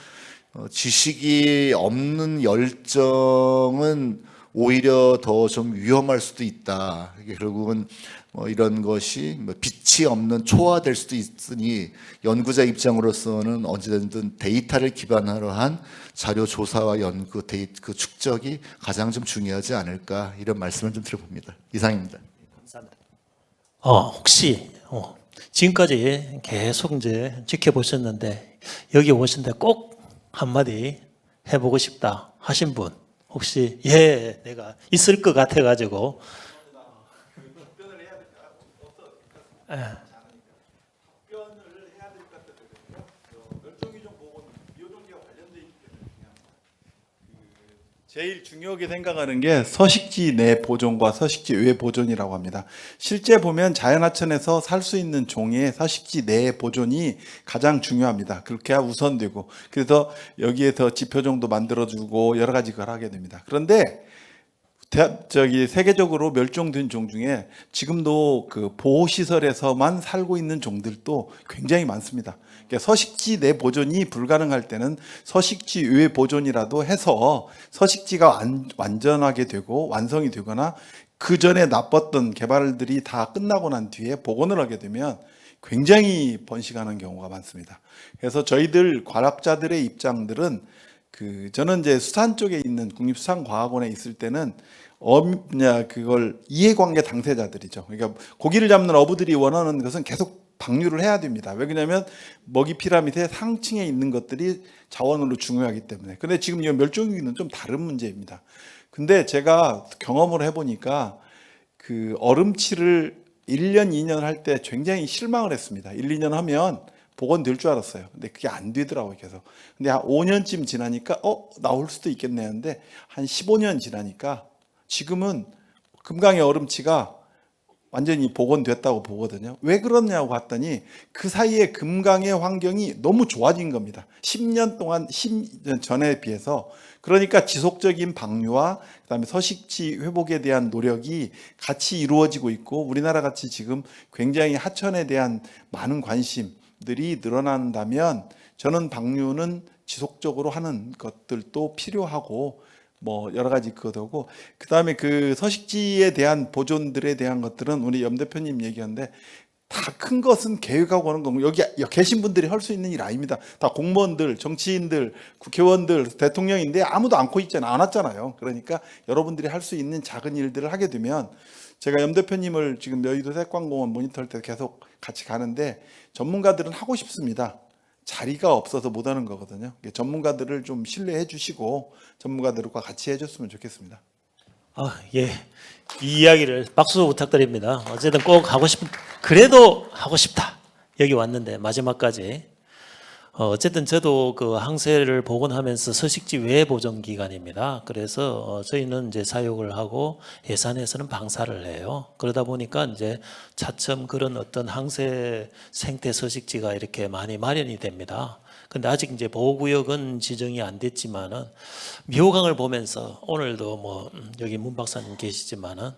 [SPEAKER 3] 지식이 없는 열정은 오히려 더 좀 위험할 수도 있다. 이게 결국은 뭐 이런 것이 뭐 빛이 없는 초화될 수도 있으니 연구자 입장으로서는 언제든 데이터를 기반으로 한 자료 조사와 연구 그 축적이 가장 좀 중요하지 않을까 이런 말씀을 좀 드려봅니다. 이상입니다.
[SPEAKER 4] 감사합니다. 혹시 지금까지 계속 이제 지켜보셨는데 여기 오신데 꼭 한마디 해보고 싶다 하신 분 혹시 내가 있을 것 같아가지고
[SPEAKER 6] 제일 중요하게 생각하는 게 서식지 내 보존과 서식지 외 보존이라고 합니다. 실제 보면 자연하천에서 살 수 있는 종의 서식지 내 보존이 가장 중요합니다. 그렇게 해야 우선되고 그래서 여기에서 지표종도 만들어주고 여러 가지 걸 하게 됩니다. 그런데 세계적으로 멸종된 종 중에 지금도 그 보호시설에서만 살고 있는 종들도 굉장히 많습니다. 그러니까 서식지 내 보존이 불가능할 때는 서식지 외 보존이라도 해서 서식지가 완전하게 되고 완성이 되거나 그 전에 나빴던 개발들이 다 끝나고 난 뒤에 복원을 하게 되면 굉장히 번식하는 경우가 많습니다. 그래서 저희들 과학자들의 입장들은 저는 이제 수산 쪽에 있는 국립수산과학원에 있을 때는 그걸 이해관계 당사자들이죠. 그러니까 고기를 잡는 어부들이 원하는 것은 계속 방류를 해야 됩니다. 왜 그러냐면 먹이 피라미드의 상층에 있는 것들이 자원으로 중요하기 때문에. 근데 지금 이 멸종위기는 좀 다른 문제입니다. 근데 제가 경험을 해보니까 그 얼음치를 1년, 2년 할 때 굉장히 실망을 했습니다. 1, 2년 하면 복원될 줄 알았어요. 근데 그게 안 되더라고요, 계속. 근데 한 5년쯤 지나니까 나올 수도 있겠네 하는데 한 15년 지나니까 지금은 금강의 얼음치가 완전히 복원됐다고 보거든요. 왜 그러냐고 봤더니 그 사이에 금강의 환경이 너무 좋아진 겁니다. 10년 동안 10년 전에 비해서. 그러니까 지속적인 방류와 그다음에 서식지 회복에 대한 노력이 같이 이루어지고 있고 우리나라 같이 지금 굉장히 하천에 대한 많은 관심들이 늘어난다면 저는 방류는 지속적으로 하는 것들도 필요하고 뭐 여러 가지 그거고 그다음에 그 서식지에 대한 보존들에 대한 것들은 우리 염 대표님 얘기하는데
[SPEAKER 8] 다 큰 것은 계획하고 하는 거고 여기 계신 분들이 할 수 있는 일 아닙니다. 다 공무원들, 정치인들, 국회의원들, 대통령인데 아무도 안고 있잖아요. 안 왔잖아요. 그러니까 여러분들이 할 수 있는 작은 일들을 하게 되면 제가 염 대표님을 지금 여의도 색광공원 모니터할 때 계속 같이 가는데 전문가들은 하고 싶습니다. 자리가 없어서 못 하는 거거든요. 전문가들을 좀 신뢰해 주시고 전문가들과 같이 해줬으면 좋겠습니다.
[SPEAKER 4] 예. 이 이야기를 박수 부탁드립니다. 어쨌든 꼭 하고 그래도 하고 싶다. 여기 왔는데 마지막까지. 어쨌든 저도 그 항세를 복원하면서 서식지 외 보존 기간입니다. 그래서 저희는 이제 사육을 하고 예산에서는 방사를 해요. 그러다 보니까 이제 차츰 그런 어떤 항세 생태 서식지가 이렇게 많이 마련이 됩니다. 근데 아직 이제 보호구역은 지정이 안 됐지만은 미호강을 보면서 오늘도 뭐 여기 문 박사님 계시지만은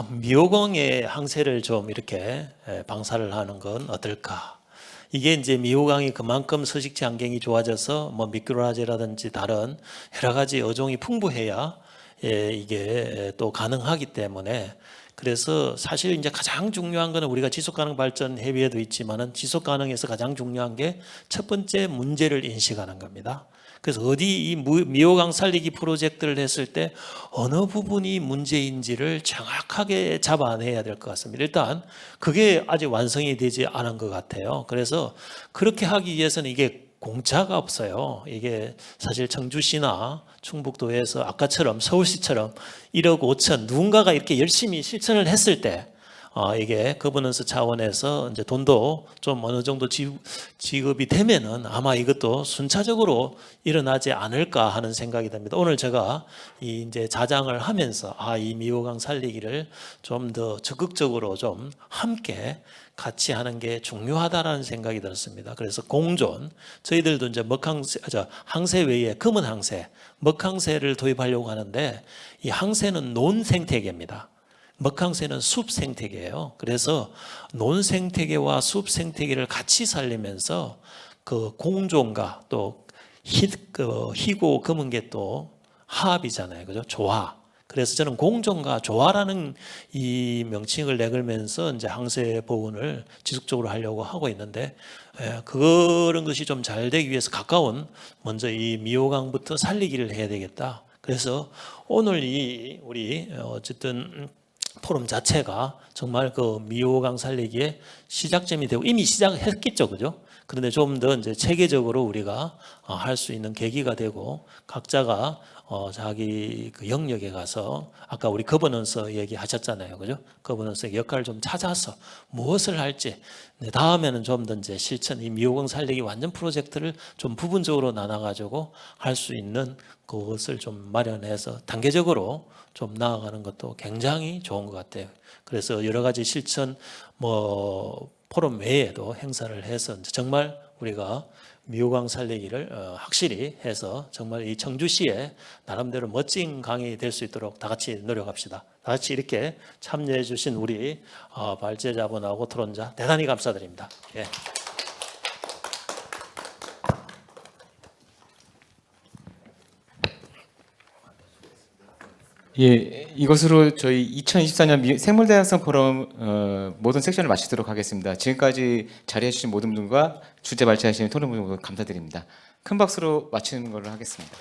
[SPEAKER 4] 미호강의 항세를 좀 이렇게 방사를 하는 건 어떨까? 이게 이제 미호강이 그만큼 서식지 환경이 좋아져서 뭐 미꾸라지라든지 다른 여러 가지 어종이 풍부해야 이게 또 가능하기 때문에 그래서 사실 이제 가장 중요한 거는 우리가 지속가능 발전 협의회도 있지만은 지속가능에서 가장 중요한 게 첫 번째 문제를 인식하는 겁니다. 그래서 어디 이 미호강 살리기 프로젝트를 했을 때 어느 부분이 문제인지를 정확하게 잡아내야 될 것 같습니다. 일단 그게 아직 완성이 되지 않은 것 같아요. 그래서 그렇게 하기 위해서는 이게 공짜가 없어요. 이게 사실 청주시나 충북도에서 아까처럼 서울시처럼 1억 5천 누군가가 이렇게 열심히 실천을 했을 때 이게 거버넌스 차원에서 이제 돈도 좀 어느 정도 지급이 되면은 아마 이것도 순차적으로 일어나지 않을까 하는 생각이 듭니다. 오늘 제가 이제 자장을 하면서 이 미호강 살리기를 좀 더 적극적으로 좀 함께 같이 하는 게 중요하다라는 생각이 들었습니다. 그래서 공존, 저희들도 이제 항세 외에 검은 항세, 먹항세를 도입하려고 하는데 이 항세는 논 생태계입니다. 먹항새는 숲 생태계예요. 그래서 논 생태계와 숲 생태계를 같이 살리면서 그 공존과 또 희고 검은 게 또 화합이잖아요. 그죠? 조화. 그래서 저는 공존과 조화라는 이 명칭을 내걸면서 이제 항세 보훈을 지속적으로 하려고 하고 있는데 그런 것이 좀 잘 되기 위해서 가까운 먼저 이 미호강부터 살리기를 해야 되겠다. 그래서 오늘 우리 어쨌든 포럼 자체가 정말 그 미호강 살리기에 시작점이 되고 이미 시작했겠죠, 그죠? 그런데 좀 더 이제 체계적으로 우리가 할 수 있는 계기가 되고 각자가 자기 그 영역에 가서 아까 우리 거버넌스 얘기하셨잖아요, 그죠? 거버넌스의 역할을 좀 찾아서 무엇을 할지 다음에는 좀 더 이제 실천 이 미호강 살리기 완전 프로젝트를 좀 부분적으로 나눠가지고 할 수 있는 그것을 좀 마련해서 단계적으로 좀 나아가는 것도 굉장히 좋은 것 같아요. 그래서 여러 가지 실천 포럼 외에도 행사를 해서 정말 우리가 미호강 살리기를 확실히 해서 정말 이 청주시에 나름대로 멋진 강이 될 수 있도록 다 같이 노력합시다. 다 같이 이렇게 참여해 주신 우리 발제자분하고 토론자 대단히 감사드립니다. 예.
[SPEAKER 1] 예, 이것으로 저희 2024년 생물다양성 포럼 모든 섹션을 마치도록 하겠습니다. 지금까지 자리해 주신 모든 분과 주제 발제하시는 토론분 감사드립니다. 큰 박수로 마치는 걸로 하겠습니다.